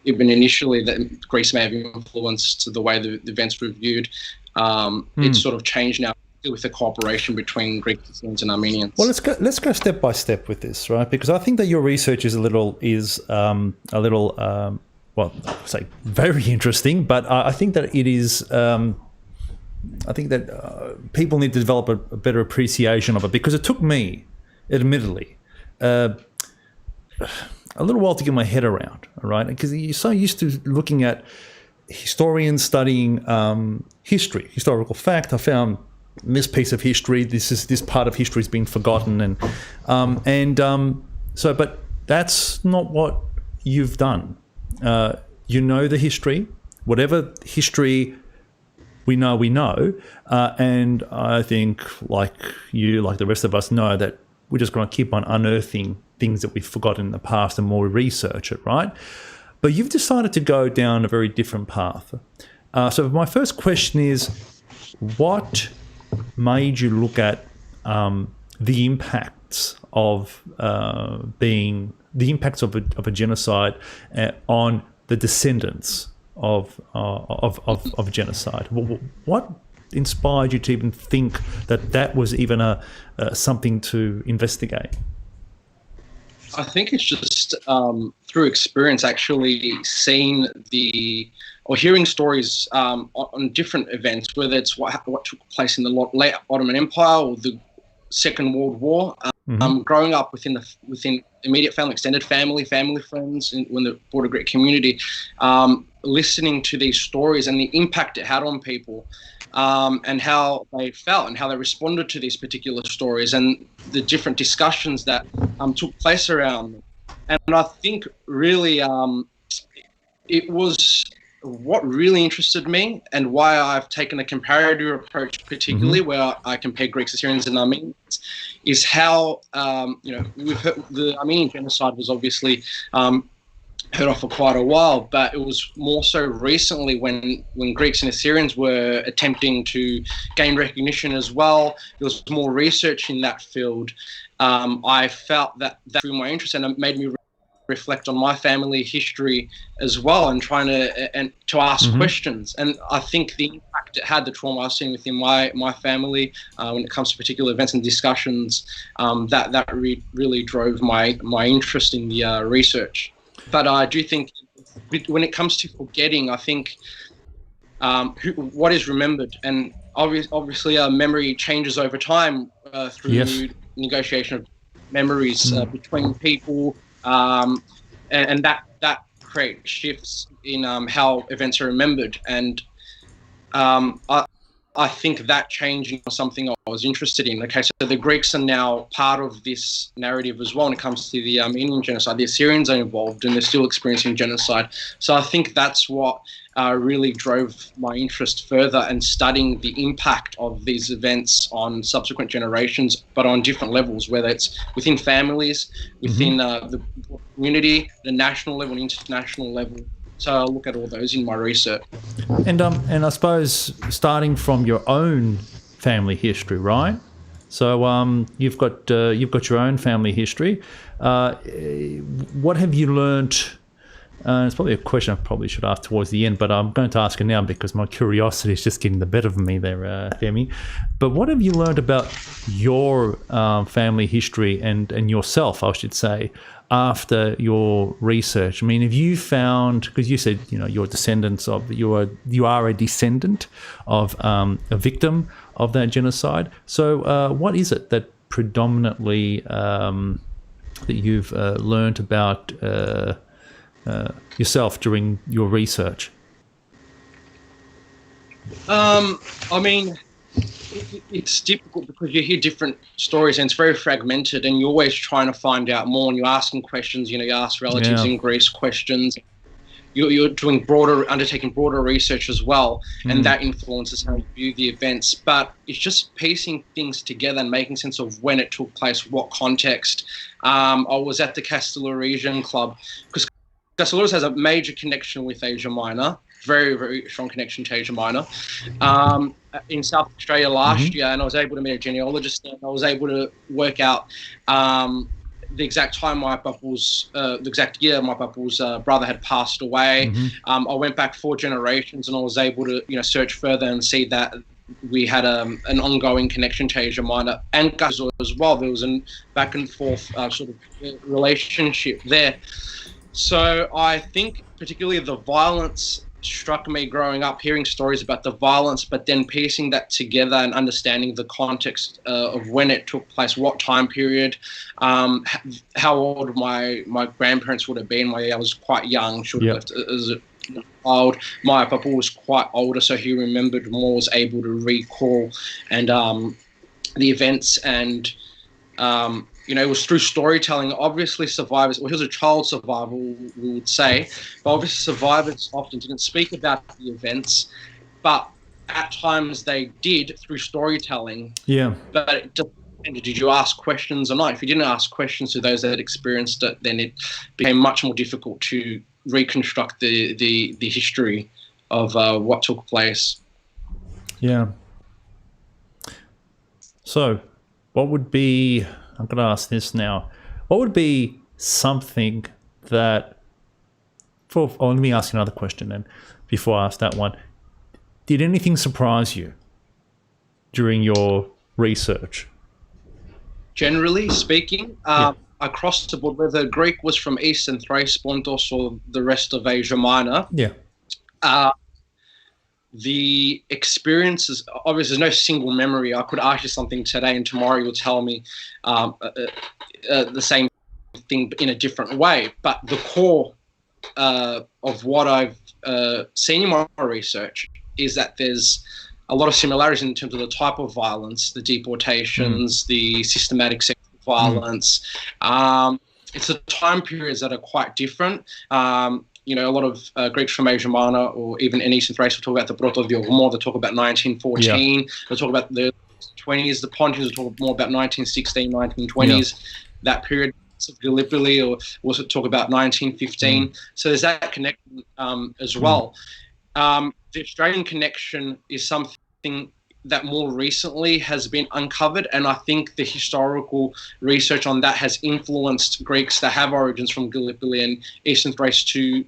even initially, that Greece may have influenced the way the events were viewed. It's sort of changed now with the cooperation between Greek Christians and Armenians. Well, let's go step by step with this, right? Because I think that your research is well, say very interesting, but I think that it is. I think that people need to develop a better appreciation of it, because it took me, admittedly, a little while to get my head around. All right, because you're so used to looking at historians studying history, historical fact. I found this piece of history. This part of history has been forgotten, but that's not what you've done. You know the history, whatever history we know, and I think, like you, like the rest of us, know that we're just going to keep on unearthing things that we've forgotten in the past and more research it, right? But you've decided to go down a very different path. So my first question is, what made you look at the impacts of a genocide on the descendants of genocide? What inspired you to even think that was even something to investigate? I think it's just through experience, actually seeing or hearing stories on different events, whether it's what took place in the late Ottoman Empire or the Second World War. Growing up within immediate family, extended family friends, in the broader Greek community, listening to these stories and the impact it had on people, and how they felt and how they responded to these particular stories, and the different discussions that took place around them. And I think really it was what really interested me, and why I've taken a comparative approach, particularly where I compare Greeks, Assyrians, and Armenians, is how we've heard the Armenian genocide was obviously heard of for quite a while, but it was more so recently when Greeks and Assyrians were attempting to gain recognition as well. There was more research in that field. I felt that drew my interest, and it made me reflect on my family history as well, and trying to ask questions. And I think the impact it had, the trauma I've seen within my family when it comes to particular events and discussions, that really drove my interest in the research. But I do think when it comes to forgetting, I think what is remembered, and obviously memory changes over time through negotiation of memories between people, and that creates shifts in how events are remembered. And I think that changing was something I was interested in. Okay, so the Greeks are now part of this narrative as well when it comes to the Armenian genocide. The Assyrians are involved, and they're still experiencing genocide. So I think that's what really drove my interest further, and studying the impact of these events on subsequent generations, but on different levels, whether it's within families, within the community, the national level, and international level. So I'll look at all those in my research. And I suppose starting from your own family history, right? So you've got your own family history. What have you learnt? It's probably a question I probably should ask towards the end, but I'm going to ask it now because my curiosity is just getting the better of me there, Femi. But what have you learned about your family history and yourself, I should say, after your research? I mean, have you found, because you said, you're descendants of, you are a descendant of a victim of that genocide. So what is it that predominantly that you've learned about yourself during your research? I mean, it's difficult because you hear different stories and it's very fragmented, and you're always trying to find out more, and you're asking questions. You ask relatives in Greece questions. you're undertaking broader research as well, and that influences how you view the events. But it's just piecing things together and making sense of when it took place, what context. I was at the Castellarian Club, because Castellarius has a major connection with Asia Minor, very, very strong connection to Asia Minor, in South Australia last year, and I was able to meet a genealogist there, and I was able to work out the exact time the exact year my papa's brother had passed away. I went back 4 generations, and I was able to search further and see that we had an ongoing connection to Asia Minor and Gaza as well. There was a back and forth sort of relationship there. So I think particularly the violence struck me growing up, hearing stories about the violence, but then piecing that together and understanding the context of when it took place, what time period, how old my grandparents would have been. I was quite young, should have left as a child. My papa was quite older, so he remembered more, was able to recall and the events, and it was through storytelling. Obviously, survivors, well, he was a child survivor, we would say, but obviously survivors often didn't speak about the events, but at times they did through storytelling. Yeah. But it depended, did you ask questions or not? If you didn't ask questions to those that experienced it, then it became much more difficult to reconstruct the history of what took place. Yeah. So, what would be... I'm going to ask this now. What would be something that... let me ask you another question then, before I ask that one. Did anything surprise you during your research? Generally speaking, across the board, whether Greek was from Eastern Thrace, Pontus, or the rest of Asia Minor, the experiences, obviously there's no single memory. I could ask you something today and tomorrow you'll tell me the same thing in a different way. But the core of what I've seen in my research is that there's a lot of similarities in terms of the type of violence, the deportations, the systematic sexual violence. It's the time periods that are quite different. A lot of Greeks from Asia Minor or even in Eastern Thrace will talk about the Proto-Diogmor, they talk about 1914, they'll talk about the 20s, the Pontians will talk more about 1916, 1920s, that period of Gallipoli, or also talk about 1915. So there's that connection as well. The Australian connection is something that more recently has been uncovered, and I think the historical research on that has influenced Greeks that have origins from Gallipoli and Eastern Thrace to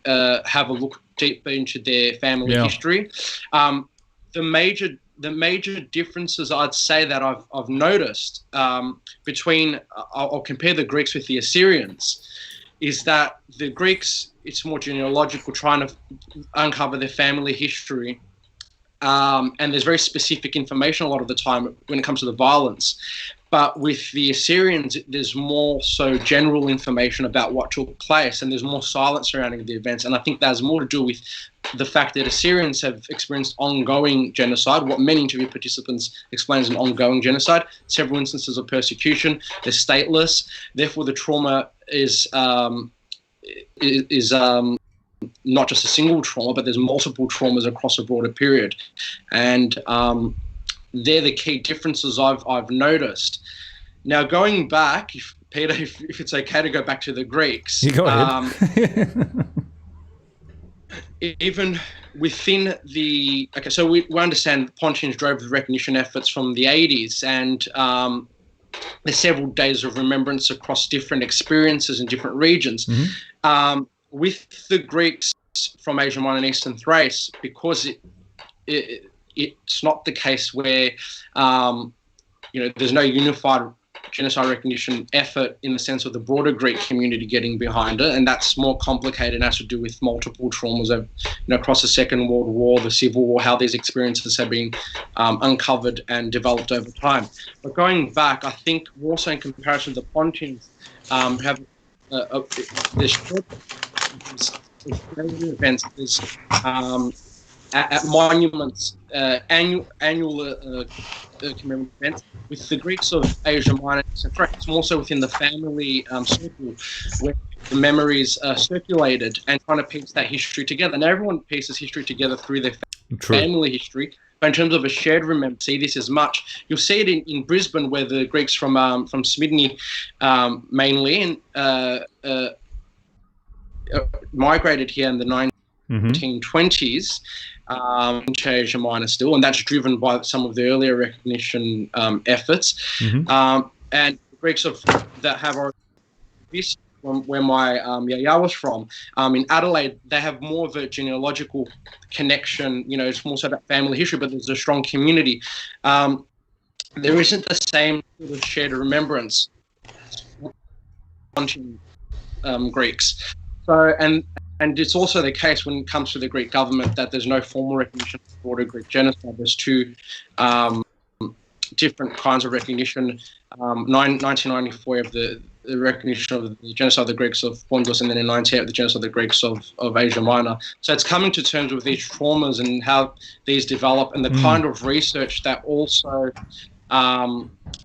have a look deeper into their family history. The major differences I'd say that I've noticed between, I'll compare the Greeks with the Assyrians, is that the Greeks, it's more genealogical, trying to uncover their family history. And there's very specific information a lot of the time when it comes to the violence. But with the Assyrians, there's more so general information about what took place, and there's more silence surrounding the events. And I think that has more to do with the fact that Assyrians have experienced ongoing genocide, what many interview participants explain as an ongoing genocide, several instances of persecution. They're stateless. Therefore, the trauma is not just a single trauma, but there's multiple traumas across a broader period. And they're the key differences I've noticed. Now, going back, Peter, if it's okay to go back to the Greeks. You go ahead. Even within the... Okay, so we understand Pontians drove the recognition efforts from the 80s, and there's several days of remembrance across different experiences in different regions. With the Greeks from Asia Minor and Eastern Thrace, because it's not the case where there's no unified genocide recognition effort in the sense of the broader Greek community getting behind it, and that's more complicated and has to do with multiple traumas of, across the Second World War, the Civil War, how these experiences have been uncovered and developed over time. But going back, I think also in comparison to the Pontians, have there's events at monuments annual commemorative events with the Greeks of Asia Minor. It's more so within the family circle where the memories are circulated and trying to piece that history together. And everyone pieces history together through their family history. But in terms of a shared remember, see this as much. You'll see it in Brisbane, where the Greeks from Smyrna mainly migrated here in the 1920s into Asia Minor still, and that's driven by some of the earlier recognition efforts. And the Greeks that have this, where my yaya was from, in Adelaide, they have more of a genealogical connection. You know, it's more so that family history, but there's a strong community. There isn't the same sort of shared remembrance Greeks. So, and it's also the case when it comes to the Greek government that there's no formal recognition of the broader Greek genocide. There's two different kinds of recognition. 1994 of the recognition of the genocide of the Greeks of Pontus, and then in 1998 the genocide of the Greeks of Asia Minor. So it's coming to terms with these traumas and how these develop, and the kind of research that also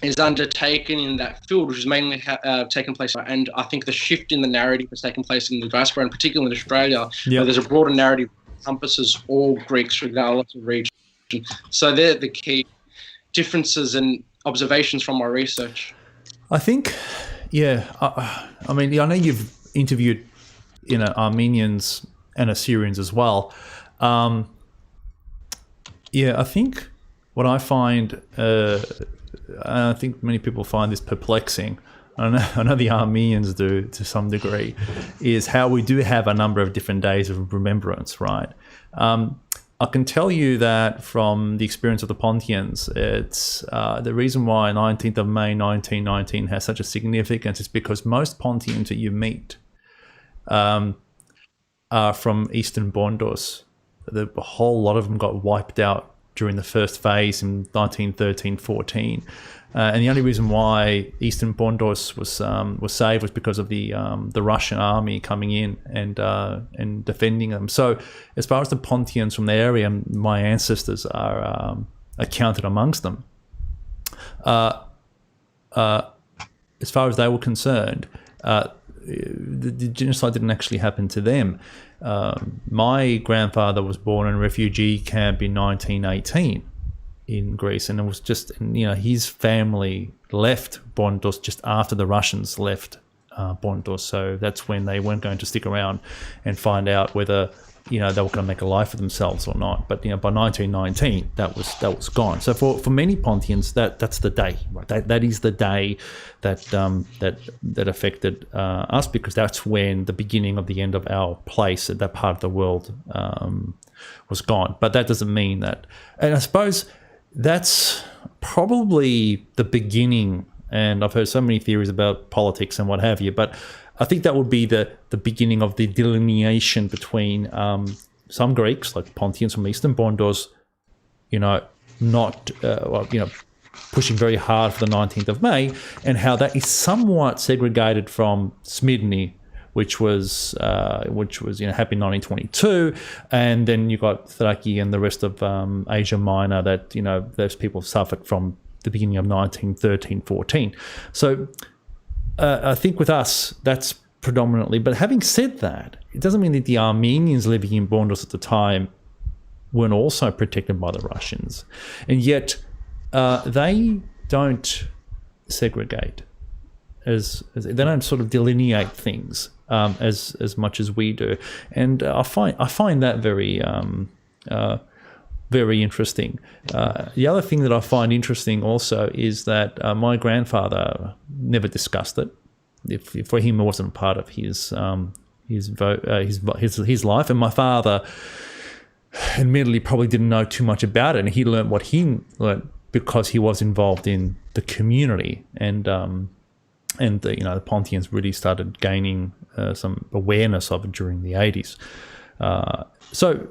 is undertaken in that field, which is mainly taken place. And I think the shift in the narrative has taken place in the diaspora, and particularly in Australia, where there's a broader narrative that encompasses all Greeks regardless of region. So they're the key differences and observations from my research. I think, I mean, I know you've interviewed, Armenians and Assyrians as well. I think what I find, I think many people find this perplexing, I know the Armenians do to some degree, is how we do have a number of different days of remembrance, right? I can tell you that from the experience of the Pontians, it's the reason why 19th of May 1919 has such a significance is because most Pontians that you meet are from Eastern Bondos. The whole lot of them got wiped out during the first phase in 1913-14. And the only reason why Eastern Bondos was saved was because of the Russian army coming in and defending them. So as far as the Pontians from the area, my ancestors are counted amongst them. As far as they were concerned, the genocide didn't actually happen to them. My grandfather was born in a refugee camp in 1918 in Greece, and it was just, his family left Bondos just after the Russians left Bondos, so that's when they weren't going to stick around and find out whether they were going to make a life for themselves or not. But by 1919 that was gone. So for many Pontians that's the day, right? That is the day that affected us, because that's when the beginning of the end of our place at that part of the world was gone. But that doesn't mean that, and I suppose that's probably the beginning, and I've heard so many theories about politics and what have you, but I think that would be the beginning of the delineation between some Greeks, like Pontians from Eastern Bondos, pushing very hard for the 19th of May, and how that is somewhat segregated from Smyrna, which was happened in 1922, and then you got Thraci and the rest of Asia Minor that those people suffered from the beginning of 1913-14. So I think with us that's predominantly. But having said that, it doesn't mean that the Armenians living in Bondos at the time weren't also protected by the Russians, and yet they don't segregate as they don't sort of delineate things as much as we do, and I find that very very interesting. The other thing that I find interesting also is that my grandfather never discussed it. If for him, it wasn't part of his life, and my father admittedly probably didn't know too much about it, and he learned what he learned because he was involved in the community, and the Pontians really started gaining some awareness of it during the 80s. So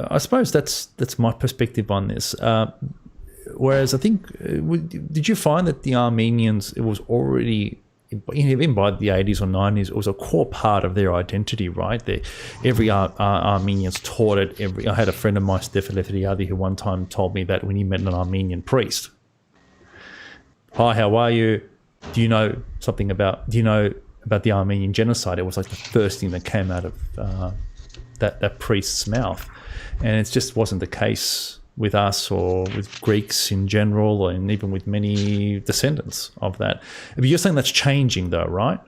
I suppose that's my perspective on this. Whereas I think, did you find that the Armenians, it was already even by the 80s or 90s, it was a core part of their identity, right? Every Armenians taught it. I had a friend of mine, Stefan Leferiadi, who one time told me that when he met an Armenian priest, "Hi, how are you? Do you know about the Armenian genocide?" It was like the first thing that came out of that priest's mouth. And it just wasn't the case with us or with Greeks in general, and even with many descendants of that. But you're saying that's changing though, right?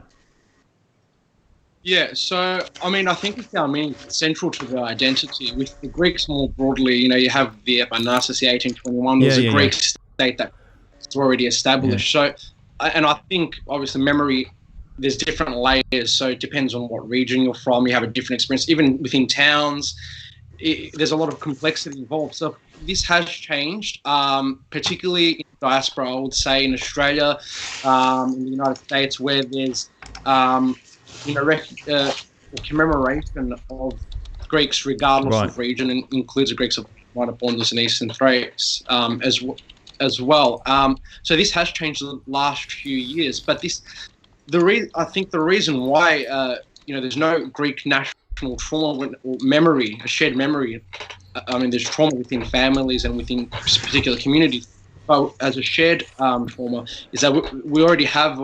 Yeah, so, I mean, I think with the Armenians, it's central to their identity. With the Greeks more broadly, you have the Epanasis, 1821, there was a Greek state that's already established. So, and I think, obviously, memory, there's different layers, so it depends on what region you're from. You have a different experience. Even within towns, there's a lot of complexity involved. So this has changed, particularly in diaspora, I would say, in Australia, in the United States, where there's commemoration of Greeks regardless of region, and includes the Greeks of Minor Pontus and Eastern Thrace as well. So this has changed the last few years, but I think the reason why there's no Greek national trauma or memory, a shared memory. I mean, there's trauma within families and within particular communities, but as a shared trauma, is that we already have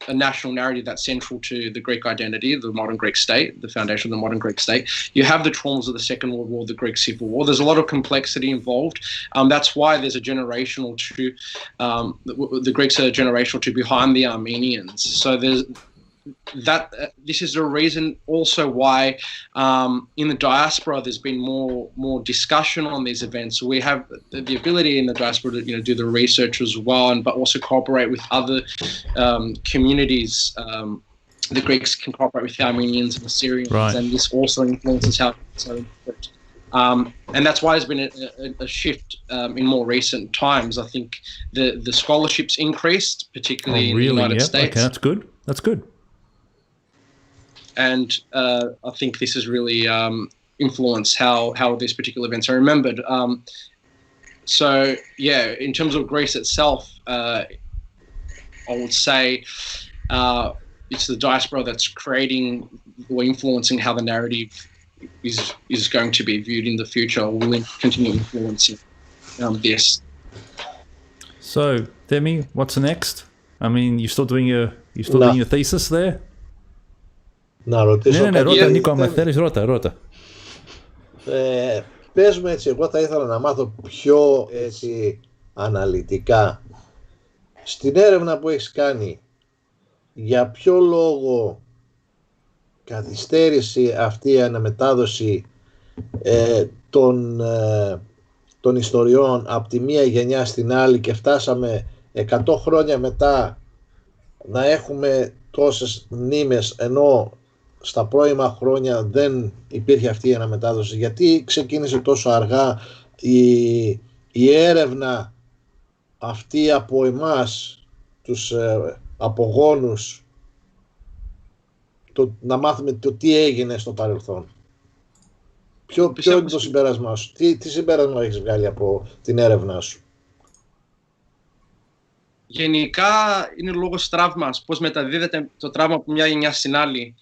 a national narrative that's central to the Greek identity, the modern Greek state, the foundation of the modern Greek state. You have the traumas of the Second World War, the Greek Civil War. There's a lot of complexity involved. That's why there's a generational to the Greeks are generational to behind the Armenians. So there's this is the reason also why in the diaspora there's been more discussion on these events. So we have the ability in the diaspora to do the research as well, but also cooperate with other communities. The Greeks can cooperate with the Armenians and the Syrians, and this also influences how it's so important. And that's why there's been a shift in more recent times. I think the scholarships increased, particularly in the United States. Okay, that's good. That's good. And I think this has really influenced how these particular events are remembered. So, yeah, in terms of Greece itself, I would say it's the diaspora that's creating or influencing how the narrative is going to be viewed in the future, or will continue influencing this. So, Demi, what's next? I mean, you're still doing your thesis there? Να ρωτήσω ρώτα Νίκο, άμα θέλεις, ρώτα. Πες μου έτσι, εγώ θα ήθελα να μάθω πιο έτσι αναλυτικά στην έρευνα που έχεις κάνει, για ποιο λόγο καθυστέρησε αυτή η αναμετάδοση των ιστοριών από τη μία γενιά στην άλλη και φτάσαμε 100 χρόνια μετά να έχουμε τόσες μνήμες, ενώ στα πρώιμα χρόνια δεν υπήρχε αυτή η αναμετάδοση. Γιατί ξεκίνησε τόσο αργά η έρευνα αυτή από εμάς, τους απογόνους, να μάθουμε το τι έγινε στο παρελθόν. Ποιο είναι το συμπέρασμά σου, τι συμπέρασμα έχεις βγάλει από την έρευνά σου? Γενικά είναι λόγος τραύμας, πώς μεταδίδεται το τραύμα από μια γενιά στην άλλη.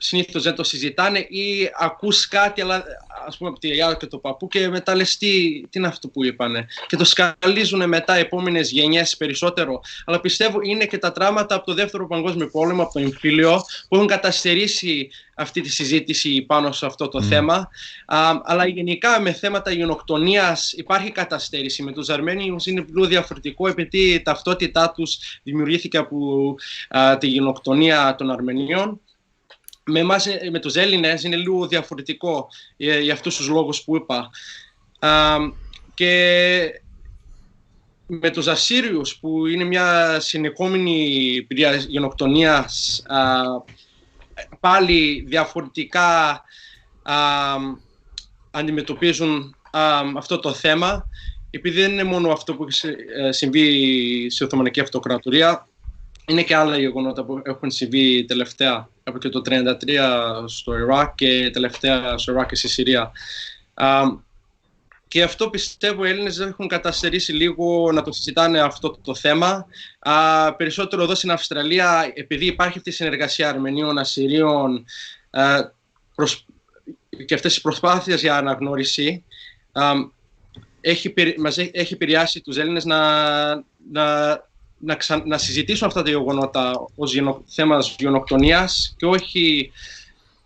Συνήθως δεν το συζητάνε ή ακούς κάτι, αλλά ας πούμε από τη γιαγιά και το παππού, και μετά λες τι είναι αυτό που είπανε, και το σκαλίζουν μετά οι επόμενες γενιές περισσότερο. Αλλά πιστεύω είναι και τα τραύματα από το Δεύτερο Παγκόσμιο Πόλεμο, από το εμφύλιο, που έχουν καταστερήσει αυτή τη συζήτηση πάνω σε αυτό το θέμα. Αλλά γενικά με θέματα γενοκτονίας υπάρχει καταστέρηση. Με τους Αρμένιους είναι λίγο διαφορετικό, επειδή η ταυτότητά τους δημιουργήθηκε από τη γενοκτονία των Αρμενίων. Με εμάς, με τους Έλληνες, είναι λίγο διαφορετικό για αυτούς τους λόγους που είπα. Και με τους Ασσύριους, που είναι μια συνεχόμενη πυρία γενοκτονίας, πάλι διαφορετικά αντιμετωπίζουν αυτό το θέμα, επειδή δεν είναι μόνο αυτό που έχει συμβεί στη Οθωμανική Αυτοκρατορία, είναι και άλλα γεγονότα που έχουν συμβεί τελευταία, από και το 1933 στο Ιράκ και τελευταία στο Ιράκ και στη Συρία. Και αυτό πιστεύω οι Έλληνες δεν έχουν καταστερήσει λίγο να το συζητάνε αυτό το θέμα. Περισσότερο εδώ στην Αυστραλία, επειδή υπάρχει αυτή η συνεργασία Αρμενίων, Ασσυρίων και αυτές οι προσπάθειες για αναγνώριση, έχει επηρεάσει τους Έλληνες να συζητήσουν αυτά τα γεγονότα ως θέμα γενοκτονίας και όχι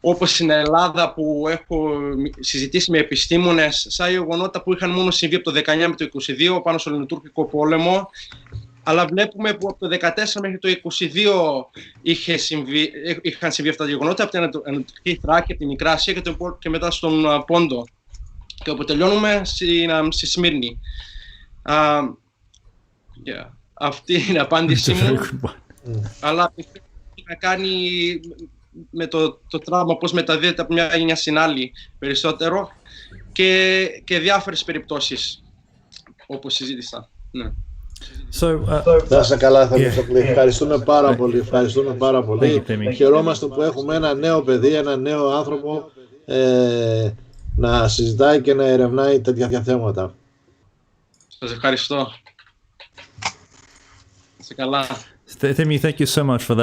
όπως στην Ελλάδα που έχω συζητήσει με επιστήμονες σαν γεγονότα που είχαν μόνο συμβεί από το 19 με το 22 πάνω στο Ελληνοτουρκικό πόλεμο, αλλά βλέπουμε που από το 14 μέχρι το 22 είχαν συμβεί αυτά τα γεγονότα από την Ανατολική Θράκη, από τη Μικρά Ασία και μετά στον Πόντο. Και όπου τελειώνουμε στη Σμύρνη. Αυτή είναι η απάντησή μου. Αλλά έχει να κάνει με το τραύμα, πώς μεταδίδεται από μια γενιά στην άλλη περισσότερο και διάφορες περιπτώσεις όπως συζήτησα. Ναι. Να είσαι καλά, Θεμιστοκλή. Ευχαριστούμε πάρα πολύ. Ευχαριστούμε πάρα πολύ. Χαιρόμαστε που έχουμε ένα νέο παιδί, ένα νέο άνθρωπο να συζητάει και να ερευνάει τέτοια θέματα. Σας ευχαριστώ. Είστε καλά. Themi, thank you so much for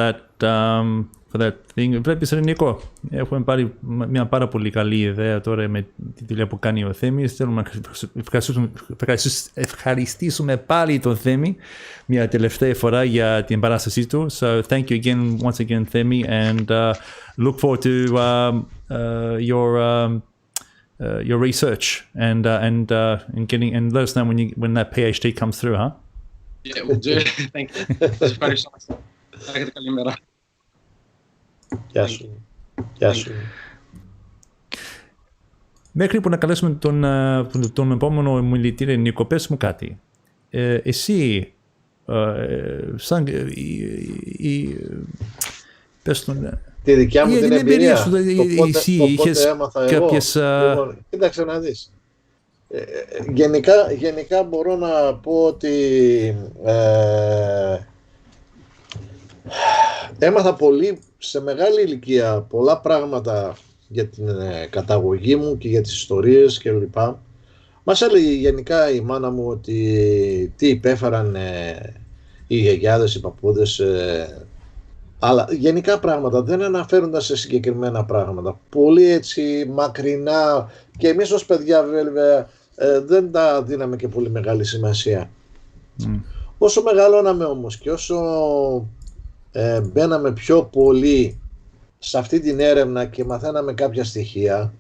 that thing. Βλέπεις, Νίκο, έχουμε πάρει μια πάρα πολύ καλή ιδέα τώρα με τη δουλειά που κάνει ο Θέμης. Θέλουμε να ευχαριστήσουμε πάλι τον Θέμη μια τελευταία φορά για την παράστασή του. So thank you again, once again, Themi, and look forward to your research and let us know when that PhD comes through, huh? Yeah, we'll do it. Thank you. Σας ευχαριστώ. Έχετε καλή μέρα. Γεια σου. Γεια σου. Μέχρι που να καλέσουμε τον επόμενο μιλητή, Νίκο, πες μου κάτι. Εσύ, σαν πες τον... Τη δικιά μου την εμπειρία σου, εσύ είχες έμαθα κάποιες... Λοιπόν, κοίταξε να δεις. Γενικά μπορώ να πω ότι έμαθα πολύ σε μεγάλη ηλικία πολλά πράγματα για την καταγωγή μου και για τις ιστορίες κλπ. Μας έλεγε γενικά η μάνα μου ότι τι υπέφεραν οι γιαγιάδες, οι παππούδες, αλλά γενικά πράγματα, δεν αναφέρονταν σε συγκεκριμένα πράγματα. Πολύ έτσι μακρινά και εμείς ως παιδιά βέβαια δεν τα δίναμε και πολύ μεγάλη σημασία. Όσο μεγαλώναμε όμως και όσο μπαίναμε πιο πολύ σε αυτή την έρευνα και μαθαίναμε κάποια στοιχεία,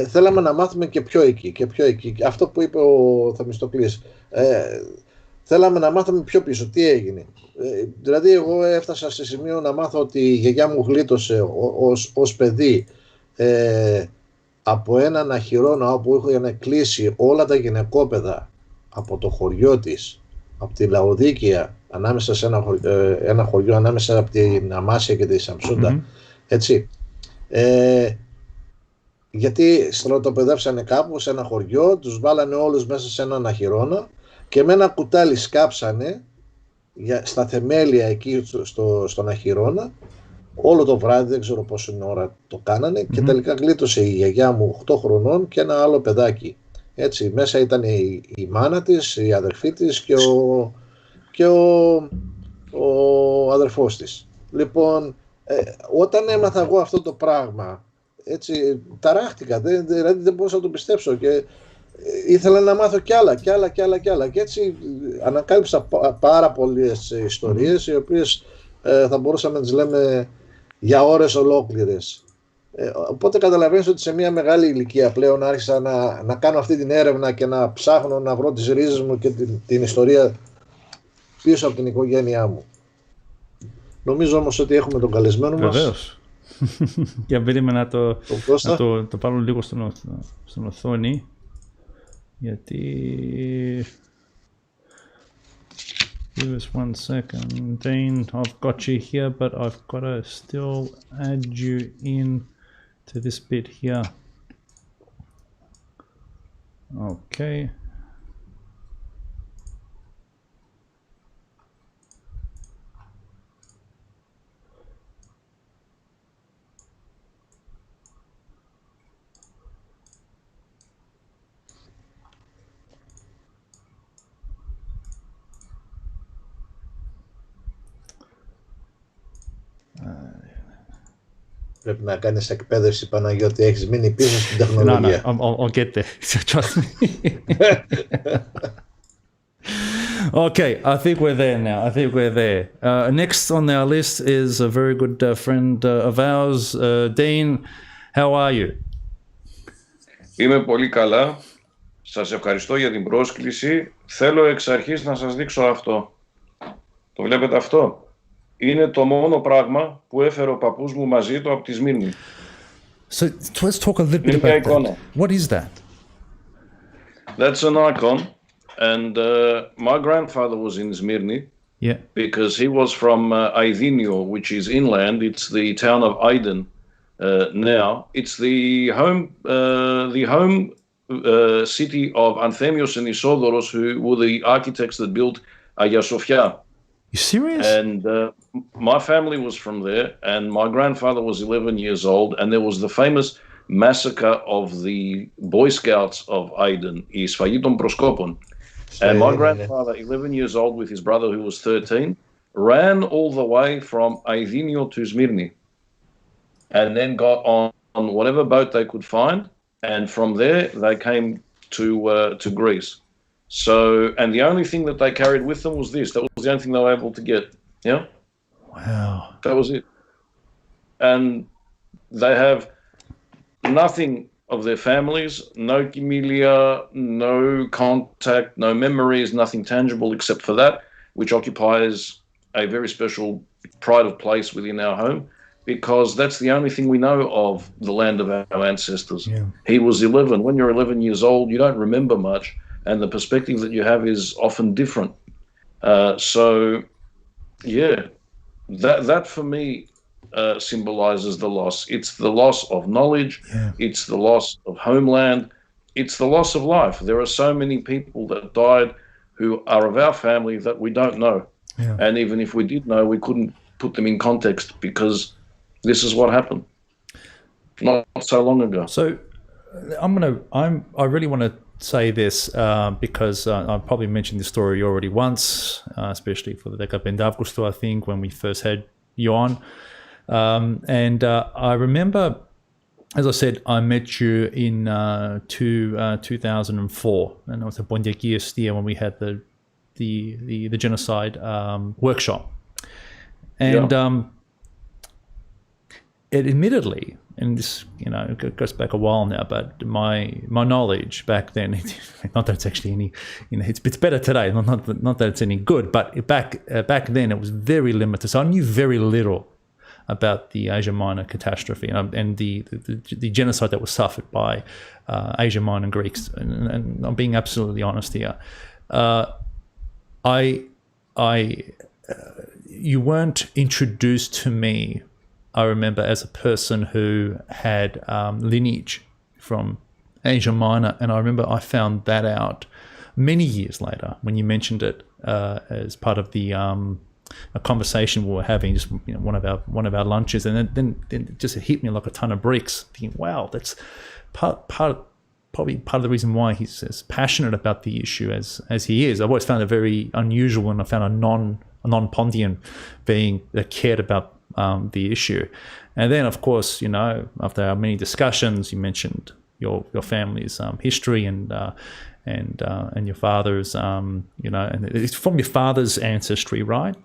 θέλαμε να μάθουμε και πιο εκεί και πιο εκεί. Αυτό που είπε ο Θεμιστοκλής, θέλαμε να μάθουμε πιο πίσω τι έγινε. Δηλαδή εγώ έφτασα σε σημείο να μάθω ότι η γιαγιά μου γλίτωσε ως παιδί από έναν αχυρώνα όπου είχαν κλείσει όλα τα γυναικόπαιδα από το χωριό της, από τη Λαοδίκεια, ανάμεσα σε ένα χωριό ανάμεσα από την Αμάσια και τη Σαμσούντα, έτσι. Γιατί στρατοπεδεύσανε κάπου σε ένα χωριό, τους βάλανε όλους μέσα σε έναν αχυρώνα και με ένα κουτάλι σκάψανε στα θεμέλια εκεί στον αχυρώνα όλο το βράδυ, δεν ξέρω πόση ώρα το κάνανε και τελικά γλίτωσε η γιαγιά μου 8 χρονών και ένα άλλο παιδάκι. Έτσι, μέσα ήταν η μάνα της, η αδερφή της και ο αδερφός της. Λοιπόν, όταν έμαθα εγώ αυτό το πράγμα, έτσι, ταράχτηκα, δηλαδή δεν μπορούσα να το πιστέψω και ήθελα να μάθω κι άλλα και έτσι ανακάλυψα πάρα πολλές ιστορίες οι οποίες θα μπορούσαμε να τις λέμε για ώρες ολόκληρες. Οπότε καταλαβαίνεις ότι σε μια μεγάλη ηλικία πλέον άρχισα να κάνω αυτή την έρευνα και να ψάχνω να βρω τις ρίζες μου και την ιστορία πίσω από την οικογένειά μου. Νομίζω όμως ότι έχουμε τον καλεσμένο μας. Βεβαίως. Για περίμενα να το πάρω λίγο στην οθόνη. Γιατί... Give us 1 second, Dane. I've got you here, but I've got to still add you in to this bit here. Okay. Πρέπει να κάνεις εκπαίδευση, Παναγιώτη, έχεις μείνει πίσω στην No, τεχνολογία. I'll get there. Trust me. Okay, I think we're there now. I think we're there. Next on our list is a very good friend of ours, Dean. How are you? Είμαι πολύ καλά. Σας ευχαριστώ για την πρόσκληση. Θέλω εξ αρχής να σας δείξω αυτό. Το βλέπετε αυτό? Είναι το μόνο πράγμα που έφερε ο παππούς μου μαζί του από τη Σμύρνη. So let's talk a little bit about that. What is that? That's an icon. And my grandfather was in Smyrna. Yeah. Because he was from Aidinio, which is inland. It's the town of Aydin now. It's the home city of Anthemios and Isodoros, who were the architects that built Hagia Sophia. You serious? And my family was from there, and my grandfather was 11 years old, and there was the famous massacre of the Boy Scouts of Aydin, η σφαγή των προσκόπων. And my grandfather, 11 years old, with his brother who was 13, ran all the way from Aidinio to Smyrna, and then got on whatever boat they could find, and from there they came to Greece. So, and the only thing that they carried with them was this. That was the only thing they were able to get. Yeah? Wow. That was it. And they have nothing of their families, no familia, no contact, no memories, nothing tangible except for that, which occupies a very special pride of place within our home, because that's the only thing we know of the land of our ancestors. Yeah. He was 11. When you're 11 years old, you don't remember much, and the perspective that you have is often different. So, yeah, that for me symbolizes the loss. It's the loss of knowledge. Yeah. It's the loss of homeland. It's the loss of life. There are so many people that died who are of our family that we don't know. Yeah. And even if we did know, we couldn't put them in context because this is what happened not so long ago. So I really want to say this because I've probably mentioned this story already once, especially for the Decapend Avgusto, I think, when we first had you on. And I remember, as I said, I met you in 2004, and it was a Bondiaki Estia when we had the genocide workshop. And it admittedly, and this, it goes back a while now, but my knowledge back then, not that it's actually any, it's better today, not that it's any good, but back then it was very limited. So I knew very little about the Asia Minor catastrophe and the genocide that was suffered by Asia Minor Greeks. And I'm being absolutely honest here. You weren't introduced to me, I remember, as a person who had lineage from Asia Minor, and I remember I found that out many years later when you mentioned it as part of a conversation we were having, just one of our lunches, and then it just hit me like a ton of bricks. Thinking, wow, that's probably part of the reason why he's as passionate about the issue as he is. I've always found it very unusual when I found a non-Pontian being that cared about the issue. And then, of course, after our many discussions, you mentioned your family's history and your father's, and it's from your father's ancestry, right?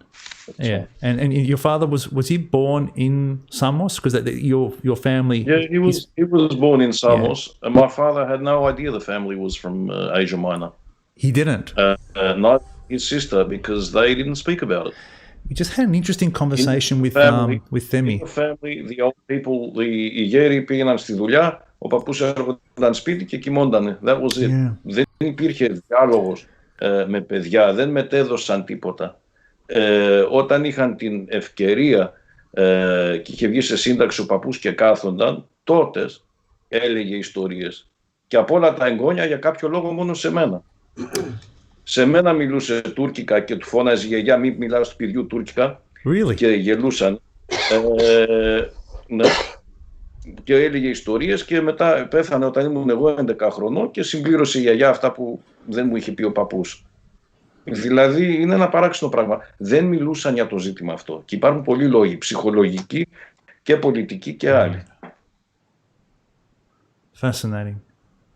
Yeah. And your father was he born in Samos? Because your family. Yeah, he was born in Samos, and my father had no idea the family was from Asia Minor. He didn't. Not his sister, because they didn't speak about it. We just had an interesting conversation with Themi. In the family, the old people, οι γέροι πήγαιναν στη δουλειά, ο παππούς έρχονταν σπίτι και κοιμόντανε. That was it. Yeah. Δεν υπήρχε διάλογος με παιδιά, δεν μετέδωσαν τίποτα. Όταν είχαν την ευκαιρία και είχε βγει σε σύνταξη ο παππούς και κάθονταν, τότε έλεγε ιστορίες. Και από όλα τα εγγόνια για κάποιο λόγο μόνο σε μένα. Σε μένα μιλούσε τουρκικά και του φώναζε η γιαγιά μη μιλάς του παιδιού τουρκικά. Really? Και γελούσαν. Ναι. Και έλεγε ιστορίες και μετά πέθανε όταν ήμουν εγώ 11 χρονών και συμπλήρωσε η γιαγιά αυτά που δεν μου είχε πει ο παππούς. Δηλαδή είναι ένα παράξενο πράγμα. Δεν μιλούσαν για το ζήτημα αυτό. Και υπάρχουν πολλοί λόγοι ψυχολογικοί και πολιτικοί και άλλοι. Fascinating.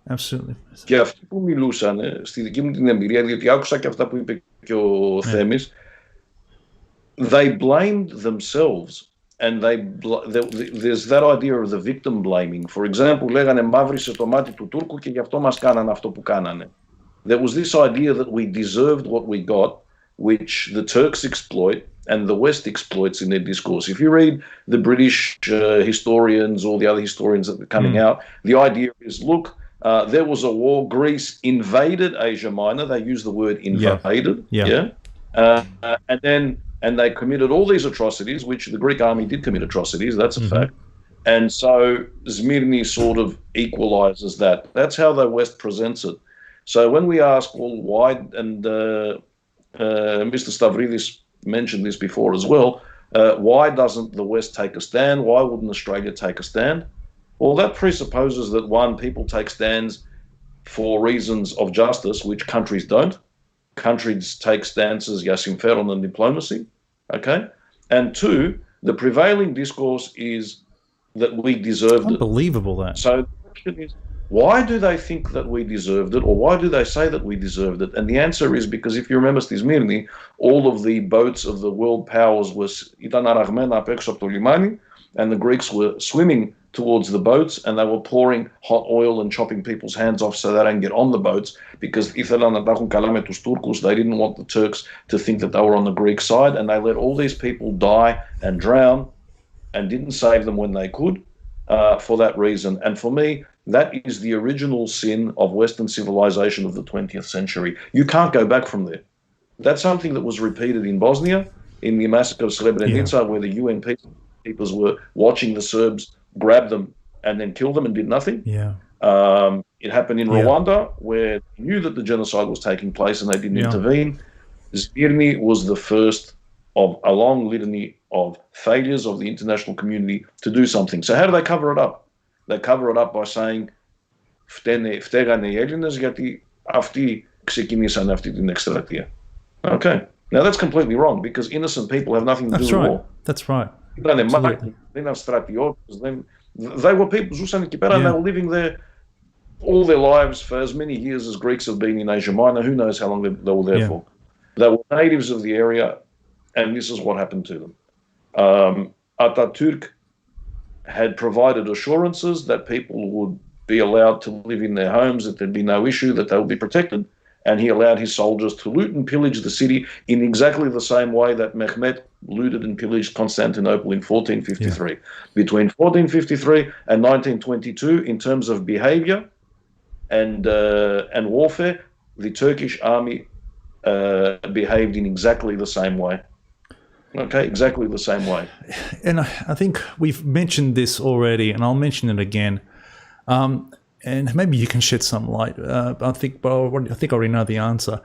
Absolutely. Και αυτοί που μιλούσαν στη δική μου την εμπειρία, διότι άκουσα και αυτά που είπε και ο Θέμης, they blamed themselves. And there's that idea of the victim blaming. For example, λέγανε μαύρισε το μάτι του Τούρκου και γι' αυτό μας κάνανε αυτό που κάνανε. There was this idea that we deserved what we got, which the Turks exploit and the West exploits in their discourse. If you read the British historians or the other historians that are coming out, the idea is, look, there was a war, Greece invaded Asia Minor. They use the word invaded. And they committed all these atrocities, which the Greek army did commit atrocities, that's a fact. And so Smyrna sort of equalizes that. That's how the West presents it. So when we ask, well, why, and Mr. Stavridis mentioned this before as well, why doesn't the West take a stand? Why wouldn't Australia take a stand? Well, that presupposes that, one, people take stands for reasons of justice, which countries don't. Countries take stances, για συμφέρον and diplomacy, okay? And two, the prevailing discourse is that we deserved it. Unbelievable, that. So the question is, why do they think that we deserved it, or why do they say that we deserved it? And the answer is because if you remember στη Smyrna, all of the boats of the world powers ήταν αραγμένα απ' έξω από το λιμάνι, and the Greeks were swimming towards the boats and they were pouring hot oil and chopping people's hands off so they don't get on the boats because ήθελαν να τα έχουν καλά με τους Τούρκους. They didn't want the Turks to think that they were on the Greek side, and they let all these people die and drown and didn't save them when they could for that reason. And for me, that is the original sin of Western civilization of the 20th century. You can't go back from there. That's something that was repeated in Bosnia, in the massacre of Srebrenica, where the UN peacekeepers were watching the Serbs grab them and then kill them and did nothing. It happened in Rwanda, where they knew that the genocide was taking place and they didn't intervene. Smyrna was the first of a long litany of failures of the international community to do something. So how do they cover it up? They cover it up by saying, φταίγανε οι Έλληνες γιατί αυτοί ξεκινήσαν αυτή την εκστρατεία. Okay. Now that's completely wrong because innocent people have nothing to do with war. That's right. Ήτανε μάχη, δεν ήταν στρατιώτες, they were people, ζούσαν εκεί πέρα, and they were living there all their lives for as many years as Greeks have been in Asia Minor. Who knows how long they were there for. They were natives of the area, and this is what happened to them. Atatürk had provided assurances that people would be allowed to live in their homes, that there'd be no issue, that they would be protected, and he allowed his soldiers to loot and pillage the city in exactly the same way that Mehmet looted and pillaged Constantinople in 1453. Between 1453 and 1922, in terms of behavior and warfare, the Turkish army behaved in exactly the same way. Okay, exactly the same way. And I think we've mentioned this already, and I'll mention it again. And maybe you can shed some light. I think I already know the answer.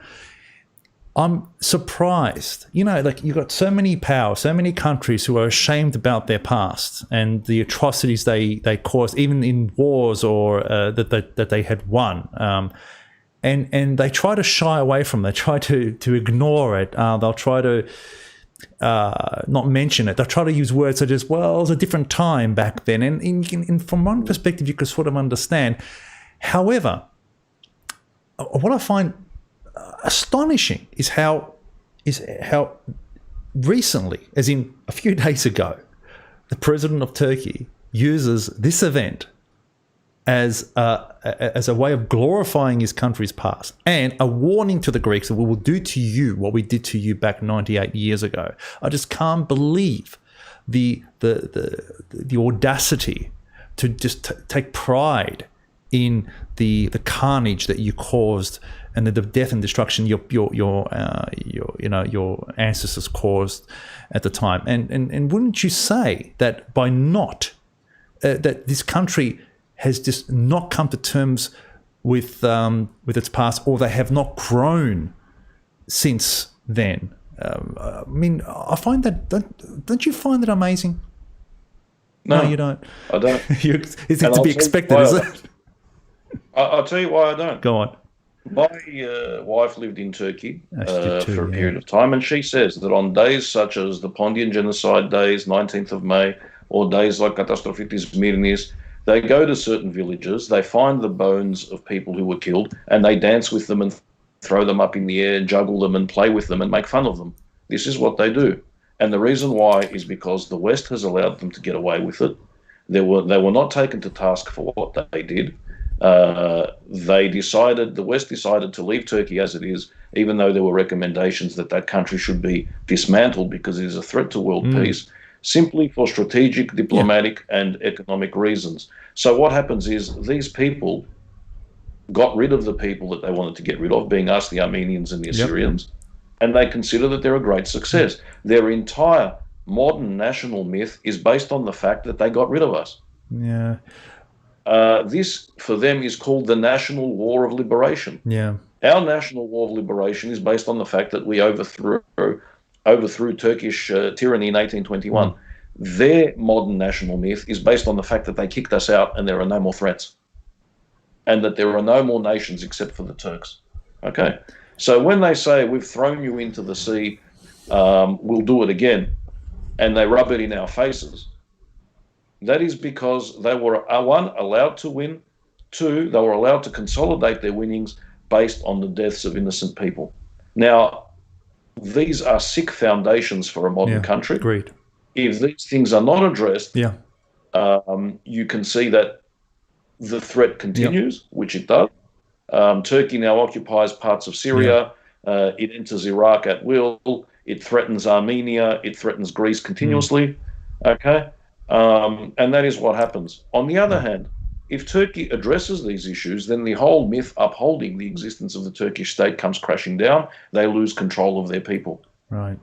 I'm surprised. You know, like you've got so many powers, so many countries who are ashamed about their past and the atrocities they caused, even in wars or that they had won. And they try to shy away from it. They try to ignore it. They'll try to not mention it. They'll try to use words such as, well, it was a different time back then. And from one perspective, you can sort of understand. However, what I find astonishing is how recently, as in a few days ago, the president of Turkey uses this event as a way of glorifying his country's past and a warning to the Greeks that we will do to you what we did to you back 98 years ago. I just can't believe the audacity to just take pride in the carnage that you caused and the death and destruction your ancestors caused at the time. And wouldn't you say that by not that this country has just not come to terms with its past, or they have not grown since then? I mean, I find that. Don't you find that amazing? No, you don't. I don't. It's to be expected, is it? I'll tell you why I don't. Go on. My wife lived in Turkey for a period of time, and she says that on days such as the Pondian Genocide days, 19th of May, or days like Katastrofitis Mirnis, they go to certain villages, they find the bones of people who were killed, and they dance with them and throw them up in the air, juggle them and play with them and make fun of them. This is what they do. And the reason why is because the West has allowed them to get away with it. They were not taken to task for what they did. The West decided to leave Turkey as it is, even though there were recommendations that country should be dismantled because it is a threat to world peace, simply for strategic, diplomatic, and economic reasons. So what happens is these people got rid of the people that they wanted to get rid of, being us, the Armenians and the Assyrians, and they consider that they're a great success. Their entire modern national myth is based on the fact that they got rid of us. Yeah. This, for them, is called the National War of Liberation. Yeah. Our National War of Liberation is based on the fact that we overthrew Turkish tyranny in 1821. Their modern national myth is based on the fact that they kicked us out and there are no more threats, and that there are no more nations except for the Turks. Okay? So when they say, we've thrown you into the sea, we'll do it again, and they rub it in our faces, that is because they were, one, allowed to win, two, they were allowed to consolidate their winnings based on the deaths of innocent people. Now, these are sick foundations for a modern country. Agreed. If these things are not addressed, you can see that the threat continues, which it does. Turkey now occupies parts of Syria. It enters Iraq at will. It threatens Armenia. It threatens Greece continuously. Okay? And that is what happens. On the other hand, if Turkey addresses these issues, then the whole myth upholding the existence of the Turkish state comes crashing down. They lose control of their people. Right.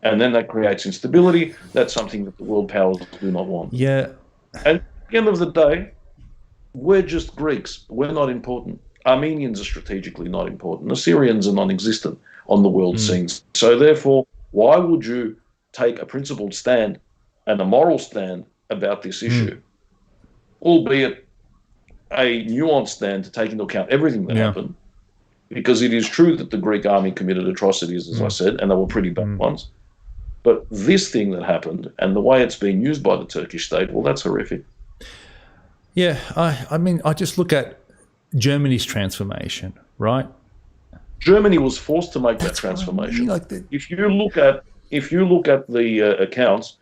And then that creates instability. That's something that the world powers do not want. Yeah. And at the end of the day, we're just Greeks. We're not important. Armenians are strategically not important. Assyrians are non-existent on the world scene. So therefore, why would you take a principled stand and a moral stand about this issue, albeit a nuanced stand to take into account everything that happened? Because it is true that the Greek army committed atrocities, as I said, and they were pretty bad ones. But this thing that happened and the way it's been used by the Turkish state, well, that's horrific. Yeah, I mean, I just look at Germany's transformation, right? Germany was forced to make that transformation. If you look at the accounts,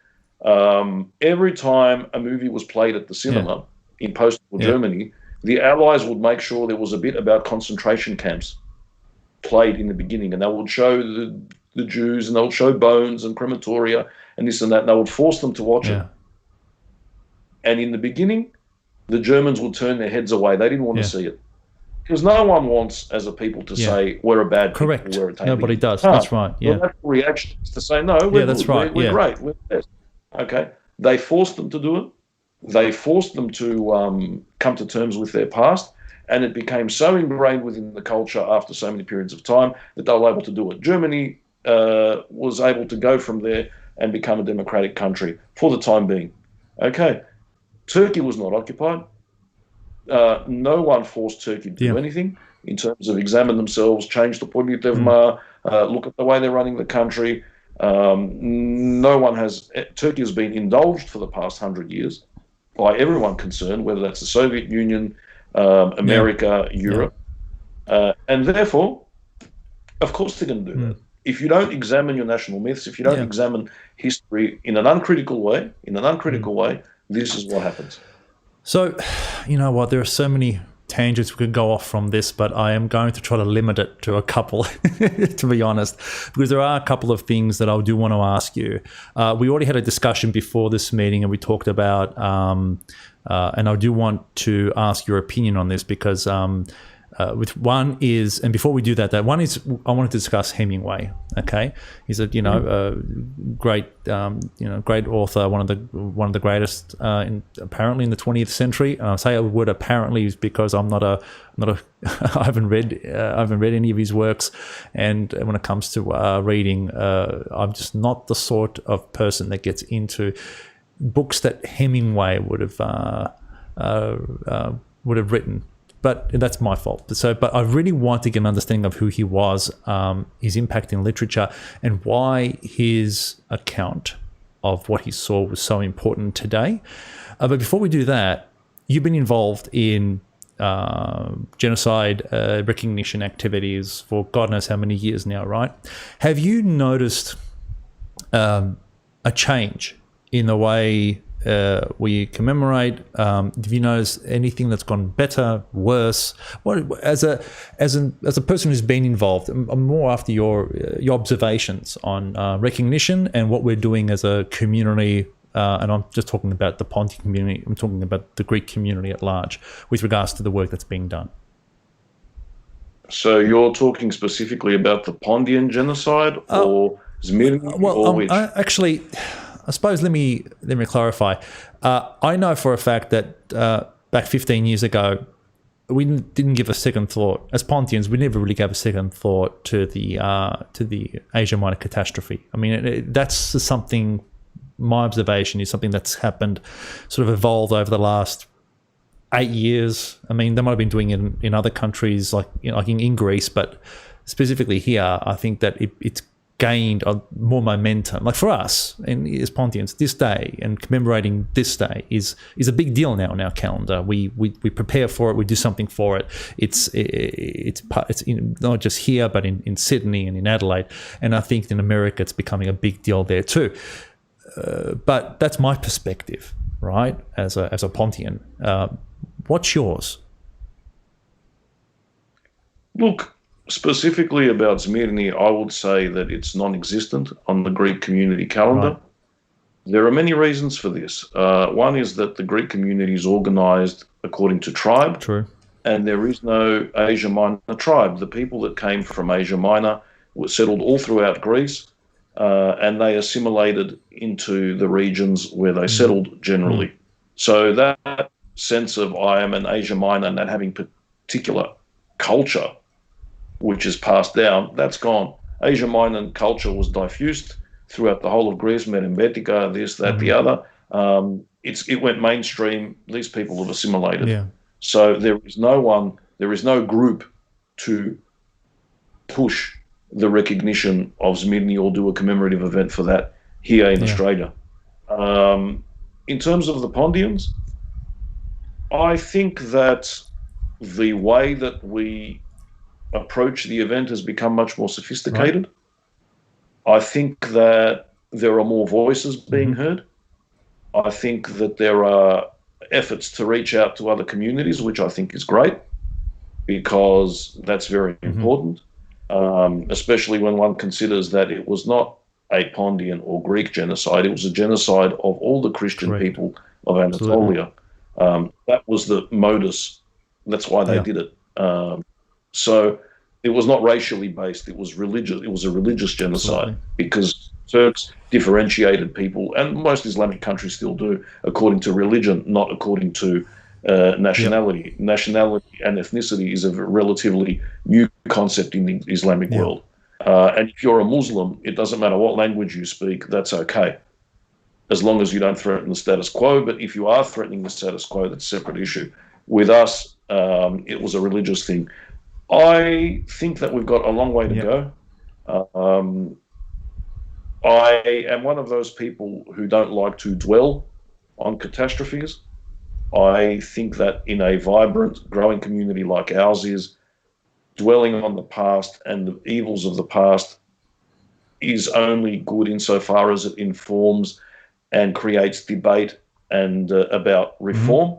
every time a movie was played at the cinema in post-war Germany, the Allies would make sure there was a bit about concentration camps played in the beginning, and they would show the Jews, and they would show bones and crematoria and this and that, and they would force them to watch it. And in the beginning, the Germans would turn their heads away. They didn't want to see it. Because no one wants, as a people, to say, we're a bad people. Correct. We're a Nobody does. That's right. Well, that reaction is to say, no, we're that's good. right. We're great. We're the best. Okay. They forced them to do it. They forced them to come to terms with their past, and it became so ingrained within the culture after so many periods of time that they were able to do it. Germany was able to go from there and become a democratic country for the time being. Okay. Turkey was not occupied. No one forced Turkey to do anything in terms of examine themselves, change the politevma, look at the way they're running the country. Turkey has been indulged for the past 100 years by everyone concerned, whether that's the Soviet Union, America, Europe. And therefore, of course they're going to do that. If you don't examine your national myths, if you don't examine history in an uncritical way, this is what happens. So, you know what, there are so many tangents we could go off from this, but I am going to try to limit it to a couple, to be honest, because there are a couple of things that I do want to ask you. We already had a discussion before this meeting, and we talked about, and I do want to ask your opinion on this, because with one is, and before we do that one is, I wanted to discuss Hemingway. Okay, he's a great great author, one of the greatest apparently in the 20th century. I say a word apparently is because I'm not a I haven't read any of his works, and when it comes to reading, I'm just not the sort of person that gets into books that Hemingway would have written. But that's my fault. But I really want to get an understanding of who he was, his impact in literature, and why his account of what he saw was so important today. But before we do that, you've been involved in genocide recognition activities for God knows how many years now, right? Have you noticed a change in the way we commemorate? Have you noticed anything that's gone better, worse? What, as a person who's been involved, I'm more after your observations on recognition and what we're doing as a community. And I'm just talking about the Pontian community. I'm talking about the Greek community at large with regards to the work that's being done. So you're talking specifically about the Pontian genocide or Smyrna, or which? I suppose let me clarify. I know for a fact that back 15 years ago, we didn't give a second thought. As Pontians, we never really gave a second thought to the Asia Minor catastrophe. I mean, that's something. My observation is something that's happened, sort of evolved over the last 8 years. I mean, they might have been doing it in other countries, like in Greece, but specifically here, I think that it's gained more momentum. Like for us, and as Pontians, this day and commemorating this day is a big deal now in our calendar. We prepare for it. We do something for it. It's not just here, but in Sydney and in Adelaide, and I think in America it's becoming a big deal there too. But that's my perspective, right? As a Pontian, what's yours? Look, specifically about Smyrna, I would say that it's non-existent on the Greek community calendar. Right. There are many reasons for this. One is that the Greek community is organized according to tribe. True. And there is no Asia Minor tribe. The people that came from Asia Minor were settled all throughout Greece. And they assimilated into the regions where they settled generally. So that sense of I am an Asia Minor and that having particular culture, which is passed down, that's gone. Asia Minor culture was diffused throughout the whole of Greece, Merembetika, this, that, the other. It went mainstream. These people have assimilated. Yeah. So there is no group to push the recognition of Smyrna or do a commemorative event for that here in Australia. In terms of the Pontians, I think that the way that we approach the event has become much more sophisticated. Right. I think that there are more voices being heard. I think that there are efforts to reach out to other communities, which I think is great, because that's very important. Especially when one considers that it was not a Pontian or Greek genocide, it was a genocide of all the Christian people of Anatolia. That was the modus. That's why they did it. So it was not racially based, it was religious. It was a religious genocide because Turks differentiated people, and most Islamic countries still do, according to religion, not according to nationality. Nationality and ethnicity is a relatively new concept in the Islamic world. And if you're a Muslim, it doesn't matter what language you speak, that's okay, as long as you don't threaten the status quo. But if you are threatening the status quo, that's a separate issue. With us, it was a religious thing. I think that we've got a long way to go. I am one of those people who don't like to dwell on catastrophes. I think that in a vibrant, growing community like ours is, dwelling on the past and the evils of the past is only good insofar as it informs and creates debate and about reform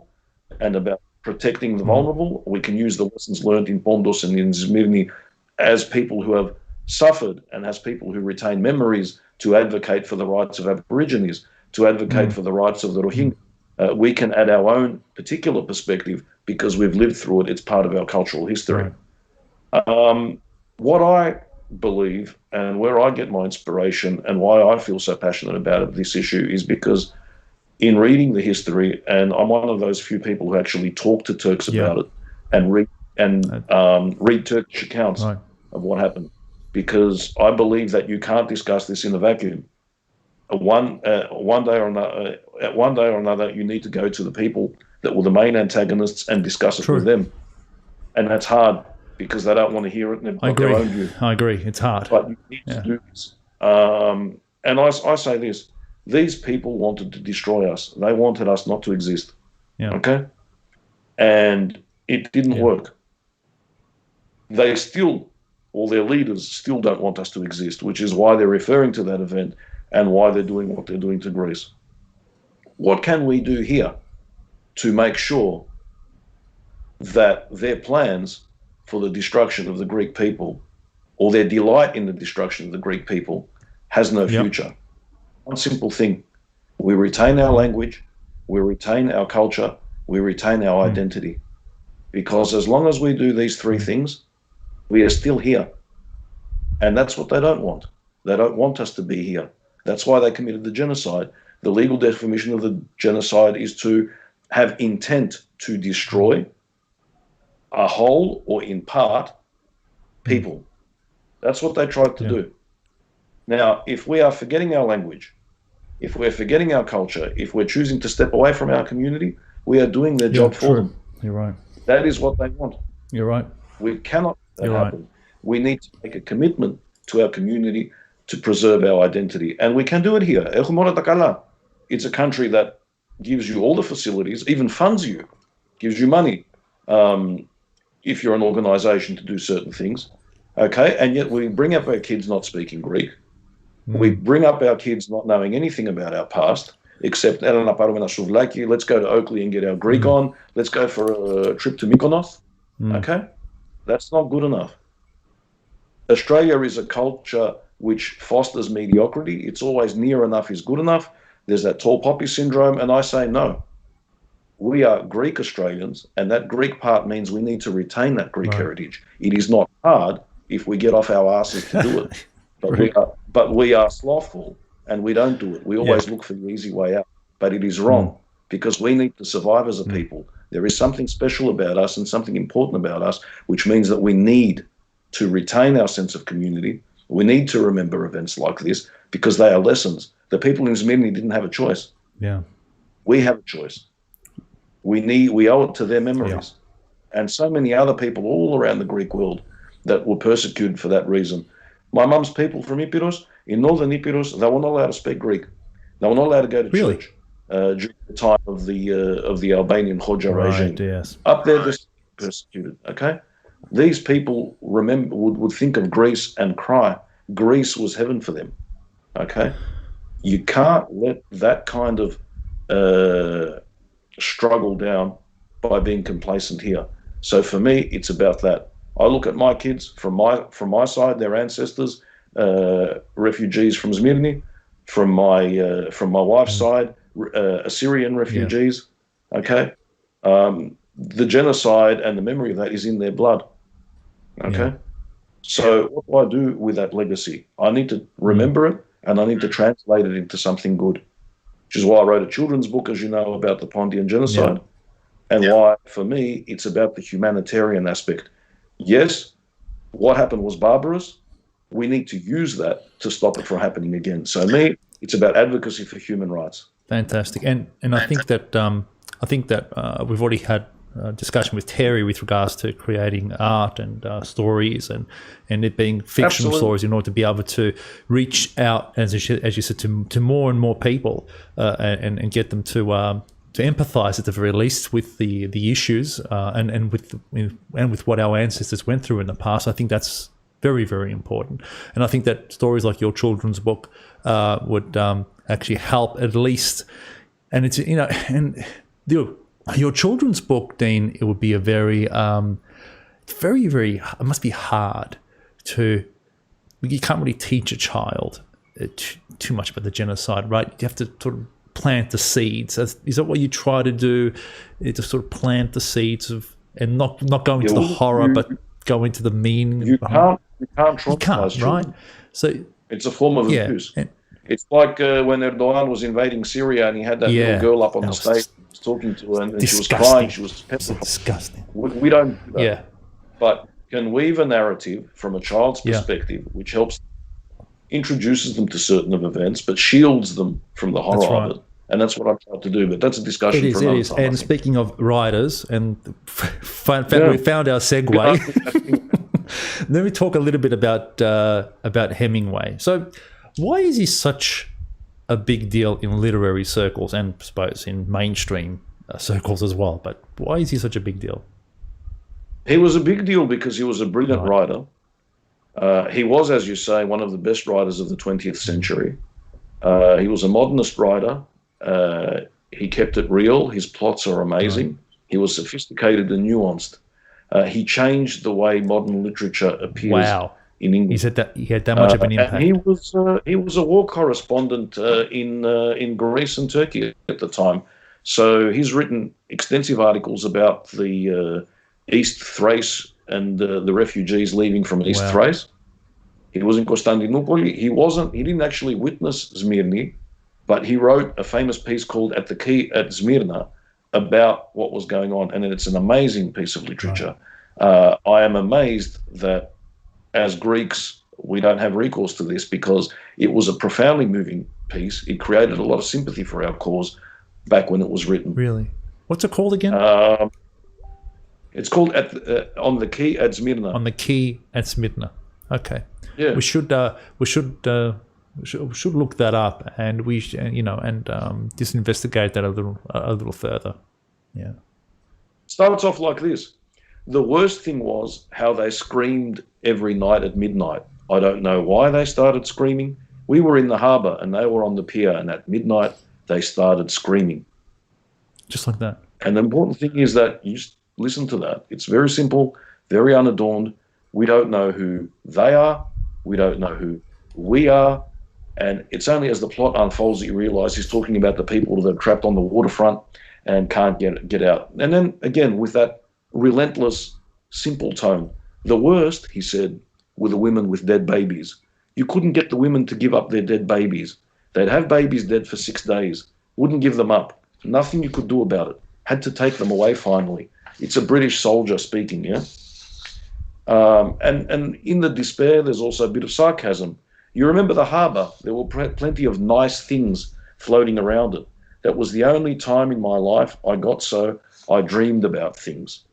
and about protecting the vulnerable. We can use the lessons learned in Pondos and in Smyrna as people who have suffered and as people who retain memories to advocate for the rights of Aborigines, to advocate for the rights of the Rohingya. We can add our own particular perspective because we've lived through it. It's part of our cultural history. Right. What I believe and where I get my inspiration and why I feel so passionate about this issue is because in reading the history, and I'm one of those few people who actually talk to Turks about it and read Turkish accounts of what happened, because I believe that you can't discuss this in a vacuum. One day or another, you need to go to the people that were the main antagonists and discuss it with them, and that's hard because they don't want to hear it and they've got their own view. I agree. It's hard, but you need to do this. And I say this: These people wanted to destroy us. They wanted us not to exist. Yeah. Okay? And it didn't work. They still, or their leaders still don't want us to exist, which is why they're referring to that event and why they're doing what they're doing to Greece. What can we do here to make sure that their plans for the destruction of the Greek people, or their delight in the destruction of the Greek people, has no future? One simple thing: we retain our language, we retain our culture, we retain our identity. Because as long as we do these three things, we are still here. And that's what they don't want. They don't want us to be here. That's why they committed the genocide. The legal definition of the genocide is to have intent to destroy a whole or in part people. That's what they tried to do. Now, if we are forgetting our language, if we're forgetting our culture, if we're choosing to step away from our community, we are doing their job for them. You're right. That is what they want. You're right. We cannot let that happen. We need to make a commitment to our community to preserve our identity. And we can do it here. It's a country that gives you all the facilities, even funds you, gives you money if you're an organization to do certain things. Okay, and yet we bring up our kids not speaking Greek. We bring up our kids not knowing anything about our past, except let's go to Oakley and get our Greek on. Let's go for a trip to Mykonos. Okay, that's not good enough. Australia is a culture which fosters mediocrity. It's always near enough is good enough. There's that tall poppy syndrome, and I say no. We are Greek Australians, and that Greek part means we need to retain that Greek heritage. It is not hard if we get off our asses to do it, but we are slothful and we don't do it. We always look for the easy way out, but it is wrong because we need to survive as a people. There is something special about us and something important about us, which means that we need to retain our sense of community. We need to remember events like this because they are lessons. The people in Smyrna didn't have a choice. Yeah, we have a choice. We owe it to their memories, and so many other people all around the Greek world that were persecuted for that reason. My mum's people from Epirus, in northern Epirus, they were not allowed to speak Greek. They were not allowed to go to church during the time of the Albanian Hoxha regime. Yes. Up there, they're persecuted. Okay, these people would think of Greece and cry. Greece was heaven for them. Okay, you can't let that kind of struggle down by being complacent here. So for me, it's about that. I look at my kids from my side, their ancestors, refugees from Smyrna, from my wife's side, Assyrian refugees. Okay, the genocide and the memory of that is in their blood. Okay, so what do I do with that legacy? I need to remember it, and I need to translate it into something good. Which is why I wrote a children's book, as you know, about the Pontian genocide, and why, for me, it's about the humanitarian aspect. Yes, what happened was barbarous. We need to use that to stop it from happening again. So me, it's about advocacy for human rights. Fantastic, and I think that we've already had a discussion with Terry with regards to creating art and stories and it being fictional stories in order to be able to reach out, as you said, to more and more people and get them to empathise at the very least with the issues and with what our ancestors went through in the past. I think that's very, very important, and I think that stories like your children's book would actually help at least. And it's your children's book, Dean, it would be a very, very, very. It must be hard to. You can't really teach a child too much about the genocide, right? You have to sort of plant the seeds. Is that what you try to do? To sort of plant the seeds of, and not go into the horror, but go into the meaning. You can't traumatize children. Right? So it's a form of abuse. It's like when Erdogan was invading Syria and he had that little girl up on the stage talking to her, and she was crying. She was petrified. Disgusting. We don't do that. Yeah. But can weave a narrative from a child's perspective, which helps, introduces them to certain of events, but shields them from the horror of it. And that's what I've tried to do. But that's a discussion for another time. And speaking of writers, and we found our segue. Let me talk a little bit about Hemingway. So, why is he such a big deal in literary circles and I suppose in mainstream circles as well. But why is he such a big deal? He was a big deal because he was a brilliant writer. He was, as you say, one of the best writers of the 20th century. He was a modernist writer. He kept it real. His plots are amazing. Right. He was sophisticated and nuanced. He changed the way modern literature appears in English. He had that much of an impact. And he was a war correspondent in Greece and Turkey at the time. So he's written extensive articles about the East Thrace and the refugees leaving from East Thrace. He was in Constantinople. He didn't actually witness Smyrna, but he wrote a famous piece called At the Quay at Smyrna about what was going on, and it's an amazing piece of literature. Right. I am amazed that as Greeks we don't have recourse to this, because it was a profoundly moving piece. It created a lot of sympathy for our cause back when it was written. Really? What's it called again? It's called On the Quay at Smyrna. On the Quay at Smyrna. Okay. Yeah. We should look that up, and just investigate that a little further. Yeah. Starts off like this. The worst thing was how they screamed every night at midnight. I don't know why they started screaming. We were in the harbour and they were on the pier, and at midnight they started screaming. Just like that. And the important thing is that you listen to that. It's very simple, very unadorned. We don't know who they are. We don't know who we are. And it's only as the plot unfolds that you realise he's talking about the people that are trapped on the waterfront and can't get out. And then, again, with that relentless, simple tone. The worst, he said, were the women with dead babies. You couldn't get the women to give up their dead babies. They'd have babies dead for 6 days. Wouldn't give them up. Nothing you could do about it. Had to take them away finally. It's a British soldier speaking, yeah? And in the despair, there's also a bit of sarcasm. You remember the harbour. There were plenty of nice things floating around it. That was the only time in my life I dreamed about things.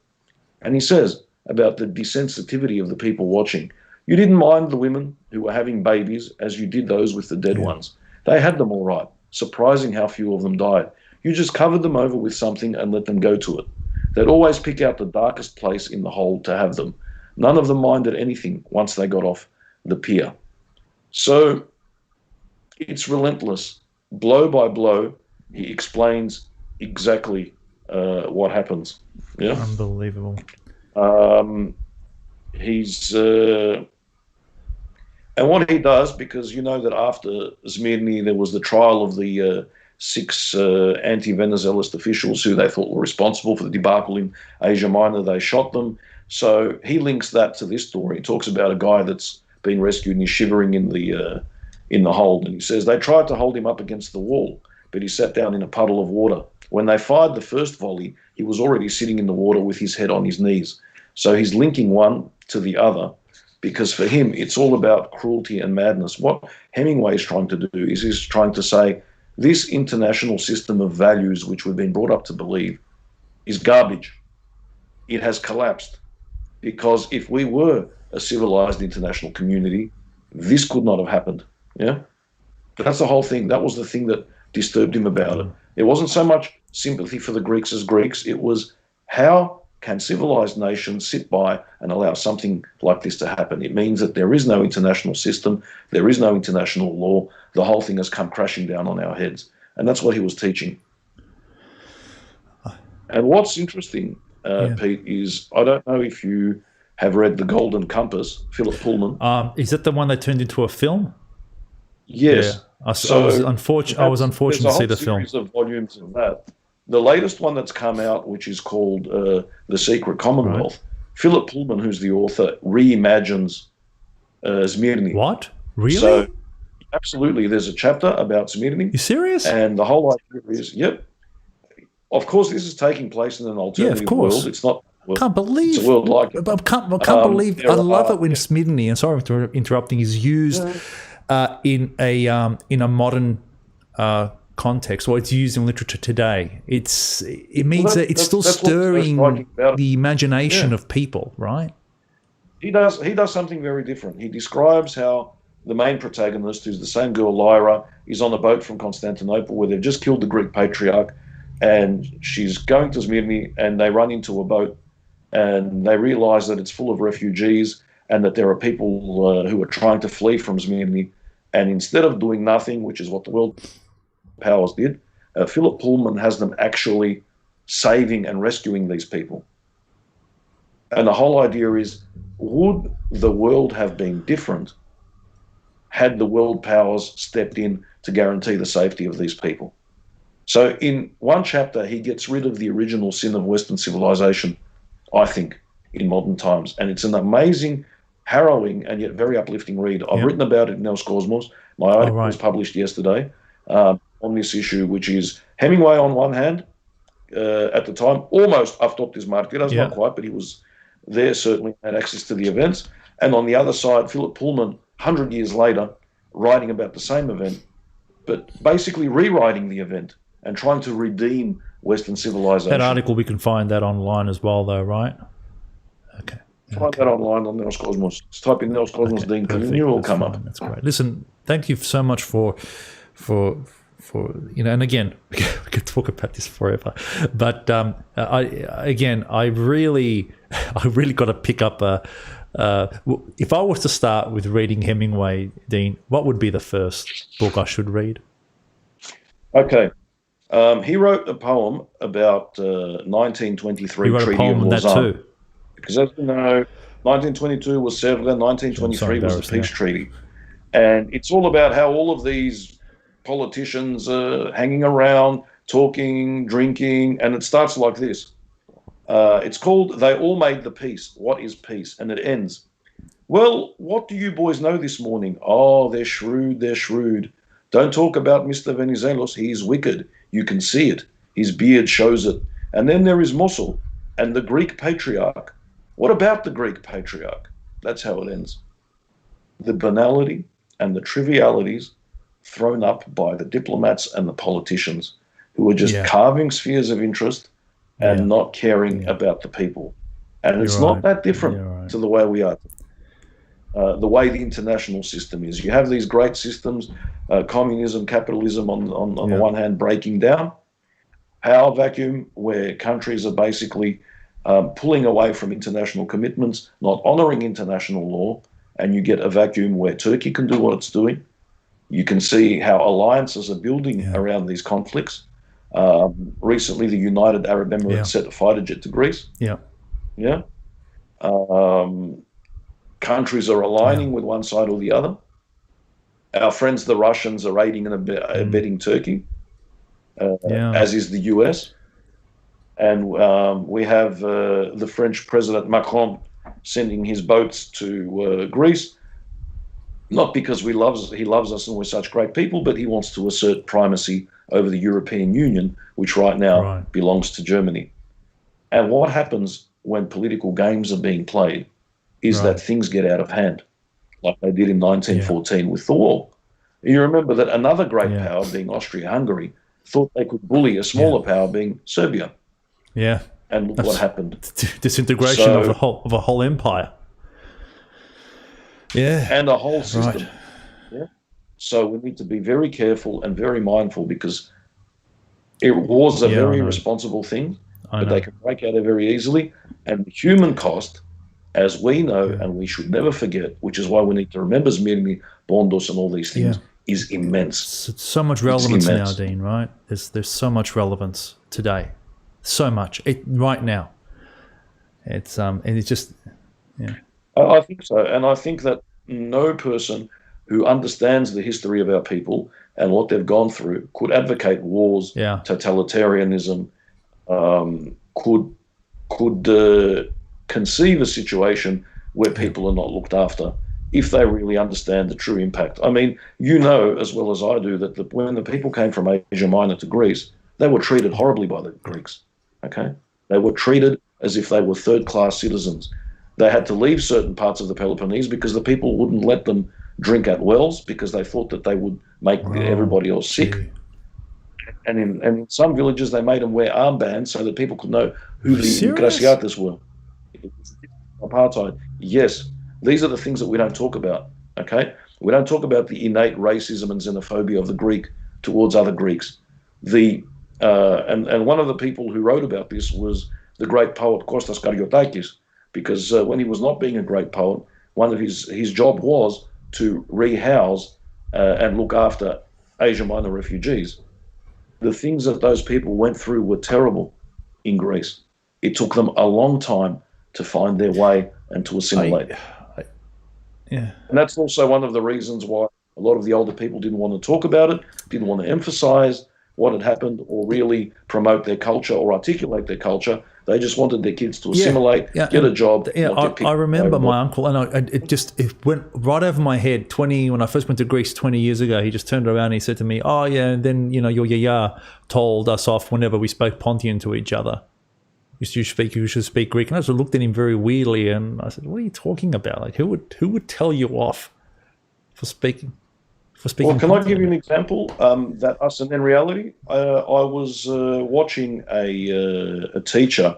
And he says about the desensitivity of the people watching. You didn't mind the women who were having babies as you did those with the dead ones. They had them all right. Surprising how few of them died. You just covered them over with something and let them go to it. They'd always pick out the darkest place in the hold to have them. None of them minded anything once they got off the pier. So it's relentless. Blow by blow, he explains exactly what happens. Yeah, unbelievable. And what he does, because you know that after Smyrna there was the trial of the 6 anti-Venezuelist officials who they thought were responsible for the debacle in Asia Minor. They shot them. So he links that to this story. He talks about a guy that's been rescued and he's shivering in the hold. And he says they tried to hold him up against the wall, but he sat down in a puddle of water. When they fired the first volley, he was already sitting in the water with his head on his knees. So he's linking one to the other, because for him, it's all about cruelty and madness. What Hemingway is trying to do is he's trying to say this international system of values, which we've been brought up to believe, is garbage. It has collapsed. Because if we were a civilized international community, this could not have happened. Yeah? That's the whole thing. That was the thing that disturbed him about it. It wasn't so much sympathy for the Greeks as Greeks. It was, how can civilized nations sit by and allow something like this to happen? It means that there is no international system. There is no international law. The whole thing has come crashing down on our heads. And that's what he was teaching. And what's interesting, Pete, is I don't know if you have read The Golden Compass, Philip Pullman. Is that the one that turned into a film? Yes. Yeah. I was unfortunate to see the film. There's a whole series of volumes of that. The latest one that's come out, which is called The Secret Commonwealth, right. Philip Pullman, who's the author, reimagines Smyrna. What? Really? So, absolutely. There's a chapter about Smyrna. You serious? And the whole idea is, yep. Of course, this is taking place in an alternative world. It's not. I can't believe. It's a world like it. I can't believe. I love it when Smyrna, and sorry for interrupting, is used in a modern context, or it's used in literature today. It means that it's still stirring the imagination of people, right? He does something very different. He describes how the main protagonist, who's the same girl, Lyra, is on a boat from Constantinople where they've just killed the Greek patriarch, and she's going to Smyrna, and they run into a boat, and they realize that it's full of refugees and that there are people who are trying to flee from Smyrna. And instead of doing nothing, which is what the world powers did, Philip Pullman has them actually saving and rescuing these people. And the whole idea is, would the world have been different had the world powers stepped in to guarantee the safety of these people? So in one chapter, he gets rid of the original sin of Western civilization, I think, in modern times. And it's an amazing, harrowing, and yet very uplifting read. I've written about it in Els Cosmos. My article was published yesterday on this issue, which is Hemingway on one hand, at the time, almost Αυτόπτης Μάρτυρας, not quite, but he was there, certainly had access to the events. And on the other side, Philip Pullman, 100 years later, writing about the same event, but basically rewriting the event and trying to redeem Western civilization. That article, we can find that online as well, though, right? Okay. Find that online on Els Cosmos. Just type in Els Cosmos Dean Killian, it will come up. That's great. Listen, thank you so much for and again, we could talk about this forever, but I really got to pick up if I was to start with reading Hemingway, Dean, what would be the first book I should read? Okay. He wrote a poem about 1923 he wrote Treaty a poem of on that Lausanne. too. Because as you know, 1922 was Sèvres, 1923 was the peace treaty. And it's all about how all of these politicians are hanging around, talking, drinking, and it starts like this. It's called They All Made the Peace. What is peace? And it ends, well, what do you boys know this morning? Oh, they're shrewd, they're shrewd. Don't talk about Mr. Venizelos, he is wicked. You can see it. His beard shows it. And then there is Mosul and the Greek patriarch. What about the Greek patriarch? That's how it ends. The banality and the trivialities thrown up by the diplomats and the politicians who are just carving spheres of interest and not caring about the people. And it's not that different to the way we are, the way the international system is. You have these great systems, communism, capitalism on the one hand breaking down, power vacuum where countries are basically pulling away from international commitments, not honoring international law, and you get a vacuum where Turkey can do what it's doing. You can see how alliances are building around these conflicts. Recently, the United Arab Emirates sent a fighter jet to Greece. Countries are aligning with one side or the other. Our friends, the Russians, are aiding and abetting Turkey, as is the US. And we have the French President Macron sending his boats to Greece, not because he loves us and we're such great people, but he wants to assert primacy over the European Union, which right now belongs to Germany. And what happens when political games are being played is that things get out of hand, like they did in 1914 with the wall. You remember that another great power, being Austria-Hungary, thought they could bully a smaller power, being Serbia. Yeah. And look what happened. Disintegration of a whole empire. Yeah. And a whole system. Yeah. So we need to be very careful and very mindful, because wars are very irresponsible things, but they can break out very easily. And the human cost, as we know, and we should never forget, which is why we need to remember Smyrna, Bondos, and all these things, is immense. It's so much relevance now, Dean, right? There's so much relevance today. So much. Right now. It's and it's just I think so. And I think that no person who understands the history of our people and what they've gone through could advocate wars, totalitarianism, could conceive a situation where people are not looked after if they really understand the true impact. I mean, you know as well as I do that when the people came from Asia Minor to Greece, they were treated horribly by the Greeks. Okay, they were treated as if they were third-class citizens. They had to leave certain parts of the Peloponnese because the people wouldn't let them drink at wells because they thought that they would make everybody else sick. And in some villages, they made them wear armbands so that people could know who the Ingratiates were. Apartheid. Yes, these are the things that we don't talk about. Okay, We don't talk about the innate racism and xenophobia of the Greek towards other Greeks. And one of the people who wrote about this was the great poet Kostas Karyotakis, because when he was not being a great poet, one of his job was to rehouse and look after Asia Minor refugees. The things that those people went through were terrible in Greece. It took them a long time to find their way and to assimilate. Yeah. And that's also one of the reasons why a lot of the older people didn't want to talk about it, didn't want to emphasize what had happened or really promote their culture or articulate their culture. They just wanted their kids to assimilate, get a job. Yeah, I remember my uncle, and it went right over my head. When I first went to Greece 20 years ago, he just turned around and he said to me, "Oh yeah," and then your yaya told us off whenever we spoke Pontian to each other. You should speak Greek, and I just looked at him very weirdly, and I said, "What are you talking about? Like, who would tell you off for speaking?" Well, can I give you an example? That us and in reality, I was watching a teacher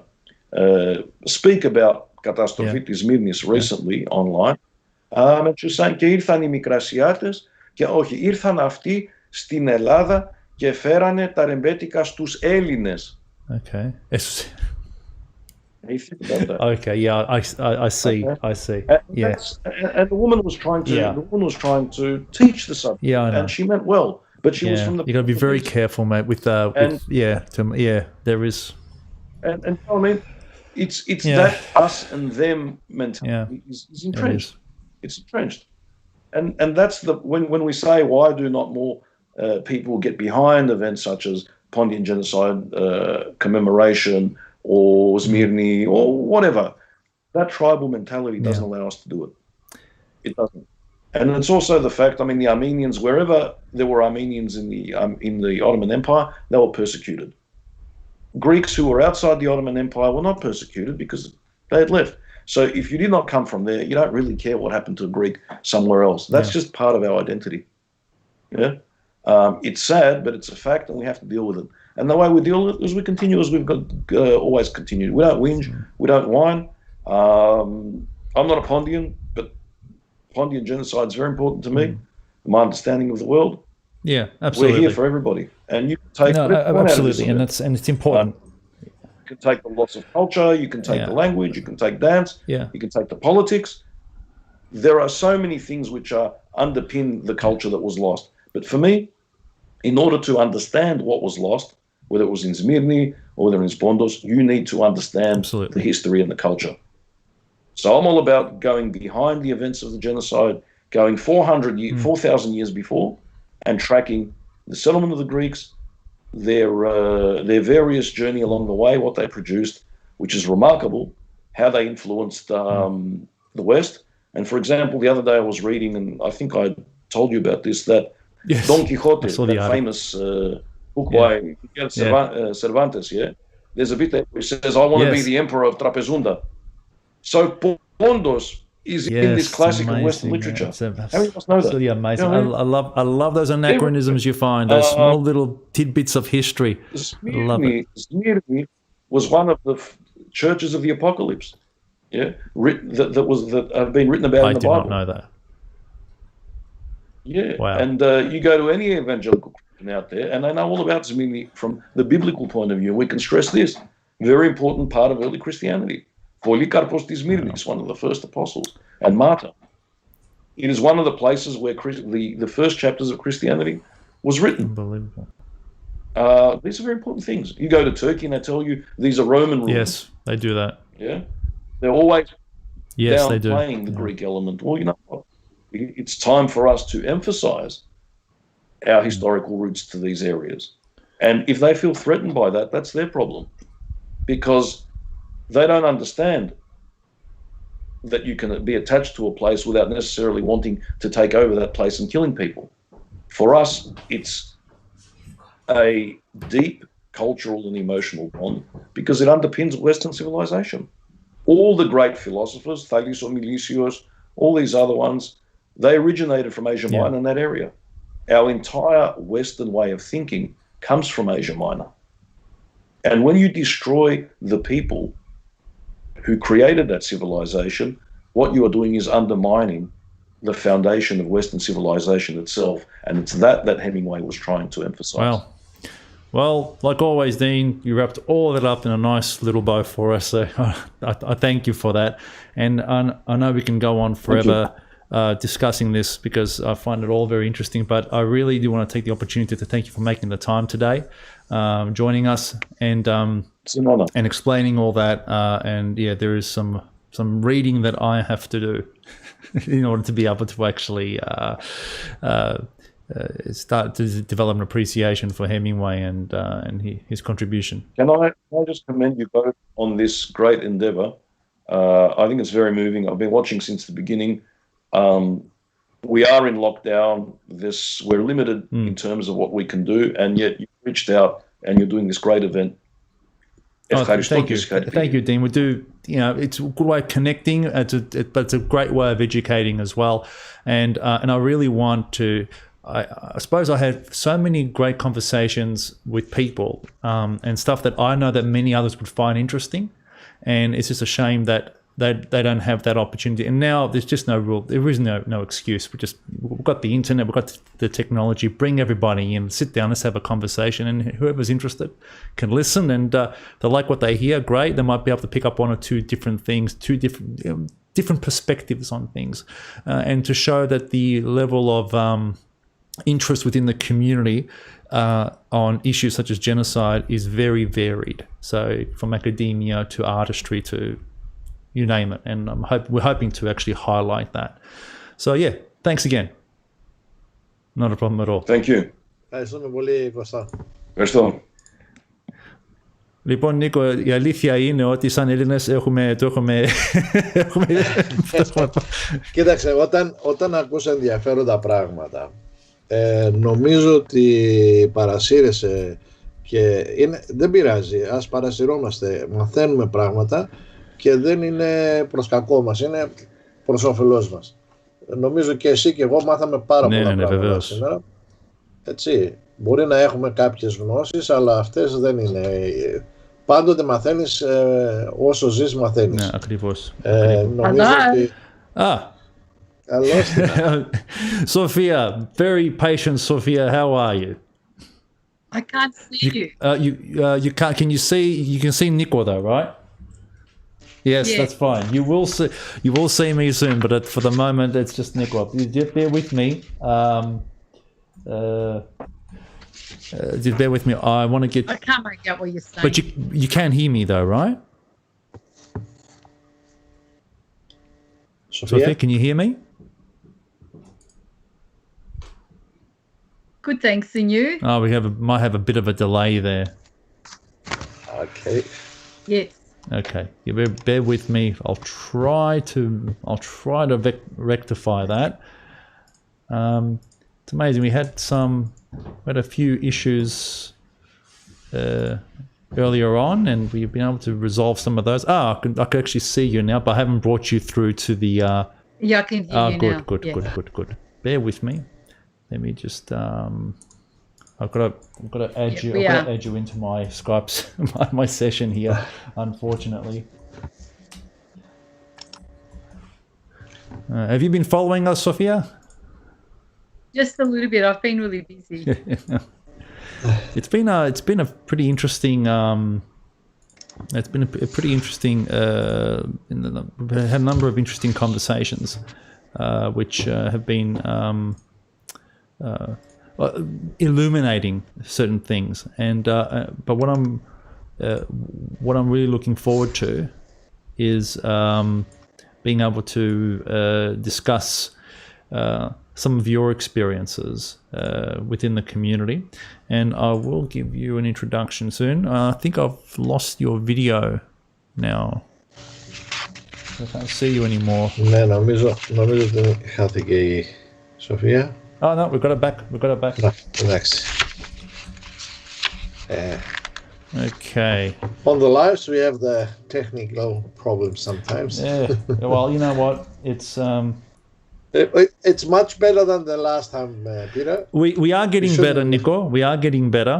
speak about καταστροφή της Σμύρνης recently online. And she was saying, και ήρθαν οι Μικρασιάτες και όχι, ήρθαν αυτοί στην Ελλάδα και φέρανε τα ρεμπέτικα στους Έλληνες. Okay. You think about that. Okay, yeah, I see. Okay. I see. And and the woman was trying to teach the subject. Yeah, I know. And she meant well, but she was from the. You got to be very careful, mate. There is. And I mean, it's that us and them mentality is entrenched. It's entrenched, and that's when we say why do not more people get behind events such as Pontian genocide, commemoration, or Smyrna, or whatever. That tribal mentality doesn't allow us to do it. It doesn't. And it's also the fact, I mean, the Armenians, wherever there were Armenians in the Ottoman Empire, they were persecuted. Greeks who were outside the Ottoman Empire were not persecuted because they had left. So if you did not come from there, you don't really care what happened to a Greek somewhere else. That's just part of our identity. Yeah. It's sad, but it's a fact, and we have to deal with it. And the way we deal with it is we continue as we've got always continued. We don't whinge, we don't whine. I'm not a Pontian, but Pontian genocide is very important to me, my understanding of the world. Yeah, absolutely. We're here for everybody, and you can take absolutely, and it's important. You can take the loss of culture, you can take the language, you can take dance, you can take the politics. There are so many things which underpin the culture that was lost. But for me, in order to understand what was lost, whether it was in Smyrna or whether in Spondos, you need to understand the history and the culture. So I'm all about going behind the events of the genocide, going 4,000 years before, and tracking the settlement of the Greeks, their various journey along the way, what they produced, which is remarkable, how they influenced the West. And for example, the other day I was reading, and I think I told you about this, that Don Quixote, that famous book by Cervantes, there's a bit there where he says, I want to be the emperor of Trapezunda. So Pondos is in this classical Western literature. How many of us know that? Absolutely amazing. You know, I love those anachronisms you find, those small little tidbits of history. Smyrna was one of the churches of the apocalypse. That have been written about in the Bible. I did not know that. Yeah, wow. And you go to any evangelical Christian out there, and they know all about Smyrna from the biblical point of view. We can stress this very important part of early Christianity. Polycarpos της Smyrnis, one of the first apostles, and martyr. It is one of the places where the first chapters of Christianity was written. Unbelievable. These are very important things. You go to Turkey and they tell you these are Roman rules. Yes, they do that. Yeah, they're always downplaying the Greek element. Well, you know what? It's time for us to emphasize our historical roots to these areas. And if they feel threatened by that, that's their problem. Because they don't understand that you can be attached to a place without necessarily wanting to take over that place and killing people. For us, it's a deep cultural and emotional bond because it underpins Western civilization. All the great philosophers, Thales or Milesios, all these other ones, they originated from Asia Minor in that area. Our entire Western way of thinking comes from Asia Minor. And when you destroy the people who created that civilization, what you are doing is undermining the foundation of Western civilization itself, and it's that Hemingway was trying to emphasize. Well, like always, Dean, you wrapped all of it up in a nice little bow for us, so I thank you for that. And I know we can go on forever discussing this because I find it all very interesting, but I really do want to take the opportunity to thank you for making the time today, joining us, and It's an honor. and explaining all that. And yeah, there is some reading that I have to do in order to be able to actually start to develop an appreciation for Hemingway and his contribution. Can I just commend you both on this great endeavor? I think it's very moving. I've been watching since the beginning. We are in lockdown. We're limited in terms of what we can do, and yet you reached out and you're doing this great event. Thank you, Dean. We do, it's a good way of connecting, but it's a great way of educating as well. And I really want to. I suppose I had so many great conversations with people and stuff that I know that many others would find interesting, and it's just a shame that they don't have that opportunity. And now there's just no rule. There is no excuse. We've got the internet, we've got the technology. Bring everybody in, sit down, let's have a conversation, and whoever's interested can listen. And they like what they hear. Great. They might be able to pick up one or two different things, different perspectives on things, and to show that the level of interest within the community on issues such as genocide is very varied. So from academia to artistry to you name it, and we're hoping to actually highlight that. So yeah, thanks again. Not a problem at all. Thank you. Ευχαριστούμε πολύ, Κωστά. Ευχαριστώ. Λοιπόν, Νίκο, η αλήθεια είναι ότι σαν Έλληνες έχουμε... Κοίταξε, όταν ακούς ενδιαφέροντα πράγματα, νομίζω ότι παρασύρεσαι και δεν πειράζει, ας παρασυρώμαστε, μαθαίνουμε πράγματα και δεν είναι προς κακό μας, είναι προς όφελός μας. Νομίζω και εσύ και εγώ μάθαμε πάρα πολλά πράγματα σήμερα. Έτσι, μπορεί να έχουμε κάποιες γνώσεις, αλλά αυτές δεν είναι. Πάντοτε μαθαίνεις, όσο ζεις μαθαίνεις. Ναι, ακριβώς. Νομίζω ότι... Sophia, very patient Sophia, how are you? I can't see you. You can't. Can you see? You can see Nico though, right? Yes, yeah. That's fine. You will see me soon, but for the moment, it's just Nico. You just bear with me. Just bear with me. I want to get. I can't make out what you're saying. But you can hear me though, right? Sophia, can you hear me? Good, thanks. And you? Oh, might have a bit of a delay there. Okay. Yes. Okay. You bear with me. I'll try to rectify that. It's amazing. We had a few issues earlier on, and we've been able to resolve some of those. I can actually see you now, but I haven't brought you through to the. Yeah, I can hear you good, now. Good. Bear with me. Let me just. I've got to add you. I've got to add you into my Skype's my session here. Unfortunately. Have you been following us, Sophia? Just a little bit. I've been really busy. It's been a pretty interesting. It's been a pretty interesting. We've had a number of interesting conversations, which have been illuminating certain things. And but what I'm really looking forward to is being able to discuss some of your experiences within the community, and I will give you an introduction soon. I think I've lost your video now. I can't see you anymore. Ναι, νομίζω ότι χάθηκε η Σοφία. Oh no, we've got it back. Εντάξει. Okay. On the lives we have the technical problems sometimes. Yeah. Well, you know what? It's much better than the last time, Peter. We are getting better, Nico. We are getting better.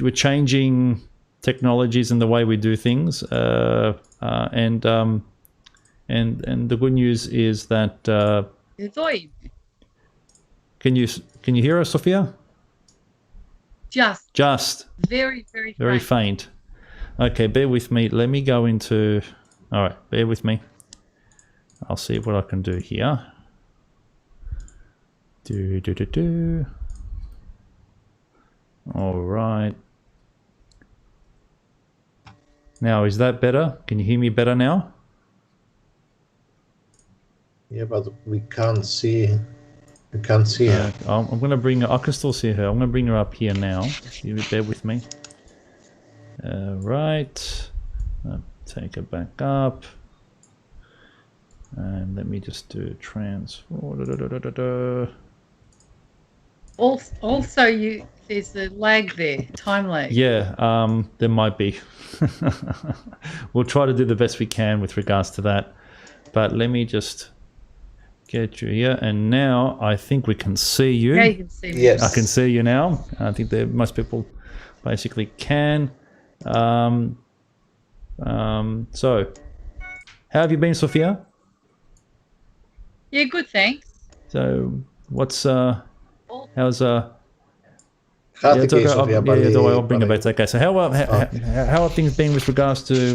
We're changing technologies and the way we do things, and And the good news is that Oi. can you hear us, Sophia? Just very, very, very faint. faint. Okay, bear with me. Let me go into. All right, bear with me. I'll see what I can do here. Do. All right. Now, is that better? Can you hear me better now? Yeah, but we can't see. We can't see her. I'm going to bring her. I can still see her. I'm going to bring her up here now. You bear with me. Right. Take her back up. And let me just do transfer. Also, there's a lag there, time lag. Yeah, there might be. We'll try to do the best we can with regards to that. But let me just get you here. And now I think we can see you. Now you can see me. Yes. I can see you now. I think that most people basically can. So, how have you been, Sophia? Yeah, good, thanks. So, what's how's Χάθηκε η okay. Σοφία I'll bring her πάλι. back. Okay, so how are things been with regards to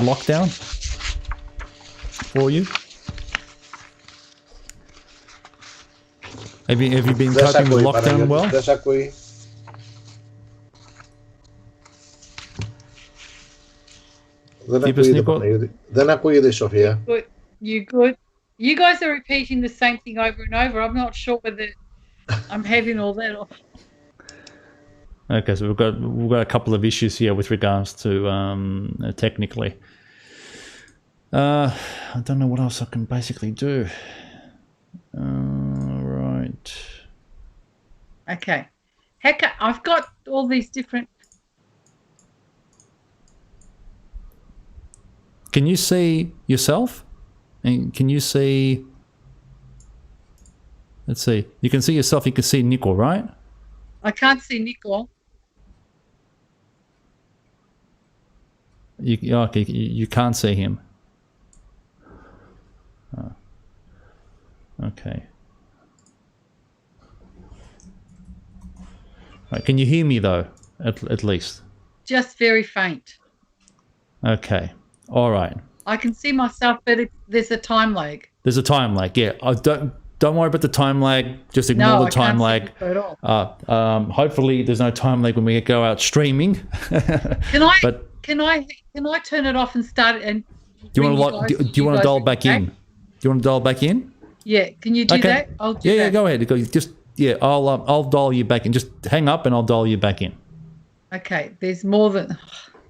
lockdown for you? Have you been Δεν σ' coping with ακούει, lockdown Παναγιώτη, well? δεν σ' ακούει. Δεν ακούγεται, Παναγιώτη. Δεν ακούγεται η Σοφία. Good. You good? You guys are repeating the same thing over and over. I'm not sure whether I'm having all that or... Okay, so we've got a couple of issues here with regards to technically. I don't know what else I can basically do. Right. Okay. Heck, I've got all these different... Can you see yourself? And can you see... Let's see. You can see yourself. You can see Nicole, right? I can't see Nicole. Okay, you can't see him. Oh. Okay. Right, can you hear me though? At least. Just very faint. Okay. All right. I can see myself, but there's a time lag. There's a time lag. Yeah. Don't worry about the time lag. Just ignore the time lag. At all. Hopefully, there's no time lag when we go out streaming. Can I turn it off and start it? And do you want to dial back in? Do you want to dial back in? Yeah. Can you do that? I'll do that. Yeah. Go ahead. I'll dial you back in. Just hang up and I'll dial you back in. Okay. There's more than.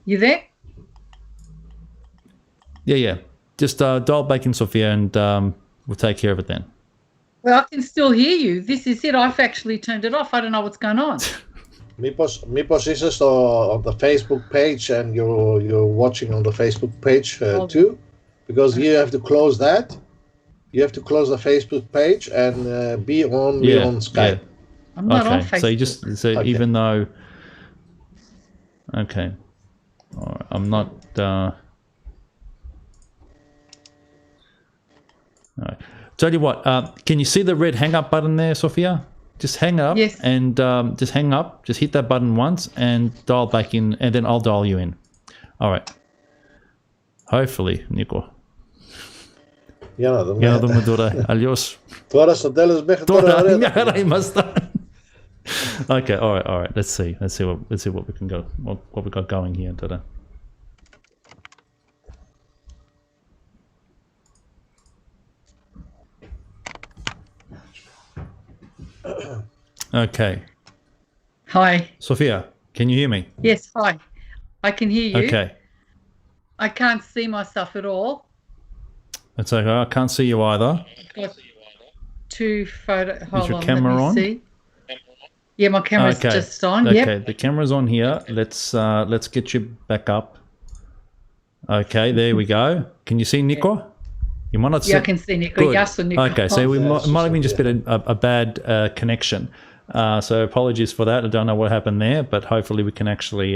You there? Yeah. Just dial back in, Sophia, and we'll take care of it then. Well, I can still hear you. This is it. I've actually turned it off. I don't know what's going on. Μήπως είσαι on the Facebook page and you're watching on the Facebook page too? Because you have to close that. You have to close the Facebook page and be on Skype. Yeah. I'm not on Facebook. So even though... Okay. All right. I'm not... All right. Tell you what, can you see the red hang up button there, Sophia? Just hang up. Yes. And just hang up. Just hit that button once and dial back in, and then I'll dial you in. All right. Hopefully, Nico. Για να δούμε τώρα. Αλλιώς. Τώρα στο τέλος μέχρι τώρα ωραία. Μια χαρά ήμασταν. Okay, all right. Let's see what we can go. What we got going here today. Okay. Hi. Sophia, can you hear me? Yes, hi. I can hear you. Okay. I can't see myself at all. That's okay. I can't see you either. Got two photo. Hold your on, camera let me on? see. Yeah, my camera's just on. Okay, Yep. the camera's on here. Let's get you back up. Okay, there we go. Can you see Nico? You might not see. Yeah, I can see Nico. Good. Yes, Nico. Okay, so we might have been just been a bad connection. So apologies for that. I don't know what happened there, but hopefully we can actually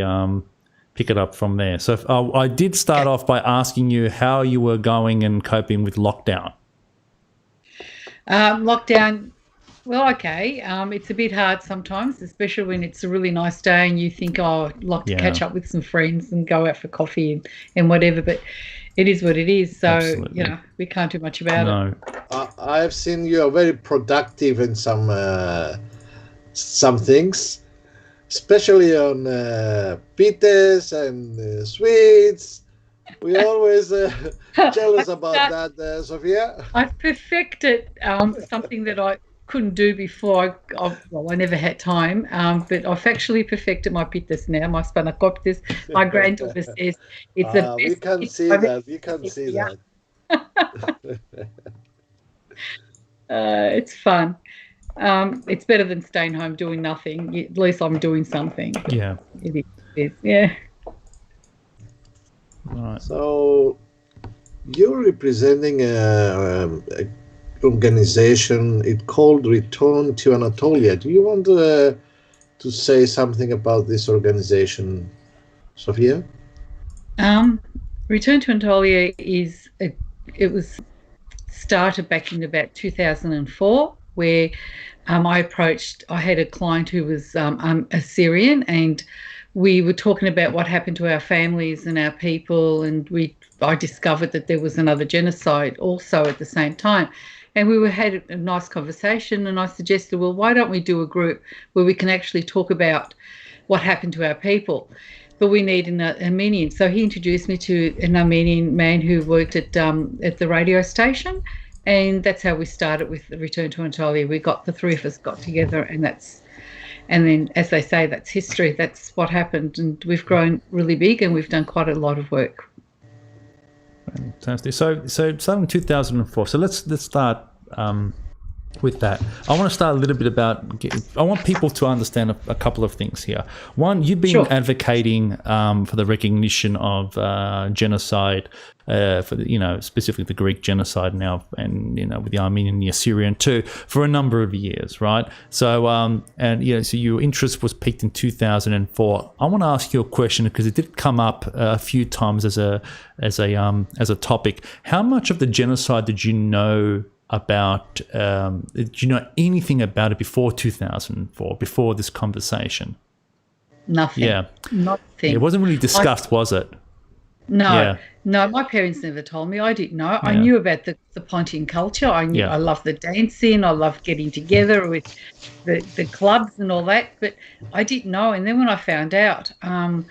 pick it up from there. So I did start off by asking you how you were going and coping with lockdown. Lockdown, well, okay. It's a bit hard sometimes, especially when it's a really nice day and you think, oh, I'd like to catch up with some friends and go out for coffee and whatever. But it is what it is. So, Absolutely. We can't do much about it. I've seen you are very productive in some things, especially on pitas and sweets. We always jealous about that, Sophia. I've perfected something that I couldn't do before. I never had time, but I've actually perfected my pitas now, my spanakoptas. My granddaughter says it's the best. We can see that. We can see that. It's fun. It's better than staying home doing nothing. At least I'm doing something. Yeah. It is. Yeah. Right. So you're representing an organization. It's called Return to Anatolia. Do you want to say something about this organization, Sophia? Return to Anatolia it was started back in about 2004, where I had a client who was Assyrian, and we were talking about what happened to our families and our people, and I discovered that there was another genocide also at the same time. And we had a nice conversation, and I suggested, well, why don't we do a group where we can actually talk about what happened to our people? But we need an Armenian. So he introduced me to an Armenian man who worked at the radio station, and that's how we started with the Return to Anatolia. The three of us got together, and then, as they say, that's history. That's what happened, and we've grown really big, and we've done quite a lot of work. Fantastic. So starting in 2004. So let's start with that. I want to start a little bit I want people to understand a couple of things here. One, you've been advocating for the recognition of genocide, for specifically the Greek genocide now, and with the Armenian and the Assyrian too, for a number of years, right? So so your interest was peaked in 2004. I want to ask you a question because it did come up a few times as a topic. How much of the genocide did you know about? Did you know anything about it before 2004, before this conversation? Nothing. Yeah. Nothing. It wasn't really discussed, was it? No. Yeah. No, my parents never told me. I didn't know. Yeah. I knew about the Pontian culture. I knew. I loved the dancing. I loved getting together with the clubs and all that. But I didn't know. And then when I found out, I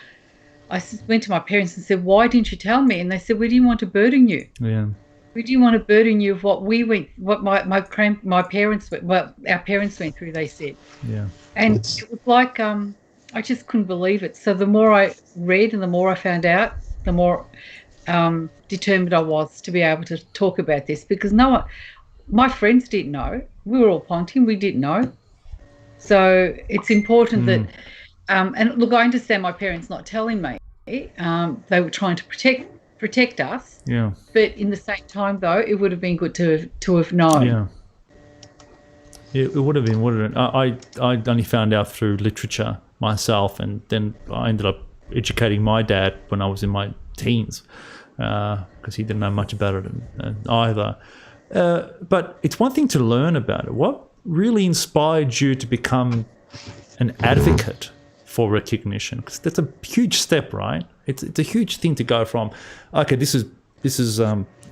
went to my parents and said, "Why didn't you tell me?" And they said, "We didn't want to burden you. Yeah. We didn't want to burden you of what we went, what my parents, our parents went through." They said. Yeah. And it was like I just couldn't believe it. So the more I read and the more I found out, the more determined I was to be able to talk about this, because my friends didn't know. We were all Pontian, we didn't know. So it's important that, and look, I understand my parents not telling me. They were trying to protect us. Yeah. But in the same time, though, it would have been good to have known. Yeah. It would have been, wouldn't it? I only found out through literature myself, and then I ended up educating my dad when I was in my teens, because he didn't know much about it either. But it's one thing to learn about it. What really inspired you to become an advocate for recognition? Because that's a huge step, right? It's a huge thing to go from, okay, this is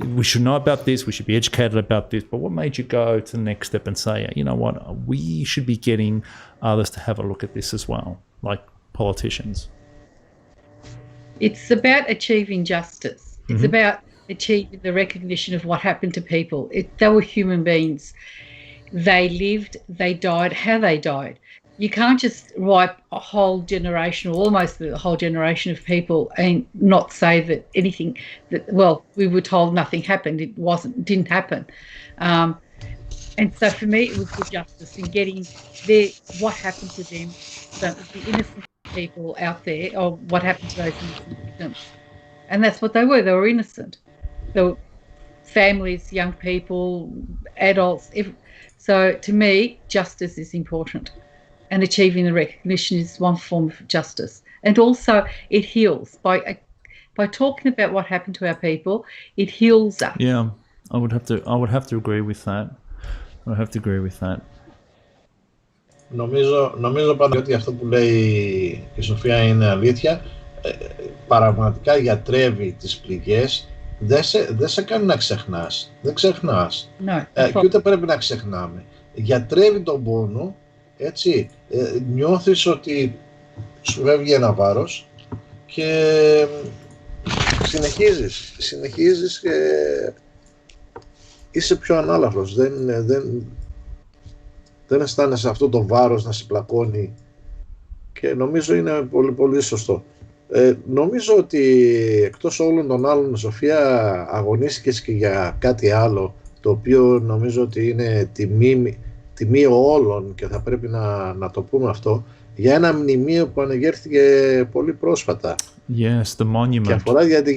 we should know about this, we should be educated about this, but what made you go to the next step and say, you know what, we should be getting others to have a look at this as well, like politicians? It's about achieving justice. It's about achieving the recognition of what happened to people. They were human beings. They lived, they died, how they died. You can't just wipe a whole generation, or almost the whole generation of people, and not say that anything we were told nothing happened. It didn't happen. And so for me, it was the justice in getting what happened to them, the innocent people out there, or what happened to those innocent victims. And that's what they were. They were innocent. They were families, young people, adults. So to me, justice is important. And achieving the recognition is one form of justice. And also it heals. By talking about what happened to our people, it heals us. Yeah, I would have to agree with that. I would have to agree with that. Νομίζω πάντα ότι αυτό που λέει η Σοφία είναι αλήθεια. Πραγματικά γιατρεύει τις πληγές. Δεν σε κάνει να ξεχνάς. Δεν ξεχνάς. Και ούτε πρέπει να ξεχνάμε. Γιατρεύει τον πόνο, έτσι. Νιώθεις ότι σου φεύγει ένα βάρος και συνεχίζεις και είσαι πιο ανάλαφρος. Δεν αισθάνεσαι αυτό το βάρος να σε πλακώνει και νομίζω είναι πολύ πολύ σωστό. Νομίζω ότι εκτός όλων των άλλων, Σοφία, αγωνίστηκες και για κάτι άλλο, το οποίο νομίζω ότι είναι τιμή όλων και θα πρέπει να το πούμε αυτό, για ένα μνημείο που ανεγέρθηκε πολύ πρόσφατα. Yes, the monument. Και αφορά για τη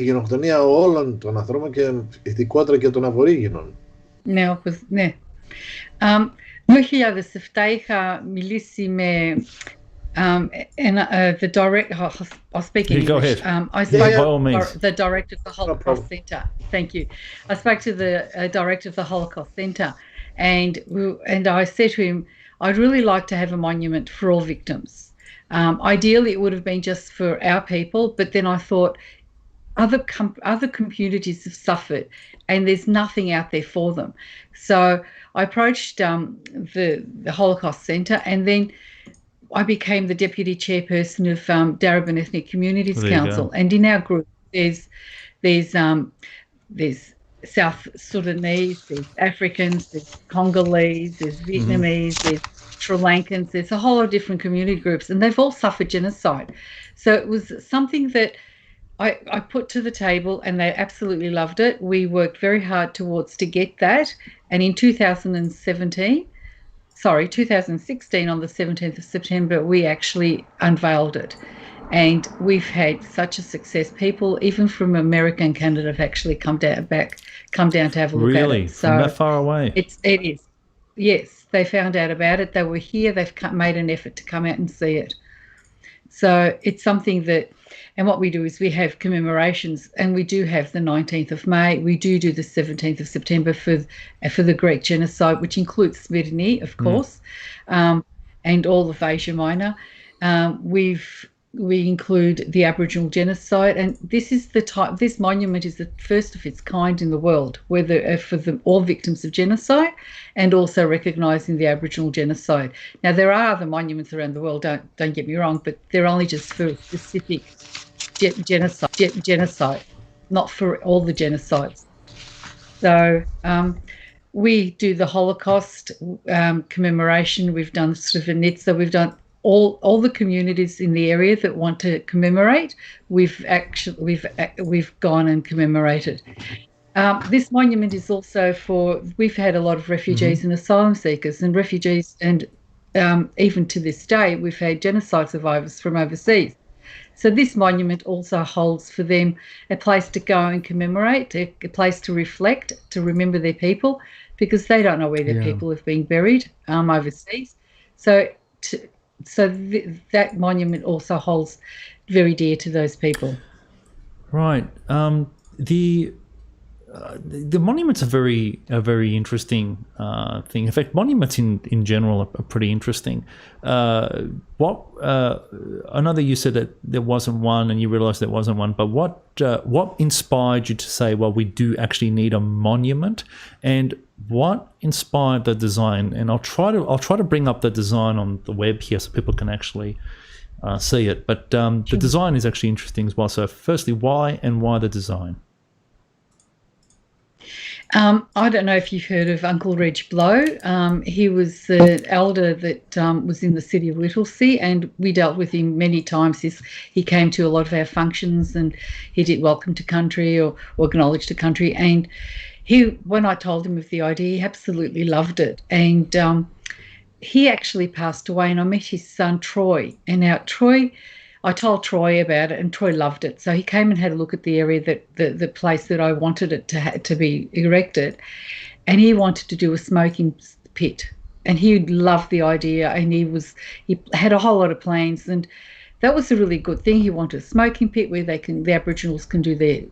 γενοκτονία όλων των ανθρώπων και ειδικότερα και των Αβορίγινων. Ναι, όπως, ναι. 2007 είχα μιλήσει με the direct. I'll speak in Go English. ahead. I spoke by all means. to the director of the Holocaust Centre. Thank you. I spoke to the director of the Holocaust Centre, and I said to him, I'd really like to have a monument for all victims. Ideally, it would have been just for our people, but then I thought other communities have suffered, and there's nothing out there for them. So I approached the Holocaust Centre, and then I became the deputy chairperson of Darebin Ethnic Communities Council. And in our group, there's South Sudanese, there's Africans, there's Congolese, there's Vietnamese, there's Sri Lankans. There's a whole lot of different community groups, and they've all suffered genocide. So it was something that I put to the table, and they absolutely loved it. We worked very hard to get that, and in 2016, on the 17th of September, we actually unveiled it. And we've had such a success. People, even from America and Canada, have actually come down to have a look at it. Really? From that far away? It is. Yes, they found out about it. They were here. They've made an effort to come out and see it. So it's something that, and what we do is we have commemorations, and we do have the 19th of May. We do the 17th of September for the Greek genocide, which includes Smyrna, of course, and all of Asia Minor. We include the Aboriginal genocide, and this monument is the first of its kind in the world, for all victims of genocide, and also recognising the Aboriginal genocide. Now, there are other monuments around the world, don't get me wrong, but they're only just for specific genocide, not for all the genocides. So we do the Holocaust commemoration. We've done Srebrenica. We've done all the communities in the area that want to commemorate. We've gone and commemorated. This monument is also we've had a lot of refugees and asylum seekers, and refugees, and even to this day, we've had genocide survivors from overseas. So this monument also holds for them a place to go and commemorate, a place to reflect, to remember their people, because they don't know where their people have been buried overseas. So that monument also holds very dear to those people. Right. The monuments are very interesting thing. In fact, monuments in general are pretty interesting. I know that you said that there wasn't one, and you realised there wasn't one. But what inspired you to say, well, we do actually need a monument, and what inspired the design? And I'll try to bring up the design on the web here so people can actually see it. But the design is actually interesting as well. So, firstly, why the design? I don't know if you've heard of Uncle Reg Blow. He was the elder that was in the city of Whittlesea, and we dealt with him many times. He came to a lot of our functions, and he did welcome to country or acknowledge to country. And when I told him of the idea, he absolutely loved it. And he actually passed away, and I met his son Troy. And now I told Troy about it, and Troy loved it. So he came and had a look at the area, the place that I wanted it to be erected, and he wanted to do a smoking pit he loved the idea, and he had a whole lot of plans, and that was a really good thing. He wanted a smoking pit where the Aboriginals can do their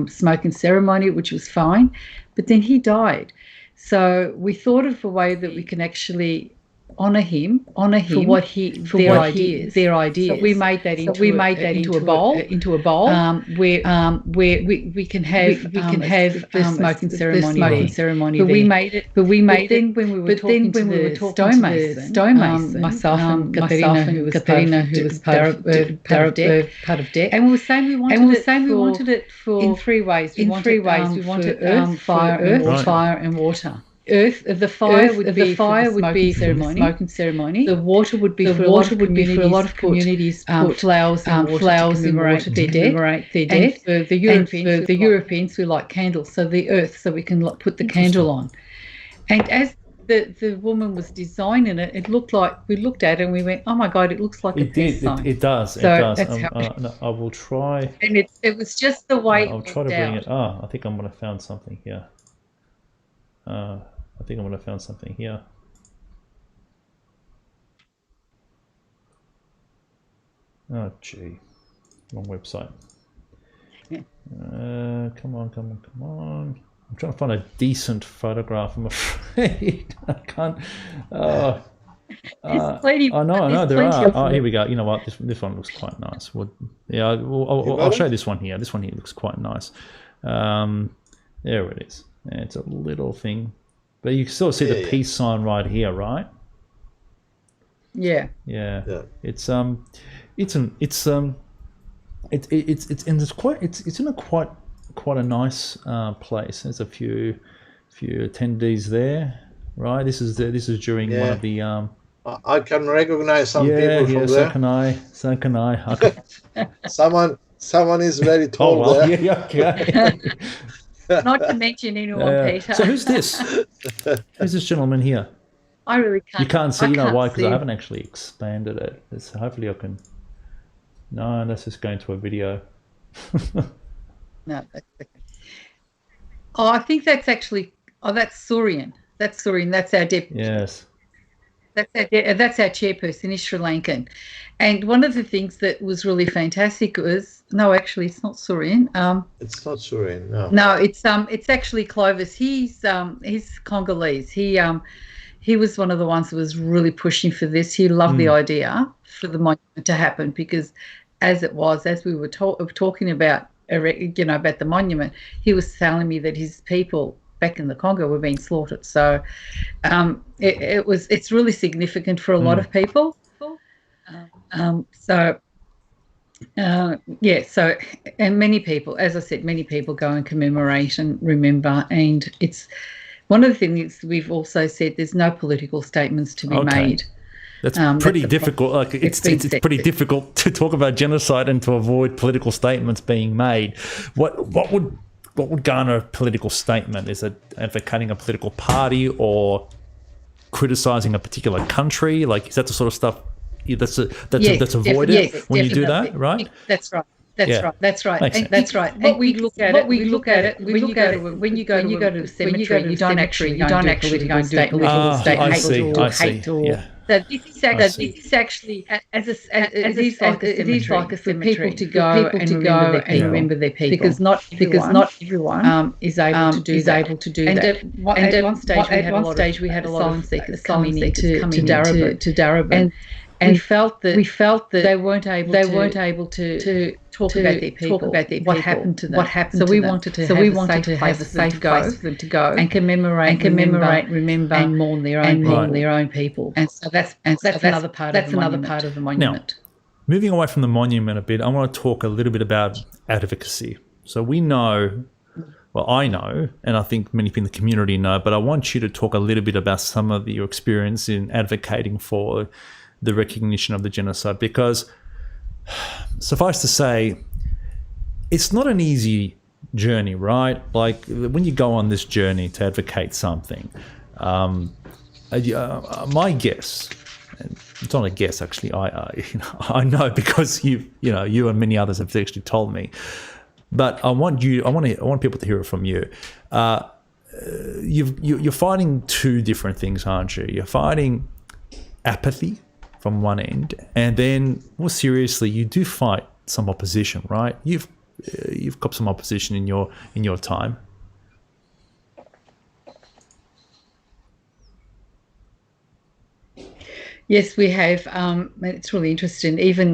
smoking ceremony, which was fine. But then he died. So we thought of a way that we can actually honour him for their ideas. So we made that into a bowl, where we can have the smoking ceremony. But we made it. But then when we were talking to the stonemason, myself and Katerina, who was part of DEC, and we were saying we wanted it for in three ways. We wanted earth, fire, and water. The fire would be for the smoking ceremony. The water would be for a lot of communities. Put flowers and water to commemorate their death. And for the Europeans who like candles, so the earth, so we can put the candle on. And as the woman was designing it, it looked like, we looked at it and we went, oh my God, it looks like a peace sign. It does. So it does. that's how I will try. And it was just the way I'll try to bring it. I think I'm going to found something here. I think I'm going to found something here. Oh, gee. Wrong website. Come on. I'm trying to find a decent photograph, I'm afraid. I can't. I know there are. Oh, here we go. You know what? This one looks quite nice. I'll show you this one here. This one here looks quite nice. There it is. It's a little thing. But you can still see the peace sign right here, right? Yeah. It's in a quite a nice place. There's a few attendees there, right? This is during one of the I can recognize some people from there. So can I. Someone is very tall there. Yeah, okay. Not to mention anyone, Peter. So who's this? Who's this gentleman here? I really can't. You can't see. You know why? Because I haven't actually expanded it. Hopefully I can. No, that's just going to a video. No. That's okay. Oh, I think that's actually. Oh, that's Surian. That's Surian. That's our deputy. Yes. That's our chairperson. He's Sri Lankan, and one of the things that was really fantastic was actually it's not Surian. It's not Surian. No. No, it's actually Clovis. He's Congolese. He was one of the ones that was really pushing for this. He loved the idea for the monument to happen because, as we were talking about, about the monument, he was telling me that his people back in the Congo were being slaughtered. So it's really significant for a lot of people. And many people, as I said, many people go and commemorate and remember, and it's one of the things we've also said, there's no political statements to be made. That's pretty difficult. It's pretty difficult to talk about genocide and to avoid political statements being made. What would garner a political statement? Is it advocating a political party or criticizing a particular country? Like, is that the sort of stuff that's avoided when you do that, right? That's right. That's right. And we look at it. When you go to the cemetery, you don't actually do political statement. I see. So this is actually as it is like a cemetery for people to go and remember their people, because not everyone is able to do that. And at one stage we had a lot of asylum seekers coming into Daraba, and we felt that they weren't able to talk about their people, what happened to them. So we wanted to have a safe place for them to go and commemorate, remember, and mourn their own people. And so that's another part of the monument. Now, moving away from the monument a bit, I want to talk a little bit about advocacy. So we know, well, I know, and I think many people in the community know, but I want you to talk a little bit about some of your experience in advocating for the recognition of the genocide, because suffice to say, it's not an easy journey, right? Like, when you go on this journey to advocate something, my guess, and it's not a guess actually, I know because you and many others have actually told me, but I want people to hear it from you. you're fighting two different things, aren't you? You're fighting apathy from one end, and then more seriously, you do fight some opposition, right? You've got some opposition in your time. Yes, we have. It's really interesting. Even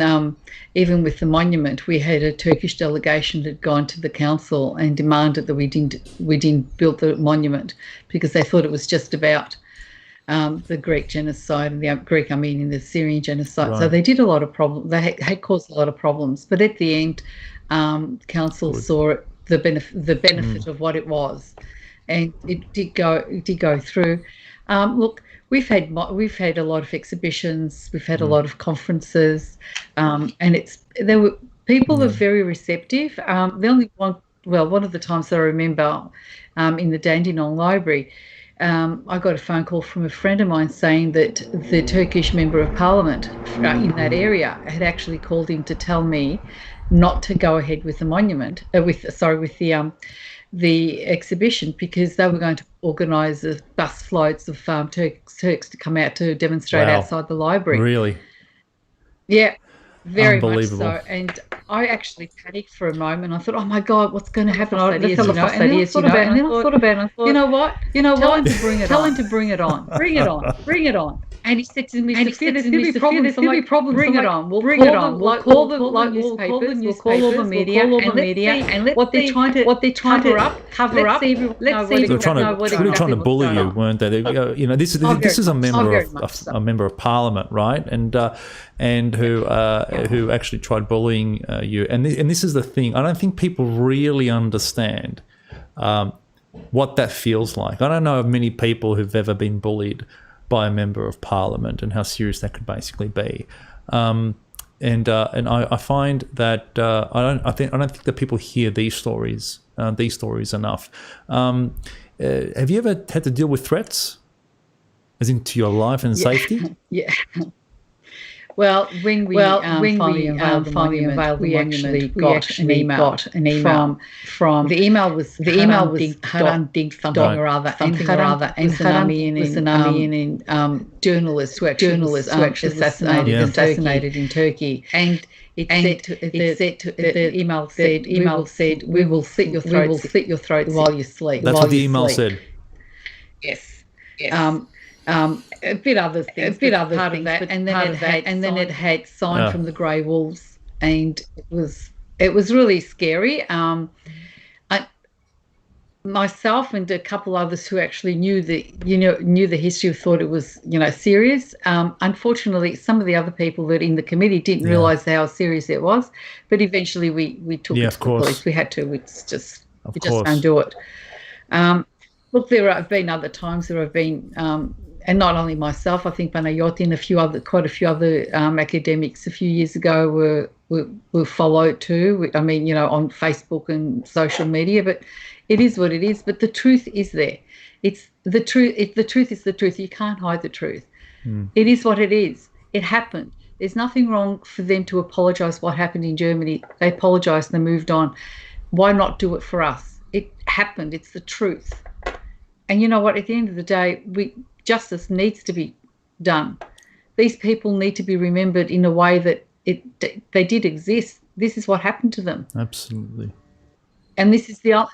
with the monument, we had a Turkish delegation that had gone to the council and demanded that we didn't build the monument because they thought it was just about the Greek genocide and the Syrian genocide. Right. So they did a lot of problems. They had caused a lot of problems. But at the end, council saw the benefit of what it was, and it did go through. Look. We've had a lot of exhibitions, we've had a lot of conferences, and people are very receptive. The only one of the times that I remember in the Dandenong Library, I got a phone call from a friend of mine saying that the Turkish Member of Parliament in that area had actually called in to tell me not to go ahead with the monument, with the exhibition, because they were going to organise bus floats of Turks to come out to demonstrate outside the library. Really? Yeah, very much so. And I actually panicked for a moment. I thought, oh my God, what's going to happen? And then I thought about it. You know what? Tell him to bring it on. Tell him to bring it on. Bring it on. Bring it on. And he said to me, there's going to be problems. Bring it on. We'll call the newspapers. We'll call all the media. And what they're trying to cover up. Let's see. They were trying to bully you, weren't they? This is a member of Parliament, right? And who actually tried bullying you. And this is the thing. I don't think people really understand what that feels like. I don't know of many people who've ever been bullied by a member of Parliament and how serious that could basically be. And I find that I don't think that people hear these stories enough. Have you ever had to deal with threats, as into your life and safety? Yeah. Well, when we finally unveiled the monument, we actually got an email from the email was Haran Dig something or other, and Haran was an Armenian journalist who actually assassinated in Turkey, and the email said we will slit your throats while you sleep. That's what the email said. Yes. A bit other things, part of that, and then it had sign from the Grey Wolves, and it was really scary. Myself and a couple others who actually knew the history thought it was serious. Unfortunately, some of the other people that in the committee didn't realise how serious it was, but eventually we took it to the police. We had to. We just can't do it. Look, there have been other times. There have been. And not only myself, I think Panayoti and quite a few other academics a few years ago were followed too. I mean, on Facebook and social media. But it is what it is. But the truth is there. It's the truth. The truth is the truth. You can't hide the truth. It is what it is. It happened. There's nothing wrong for them to apologise what happened in Germany. They apologised and they moved on. Why not do it for us? It happened. It's the truth. And you know what? At the end of the day, justice needs to be done. These people need to be remembered in a way that they did exist. This is what happened to them. Absolutely. And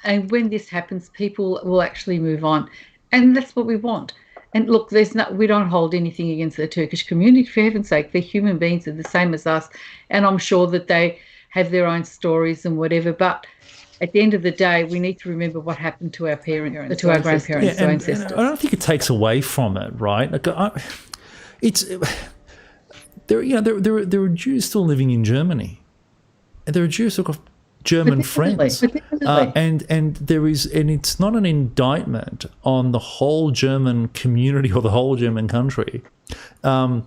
and when this happens, people will actually move on, and that's what we want. And look, we don't hold anything against the Turkish community. For heaven's sake, they're human beings, they're the same as us, and I'm sure that they have their own stories and whatever. But at the end of the day, we need to remember what happened to our parents, to our grandparents, to our ancestors. I don't think it takes away from it, right? There are Jews still living in Germany, and there are Jews who've got German friends, and it's not an indictment on the whole German community or the whole German country. But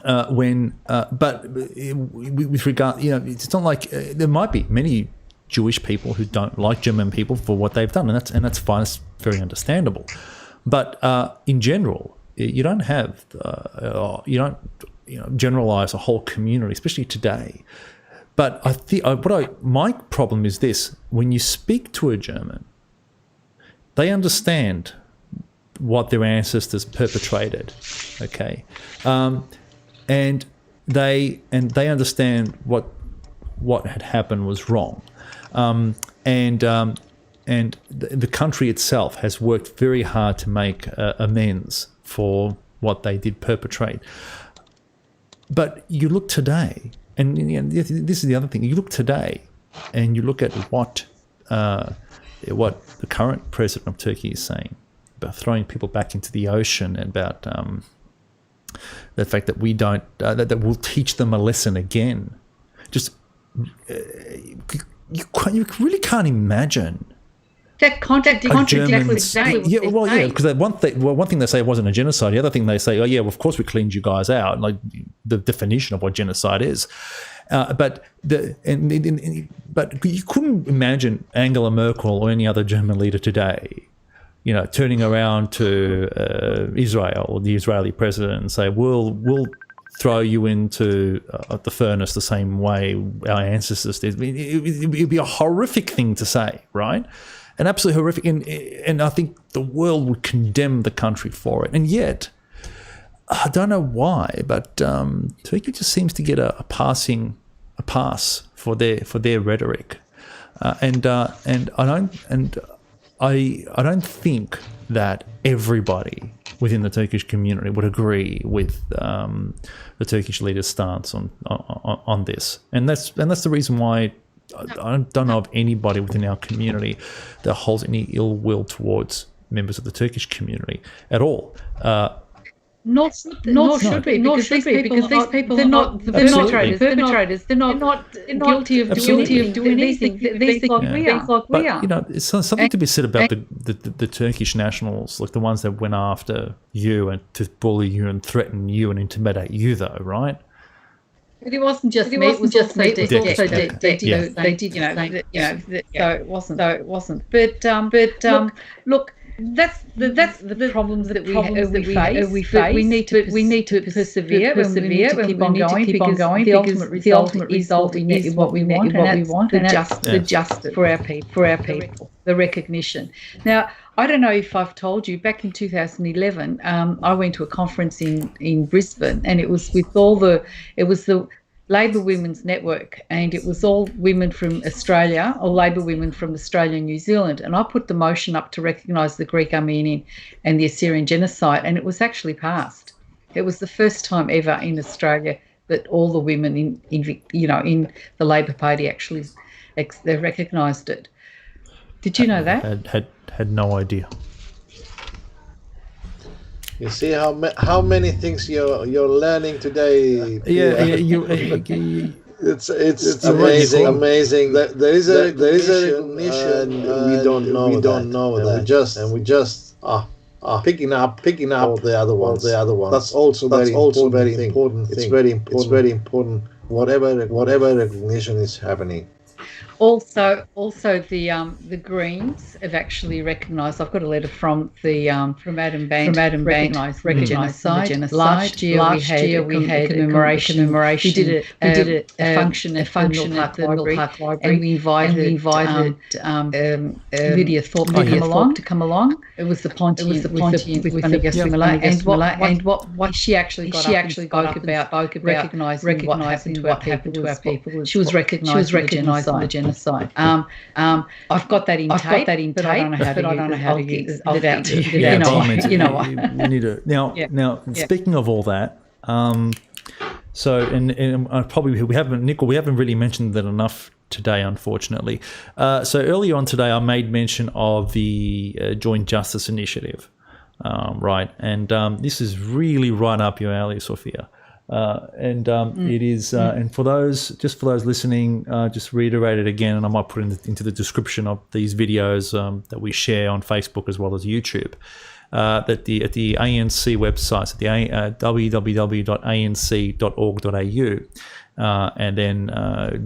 with regard, it's not like there might be many Jewish people who don't like German people for what they've done, and that's fine. It's very understandable. But in general, you don't have generalize a whole community, especially today. But I think my problem is this: when you speak to a German, they understand what their ancestors perpetrated, okay, and they understand what had happened was wrong, and the country itself has worked very hard to make amends for what they did perpetrate. But you look today, and this is the other thing. You look today, and you look at what the current president of Turkey is saying about throwing people back into the ocean, and about the fact that we don't that we'll teach them a lesson again. Just you really can't imagine. That contradicts exactly what Yeah, because one thing they say it wasn't a genocide. The other thing they say, oh yeah, well, of course we cleaned you guys out, like the definition of what genocide is. But you couldn't imagine Angela Merkel or any other German leader today, turning around to Israel or the Israeli president and say, we'll throw you into the furnace the same way our ancestors did. It'd be a horrific thing to say, right? An absolutely horrific, and I think the world would condemn the country for it. And yet, I don't know why, but Turkey just seems to get a pass for their rhetoric, and I don't think that everybody within the Turkish community would agree with the Turkish leader's stance on this, and that's the reason why. I don't know of anybody within our community that holds any ill will towards members of the Turkish community at all. Not should be because these people they're not the perpetrators. They're not guilty of doing anything. These things like we are. It's something to be said about the Turkish nationals, like the ones that went after you and to bully you and threaten you and intimidate you, though, right? But it wasn't just me. It was also they did, so it wasn't. But look, that's the problems that we face. We need to persevere. We need to keep on going because the ultimate result is what we want, and that's the justice for our people, the recognition. Now, I don't know if I've told you, back in 2011, I went to a conference in Brisbane, and it was with the Labor Women's Network, and it was all women from Australia, or Labor women from Australia and New Zealand. And I put the motion up to recognise the Greek, Armenian and the Assyrian genocide, and it was actually passed. It was the first time ever in Australia that all the women in the Labor Party actually they recognised it. Did you know that? Had no idea. You see how many things you're learning today. It's amazing. There is a recognition, and we don't know that. And we just picking up the other ones. That's also very important thing. It's very important. Whatever recognition is happening. Also, the Greens have actually recognised. I've got a letter from Adam Bank. Recognised genocide. Last year we had a commemoration. We did a function at the Mill Park Library, and we invited Lydia Thorpe to come along. It was the Pontian with Smyrna, and what she actually spoke about recognising what happened to our people. She was recognising the genocide. I've got that in tape, but I don't know how to get it out to you. You know what? We need to now. Speaking of all that, so and probably we haven't really mentioned that enough today, unfortunately. So earlier on today, I made mention of the Joint Justice Initiative, right? And this is really right up your alley, Sophia. It is, and for those listening, just reiterate it again, and I might put it into the description of these videos that we share on Facebook as well as YouTube. That at the ANC website, at the www.anc.org.au, and then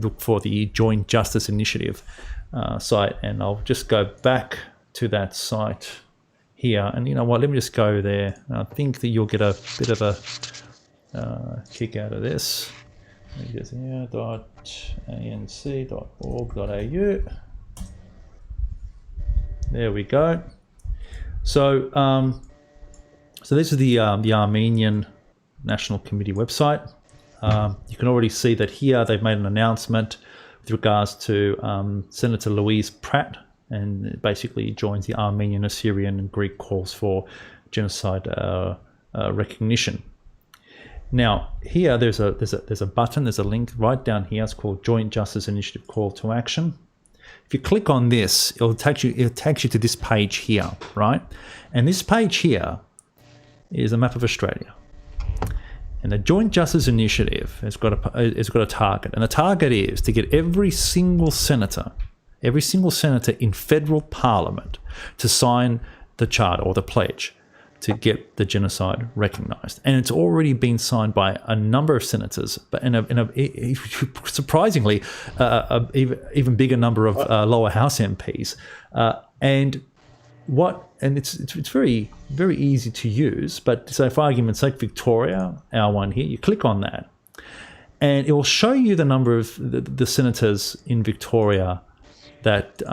look for the Joint Justice Initiative site, and I'll just go back to that site here, and you know what? Let me just go there. I think that you'll get a bit of a kick out of this. Just here, .anc.org.au. There we go. So this is the Armenian National Committee website. You can already see that here they've made an announcement with regards to Senator Louise Pratt, and it basically joins the Armenian, Assyrian, and Greek calls for genocide recognition. Now here there's a button, there's a link right down here. It's called Joint Justice Initiative Call to Action. If you click on this, it'll take you to this page here, right? And this page here is a map of Australia. And the Joint Justice Initiative has got a target, and the target is to get every single senator in federal parliament to sign the charter or the pledge to get the genocide recognised. And it's already been signed by a number of senators, but surprisingly, even bigger number of lower house MPs. And it's very, very easy to use. But so for argument's sake, Victoria, our one here, you click on that, and it will show you the number of the senators in Victoria that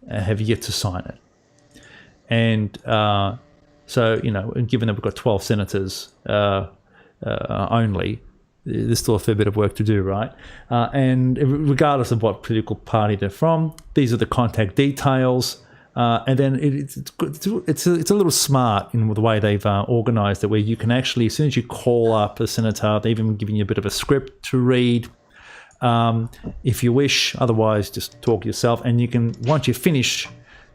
have yet to sign it. And so, given that we've got 12 senators only, there's still a fair bit of work to do, right? And regardless of what political party they're from, these are the contact details. And then it's a little smart in the way they've organised it, where you can actually, as soon as you call up a senator, they've even given you a bit of a script to read, if you wish. Otherwise, just talk yourself. And you can, once you finish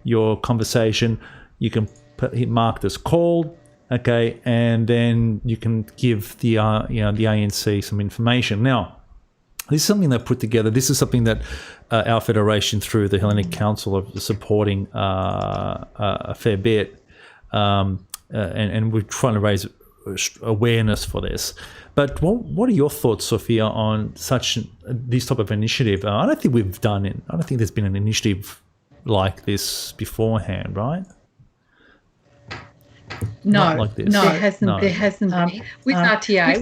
your conversation, you can hit mark this call, okay, and then you can give the the ANC some information. Now, this is something they put together. This is something that our federation, through the Hellenic Council, are supporting a fair bit, and we're trying to raise awareness for this. But what are your thoughts, Sophia, on this type of initiative? I don't think there's been an initiative like this beforehand, right? No, like this. no, there hasn't. No. There hasn't been. With RTA,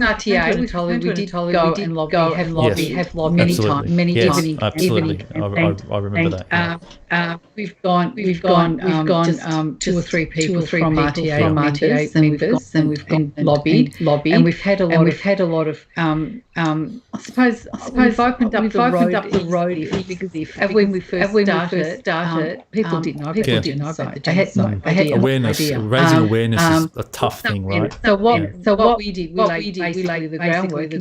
we did go and lobby many times, yes, absolutely. I remember that. We've gone two or three people from RTA members, and we've gone lobbied, and we've had a lot of. I suppose we've opened up the road because when we first started, people didn't know. People didn't know about the genocide. Awareness, raising awareness is a tough thing, right? So what we did, we laid the groundwork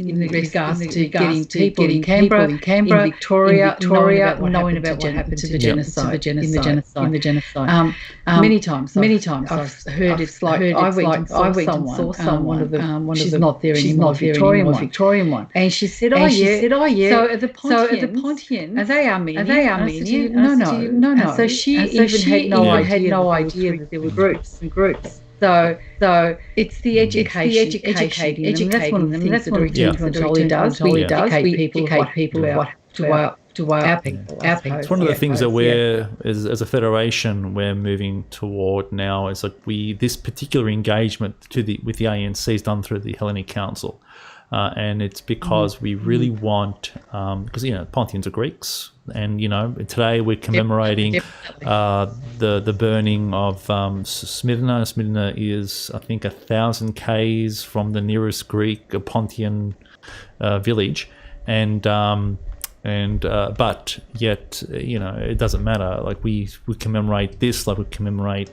in regards to getting people in Canberra, in Victoria, knowing about what happened to the genocide, in the genocide. Many times I've heard it's like I went and saw someone of the she's not there anymore, Victorian one, and she said, oh yeah. So at the Pontians, are they Armenian? No. So she even had no idea that there were groups and groups. So it's the educating them. That's one of the things that Return does. We educate people to our people. It's one of the things that we're, as a federation, we're moving toward now. Is like this particular engagement with the ANC is done through the Hellenic Council. And it's because we really want, because Pontians are Greeks, and today we're commemorating the burning of Smyrna. Smyrna is, I think, 1,000 k's from the nearest Greek Pontian village, but yet it doesn't matter. Like we commemorate this, like we commemorate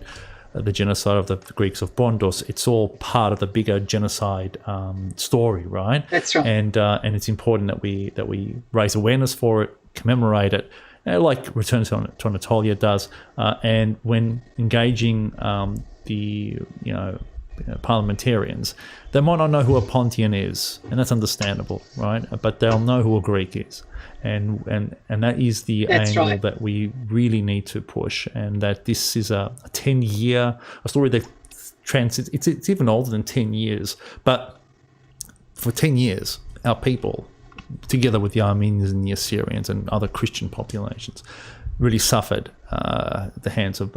the genocide of the Greeks of Bondos. It's all part of the bigger genocide story, right? That's right. And it's important that we raise awareness for it, commemorate it, like Return to Anatolia does. And when engaging the parliamentarians, they might not know who a Pontian is, and that's understandable, right? But they'll know who a Greek is. And that is the angle that we really need to push, and that this is a 10-year story that it's even older than 10 years. But for 10 years, our people, together with the Armenians and the Assyrians and other Christian populations, really suffered at the hands of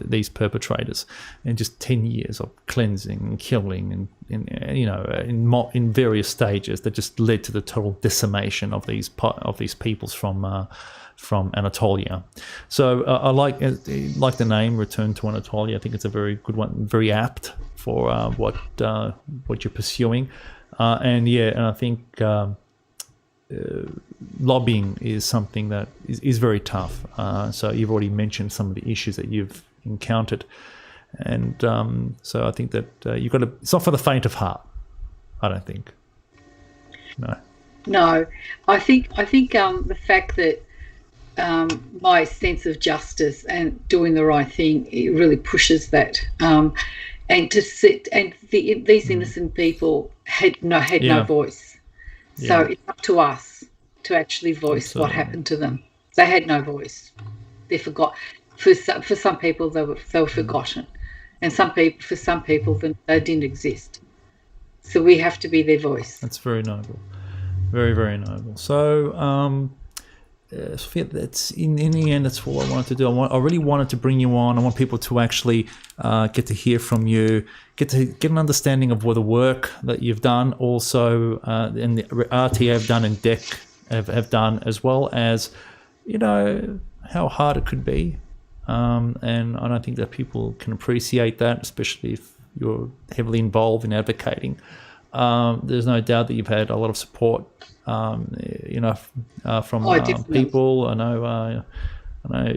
these perpetrators, and just 10 years of cleansing and killing in various stages that just led to the total decimation of these peoples from Anatolia. So I like the name Return to Anatolia. I think it's a very good one, very apt for what you're pursuing, and I think lobbying is something that is very tough. So you've already mentioned some of the issues that you've encountered, and so I think that you've got to. It's not for the faint of heart, I don't think. No, I think the fact that my sense of justice and doing the right thing, it really pushes that. And to sit and these innocent people had no voice. So it's up to us to actually voice what happened to them. They had no voice. They forgot. For some people, they were forgotten, and for some people, they didn't exist. So we have to be their voice. That's very noble, very, very noble. So, Sophia, that's in the end, that's what I wanted to do. I really wanted to bring you on. I want people to actually get to hear from you, get an understanding of what the work that you've done, also, and the RTA have done and DEC have done, as well as, how hard it could be. And I don't think that people can appreciate that, especially if you're heavily involved in advocating. There's no doubt that you've had a lot of support, from people. I know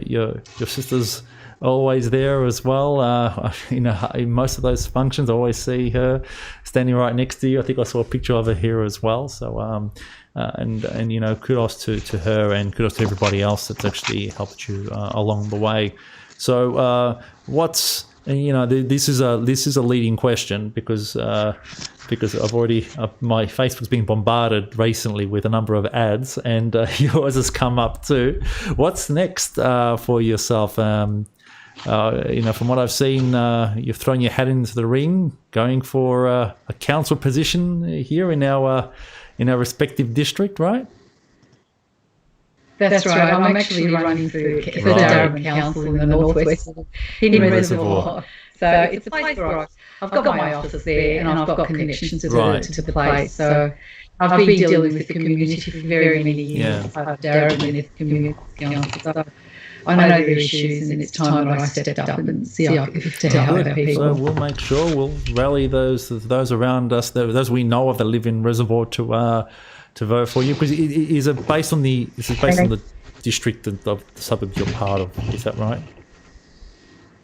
your sister's always there as well. In most of those functions, I always see her standing right next to you. I think I saw a picture of her here as well. So, kudos to her, and kudos to everybody else that's actually helped you along the way. So, this is a leading question because I've already my Facebook's been bombarded recently with a number of ads, and yours has come up too. What's next for yourself? From what I've seen, you've thrown your hat into the ring, going for a council position here in our respective district, right? That's right. I'm actually running for the Darwin Council in the northwest in Reservoir. So it's a place where I've got my office there, and I've got connections to the place. So I've been dealing with the community for very many years. I've Darwin in the community council. So I know their issues, and it's time that I stepped up and see if to help our people. So we'll make sure we'll rally those around us, those we know of that live in Reservoir to vote for you, because is it based on the district of the suburb you're part of? Is that right?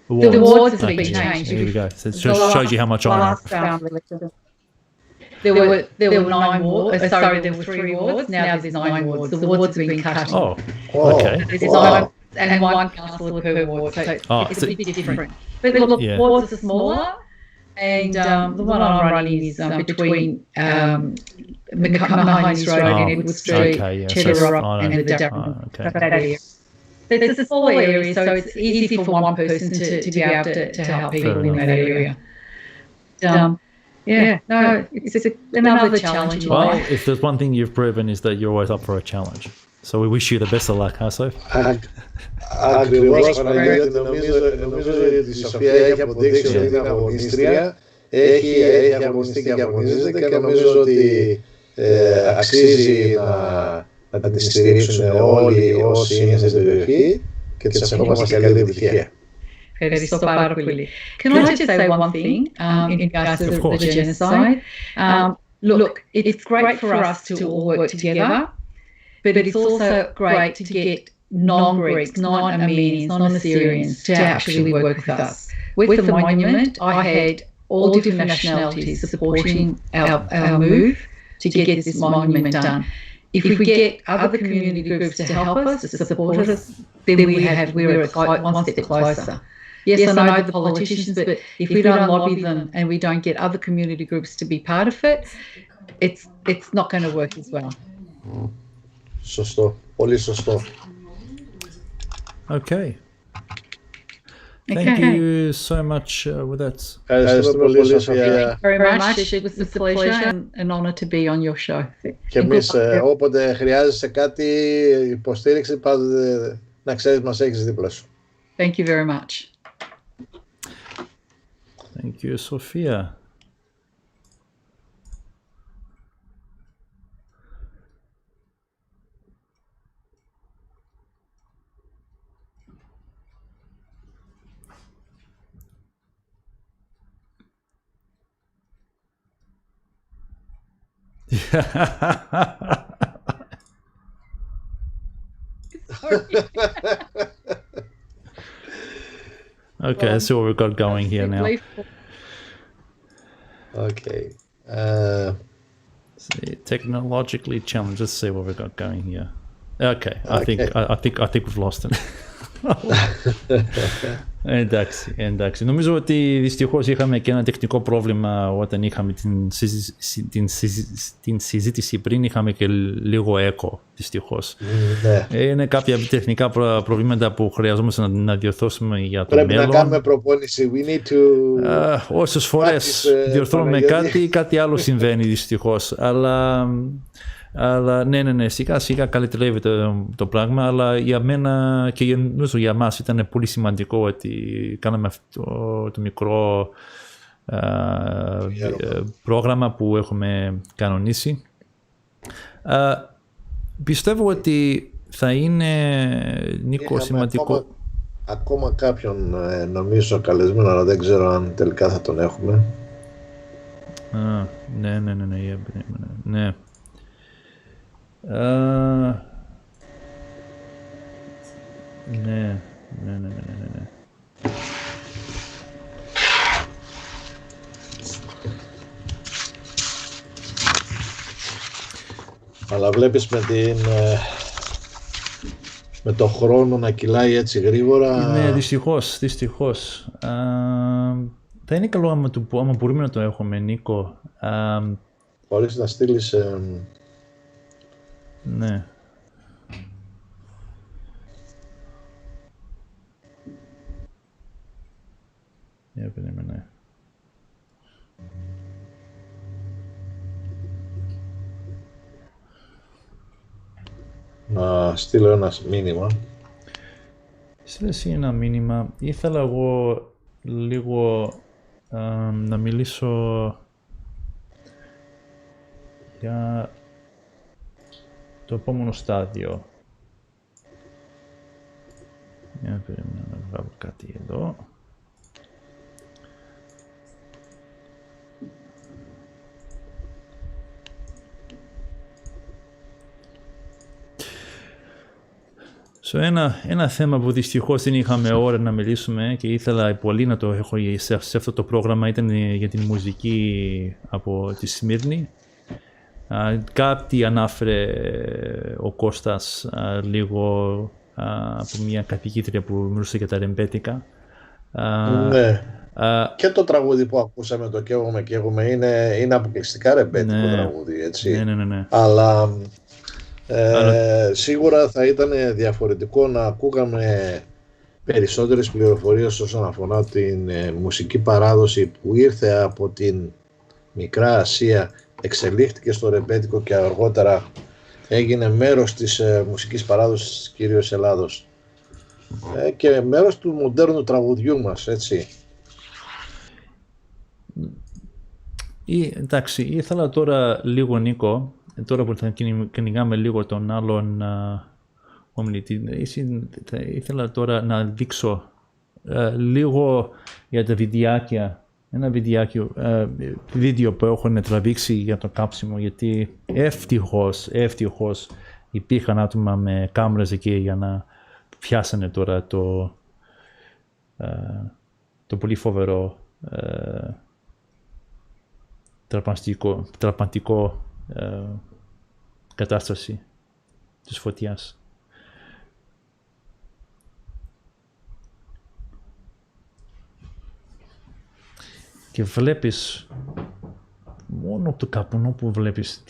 The wards have been changed. Here we go. So it just shows you how much I know. There were 9 wards. There were 3 wards. Now there's 9 wards. The wards have been cut. Oh, okay. There's 9 and 1 councillor per ward. So it's a bit different. But the wards are smaller. And the one I'm running is between Mahoney's Road and Edward Street, Cheddar Rock, and the Darwin. That area. It's a small area, so it's easy for one person to be able to help people in that area. It's another challenge. Well, if there's one thing you've proven is that you're always up for a challenge. So we wish you the best of luck, huh, Soph? Ακριβώς, Παναγιώτη, νομίζω ότι η Σοφία έχει αποδείξει ότι είναι αγωνίστρια, έχει αγωνιστεί και αγωνίζεται, και νομίζω ότι αξίζει να την στηρίξουν όλοι όσοι είναι στην περιοχή, και της ευχόμαστε καλή επιτυχία. Ευχαριστώ πάρα πολύ. Can I just say one thing in regards to the genocide? Look, it's great for us to all work together, but it's also great to get non-Greeks, non-Armenians, non-Assyrians to actually work with us. With the monument, I had all different nationalities supporting our move to get this monument done. If we get other community groups to help us, to support us, then we're one step closer. Yes, I know the politicians, but if we don't lobby them and we don't get other community groups to be part of it, it's not going to work as well. Σωστό, πολύ σωστό. Okay. Thank you so much with that. Ευχαριστούμε πολύ, Σοφία. Very much. It was a pleasure and an honor to be on your show. Και εμείς όποτε χρειάζεσαι κάτι, υποστήριξη, πάντοτε να ξέρεις μας έχεις δίπλα σου. Thank you very much. Thank you, Sophia. Okay, let's see what we've got going here now. Okay. See, technologically challenged. Let's see what we've got going here. Okay, I think we've lost it. Εντάξει. Νομίζω ότι δυστυχώς είχαμε και ένα τεχνικό πρόβλημα όταν είχαμε την συζήτηση πριν, είχαμε και λίγο έκο, δυστυχώς. Είναι κάποια τεχνικά προβλήματα που χρειαζόμαστε να διορθώσουμε για το μέλλον. Πρέπει να κάνουμε προπόνηση. We need to... Όσες φορές διορθώνουμε κάτι άλλο συμβαίνει δυστυχώς. Αλλά ναι, σιγά καλυτρεύεται το πράγμα, αλλά για μένα και νομίζω για μας ήταν πολύ σημαντικό ότι κάναμε αυτό το μικρό πρόγραμμα που έχουμε κανονίσει. Πιστεύω ότι θα είναι, Νίκο, σημαντικό. Ακόμα κάποιον νομίζω καλεσμένο, αλλά δεν ξέρω αν τελικά θα τον έχουμε. Ναι. Ναι. Αλλά βλέπεις με το χρόνο να κυλάει έτσι γρήγορα. Ναι, δυστυχώς. Θα είναι καλό άμα μπορούμε να το έχουμε, Νίκο. Μπορείς να στείλεις... Ναι. Περίμενε. Να στείλω ένα μήνυμα. Στείλε εσύ ένα μήνυμα. Ήθελα εγώ λίγο να μιλήσω για το επόμενο στάδιο. Για περίμενα να βγάλω κάτι εδώ. Ένα θέμα που δυστυχώς δεν είχαμε ώρα να μιλήσουμε και ήθελα πολύ να το έχω σε αυτό το πρόγραμμα ήταν για την μουσική από τη Σμύρνη. Κάτι ανάφερε ο Κώστας λίγο από μια καθηγήτρια που μιλούσε για τα ρεμπέτικα. Ναι. Και το τραγούδι που ακούσαμε, το καίγομαι είναι αποκλειστικά ρεμπέτικο τραγούδι, έτσι. Ναι. Αλλά σίγουρα θα ήταν διαφορετικό να ακούγαμε περισσότερες πληροφορίες όσον αφορά την μουσική παράδοση που ήρθε από την Μικρά Ασία, εξελίχθηκε στο ρεμπέτικο και αργότερα έγινε μέρος της μουσικής παράδοσης κυρίως Ελλάδος και μέρος του μοντέρνου τραγουδιού μας, έτσι. Εντάξει, ήθελα τώρα λίγο, Νίκο, τώρα που θα κυνηγάμε λίγο τον άλλον ομιλητή, ήθελα τώρα να δείξω λίγο για τα βιντεάκια, ένα βίντεο που έχουν τραβήξει για το κάψιμο, γιατί ευτυχώς υπήρχαν άτομα με κάμερες εκεί για να πιάσανε τώρα το πολύ φοβερό τραπαντικό κατάσταση της φωτιάς. Και βλέπεις μόνο από το καπνό που βλέπεις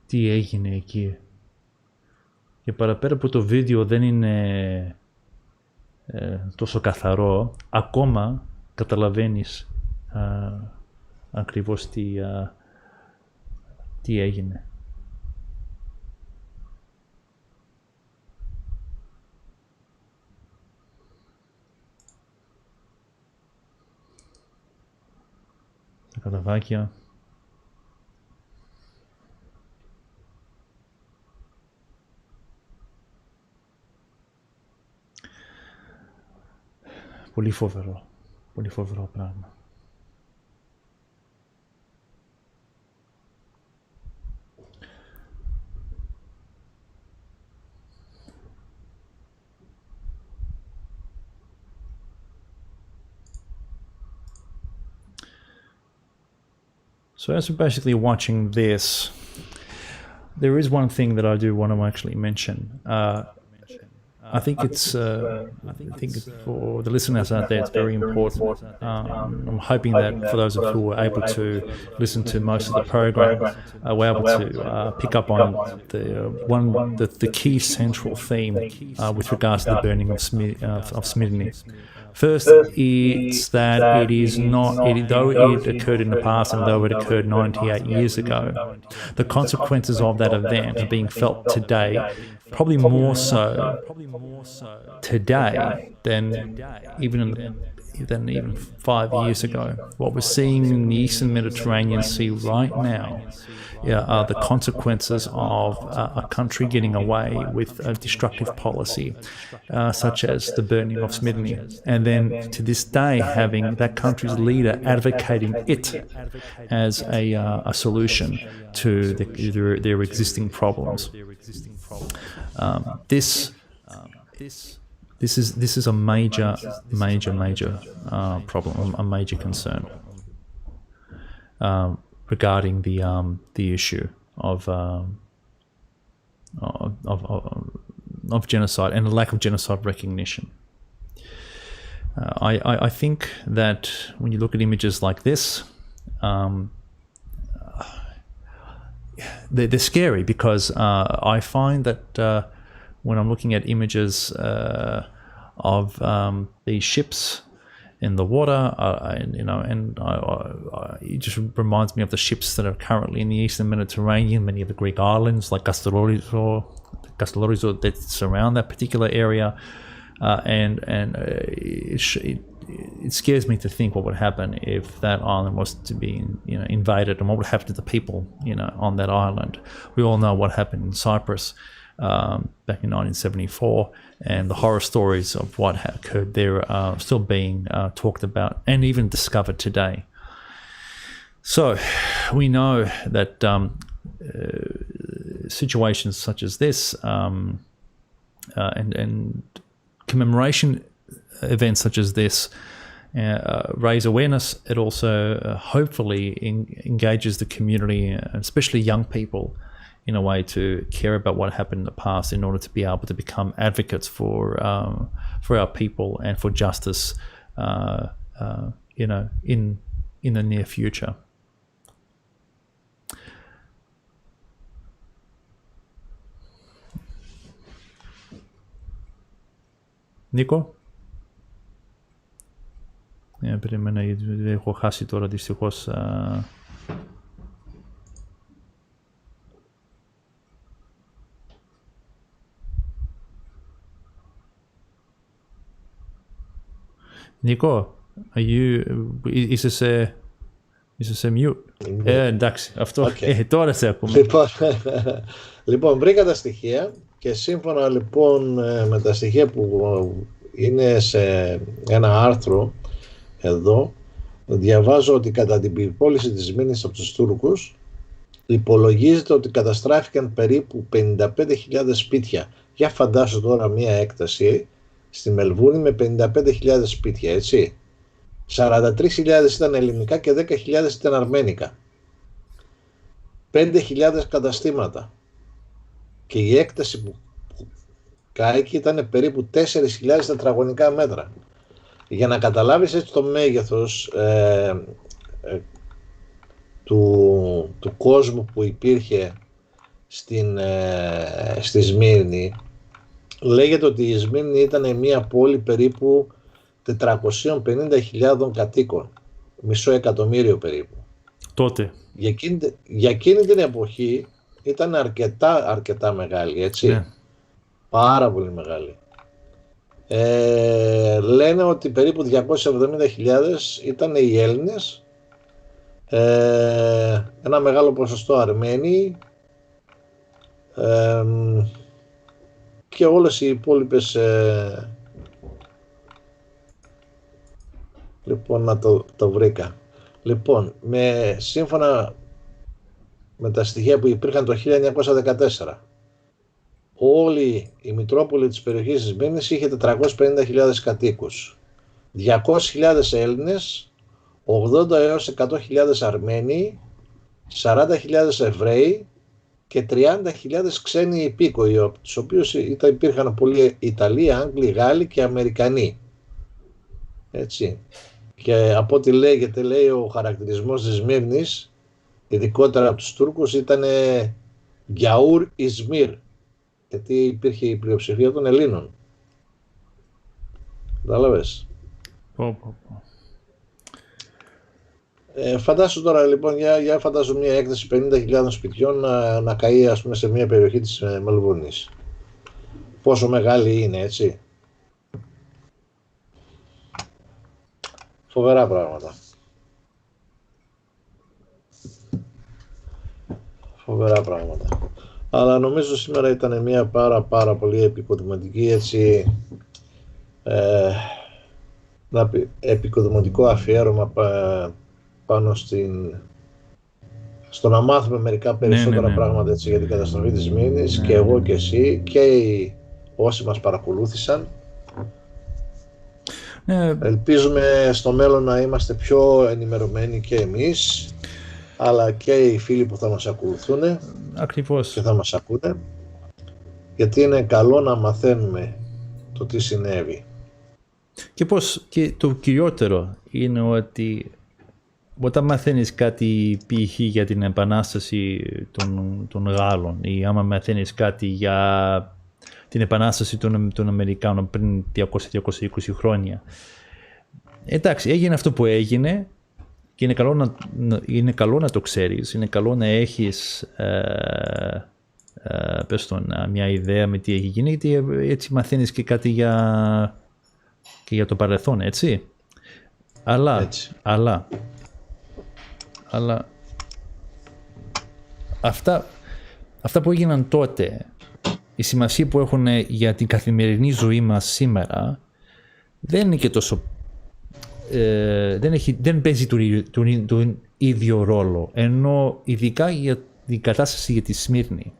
τι έγινε εκεί. Και παραπέρα από το βίντεο δεν είναι τόσο καθαρό, ακόμα καταλαβαίνεις ακριβώς τι έγινε. Τα καταβάκια. Πολύ φοβερό πράγμα. So as we're basically watching this, there is one thing that I do want to actually mention. I think it's for the listeners out there, it's very important. I'm hoping that for those of who were able to listen to most of the program, were able to pick up on the key central theme with regards to the burning of Smyrna. First, it's that it is not, though it occurred in the past and though it occurred 98 years ago, the consequences of that event are being felt today, probably more so today than even 5 years ago. What we're seeing in the Eastern Mediterranean Sea right now are the consequences of a country getting away with a destructive policy, such as the burning of Smyrna, and then to this day having that country's leader advocating it as a solution to their existing problems. This is a major problem, a major concern regarding the issue of genocide and the lack of genocide recognition. I think that when you look at images like this, they're scary because I find that when I'm looking at images of these ships in the water, it just reminds me of the ships that are currently in the Eastern Mediterranean, many of the Greek islands like Kastelorizo that surround that particular area, and it scares me to think what would happen if that island was to be invaded, and what would happen to the people on that island. We all know what happened in Cyprus back in 1974, and the horror stories of what occurred there are still being talked about and even discovered today. So we know that situations such as this and commemoration events such as this raise awareness. It also hopefully engages the community, especially young people, in a way to care about what happened in the past in order to be able to become advocates for our people and for justice, in the near future. Νίκο? Περίμενα, έχω χάσει τώρα δυστυχώς. Νίκο, είσαι σε mute. Εντάξει, αυτό. Τώρα σε ακούμε. Λοιπόν, βρήκα τα στοιχεία και σύμφωνα λοιπόν με τα στοιχεία που είναι σε ένα άρθρο εδώ, διαβάζω ότι κατά την πυρπόληση της Σμύρνης από τους Τούρκους υπολογίζεται ότι καταστράφηκαν περίπου 55.000 σπίτια. Για φαντάσου τώρα μία έκταση στη Μελβούρνη με 55.000 σπίτια, έτσι. 43.000 ήταν ελληνικά και 10.000 ήταν αρμένικα. 5.000 καταστήματα. Και η έκταση που κάηκε ήταν περίπου 4.000 τετραγωνικά μέτρα. Για να καταλάβεις έτσι το μέγεθος του κόσμου που υπήρχε στη Σμύρνη, λέγεται ότι η Σμύρνη ήταν μια πόλη περίπου 450.000 κατοίκων, μισό εκατομμύριο περίπου. Τότε. Για εκείνη την εποχή ήταν αρκετά μεγάλη, έτσι. Ναι. Πάρα πολύ μεγάλη. Λένε ότι περίπου 270.000 ήταν οι Έλληνες, ένα μεγάλο ποσοστό Αρμένοι, και όλες οι υπόλοιπες, λοιπόν, να το βρήκα. Λοιπόν, σύμφωνα με τα στοιχεία που υπήρχαν το 1914, όλη η Μητρόπολη της περιοχής της Σμύρνης είχε 450.000 κατοίκους. 200.000 Έλληνες, 80 έως 100.000 Αρμένοι, 40.000 Εβραίοι και 30.000 ξένοι υπήκοοι, από τους οποίους υπήρχαν πολλοί Ιταλοί, Άγγλοι, Γάλλοι και Αμερικανοί. Έτσι. Και από ό,τι λέει ο χαρακτηρισμός της Σμύρνης, ειδικότερα από τους Τούρκους, ήταν Γιαούρ Ισμύρ, γιατί υπήρχε η πλειοψηφία των Ελλήνων. Κατάλαβες. Φαντάσου τώρα, λοιπόν, για φαντάσου μια έκθεση 50.000 σπιτιών να καεί, ας πούμε, σε μια περιοχή της Μελβούρνης. Πόσο μεγάλη είναι, έτσι. Φοβερά πράγματα. Φοβερά πράγματα. Αλλά νομίζω σήμερα ήταν μια πάρα πολύ επικοδομητική, έτσι, επικοδομητικό αφιέρωμα πάνω στο να μάθουμε μερικά περισσότερα πράγματα, έτσι, για την καταστροφή της Σμύρνης, και εγώ και εσύ και όσοι μας παρακολούθησαν. Ελπίζουμε στο μέλλον να είμαστε πιο ενημερωμένοι και εμείς, αλλά και οι φίλοι που θα μας ακολουθούν. Ακριβώς. Και θα μας ακούνε, γιατί είναι καλό να μαθαίνουμε το τι συνέβη. Και το κυριότερο είναι ότι όταν μαθαίνεις κάτι π.χ. για την επανάσταση των Γάλλων, ή άμα μαθαίνεις κάτι για την επανάσταση των Αμερικάνων πριν 200-220 χρόνια, εντάξει, έγινε αυτό που έγινε και είναι καλό να το ξέρεις, είναι καλό να έχεις μια ιδέα με τι έχει γίνει, γιατί έτσι μαθαίνεις και κάτι για το παρελθόν, έτσι. Αλλά αυτά που έγιναν τότε, η σημασία που έχουν για την καθημερινή ζωή μας σήμερα, δεν είναι και τόσο, δεν παίζει τον ίδιο ρόλο, ενώ ειδικά για την κατάσταση για τη Σμύρνη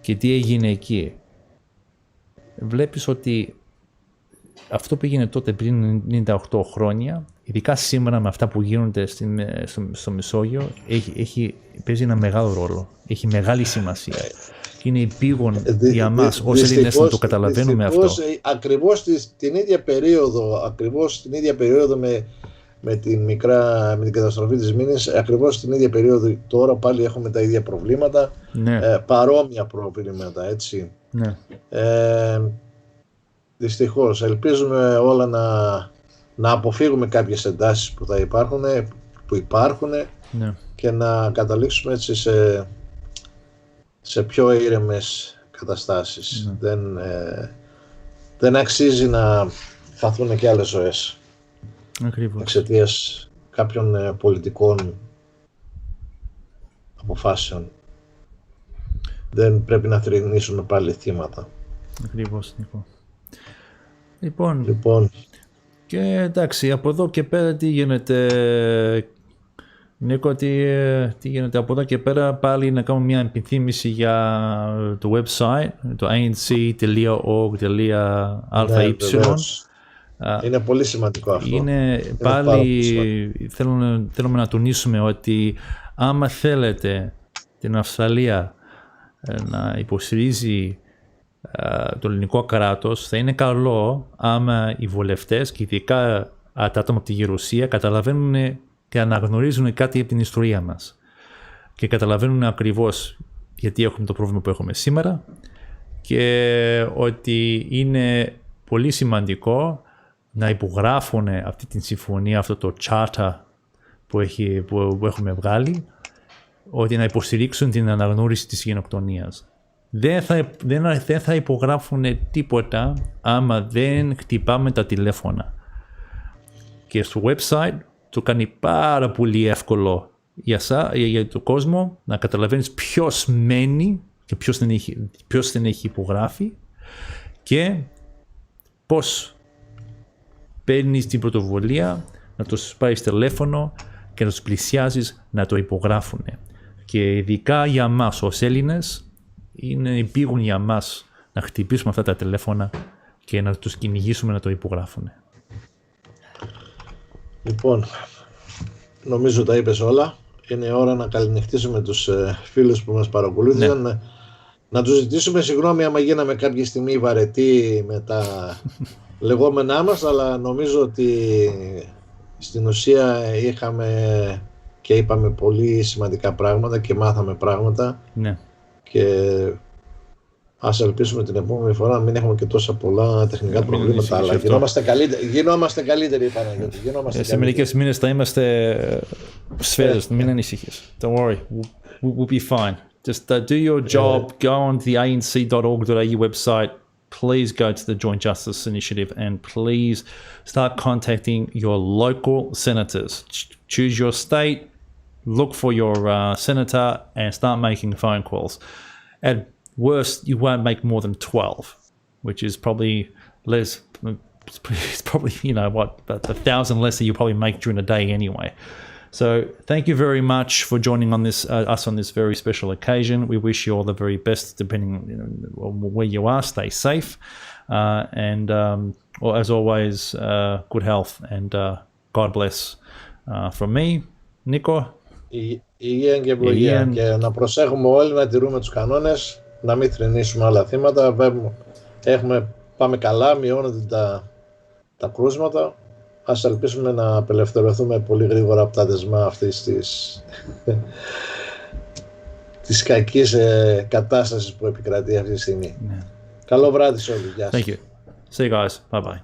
και τι έγινε εκεί, βλέπεις ότι αυτό που έγινε τότε πριν 98 χρόνια, ειδικά σήμερα με αυτά που γίνονται στο Μεσόγειο, παίζει ένα μεγάλο ρόλο. Έχει μεγάλη σημασία. Και είναι επίγον για μας όσοι Έλληνες να το καταλαβαίνουμε αυτό. Ακριβώς την ίδια περίοδο με την καταστροφή της Σμύρνης, ακριβώς την ίδια περίοδο τώρα πάλι έχουμε τα ίδια προβλήματα, παρόμοια προβλήματα, έτσι. Ναι. Δυστυχώς, ελπίζουμε όλα να αποφύγουμε κάποιες εντάσεις που υπάρχουν, ναι, και να καταλήξουμε έτσι σε πιο ήρεμες καταστάσεις. Ναι. Δεν αξίζει να χαθούν και άλλες ζωές. Ακριβώς. Εξαιτίας κάποιων πολιτικών αποφάσεων. Δεν πρέπει να θρηνήσουμε πάλι θύματα. Ακριβώς, Νίκο. Λοιπόν, και εντάξει, από εδώ και πέρα τι γίνεται, Νίκο, τι γίνεται από εδώ και πέρα? Πάλι να κάνουμε μια επιθύμηση για το website, το anc.org.ay. Είναι πολύ σημαντικό αυτό. Είναι πάλι θέλουμε να τονίσουμε ότι άμα θέλετε την Αυστραλία να υποστηρίζει το ελληνικό κράτος, θα είναι καλό άμα οι βουλευτές και ειδικά τα άτομα από τη Γερουσία καταλαβαίνουν και αναγνωρίζουν κάτι από την ιστορία μας και καταλαβαίνουν ακριβώς γιατί έχουμε το πρόβλημα που έχουμε σήμερα και ότι είναι πολύ σημαντικό να υπογράφουν αυτή τη συμφωνία, αυτό το charter που έχουμε βγάλει, ότι να υποστηρίξουν την αναγνώριση της γενοκτονίας. Δεν θα υπογράφουν τίποτα άμα δεν χτυπάμε τα τηλέφωνα. Και στο website το κάνει πάρα πολύ εύκολο για τον κόσμο να καταλαβαίνεις ποιος μένει και ποιος δεν έχει υπογράφει και πώς παίρνεις την πρωτοβουλία να τους πάρεις τηλέφωνο και να τους πλησιάζεις να το υπογράφουν. Και ειδικά για μας ως Έλληνες είναι επίγον για μας να χτυπήσουμε αυτά τα τηλέφωνα και να τους κυνηγήσουμε να το υπογράφουν. Λοιπόν, νομίζω τα είπες όλα. Είναι ώρα να καληνυχτήσουμε τους φίλους που μας παρακολούθησαν. Ναι. Να τους ζητήσουμε συγγνώμη άμα γίναμε κάποια στιγμή βαρετοί με τα λεγόμενά μας, αλλά νομίζω ότι στην ουσία είχαμε και είπαμε πολύ σημαντικά πράγματα και μάθαμε πράγματα. Ναι. Και ας ελπίσουμε την επόμενη φορά να μην έχουμε και τόσα πολλά τεχνικά προβλήματα, αλλά γινόμαστε καλύτεροι, Παναγιώτη. Σε μερικές μήνες θα είμαστε σφαίρες, μην ανησυχείς. Don't worry, we'll be fine. Just do your job, go on the anc.org.au website, please go to the Joint Justice Initiative and please start contacting your local senators. Choose your state, look for your senator and start making phone calls. At worst, you won't make more than 12, which is probably less. It's probably, you know what, about 1,000 less that you probably make during a day anyway. So thank you very much for joining on this us on this very special occasion. We wish you all the very best, depending on where you are. Stay safe, and as always, good health and God bless from me, Nico. Υγεία και ευλογία. Και να προσέχουμε όλοι να τηρούμε τους κανόνες, να μην θρηνήσουμε άλλα θύματα. Πάμε καλά, μειώνονται τα κρούσματα. Ας ελπίσουμε να απελευθερωθούμε πολύ γρήγορα από τα δεσμά αυτής της κακής κατάστασης που επικρατεί αυτή τη στιγμή. Καλό βράδυ σε όλους. Γεια σας. Thank you. See you guys. Bye bye.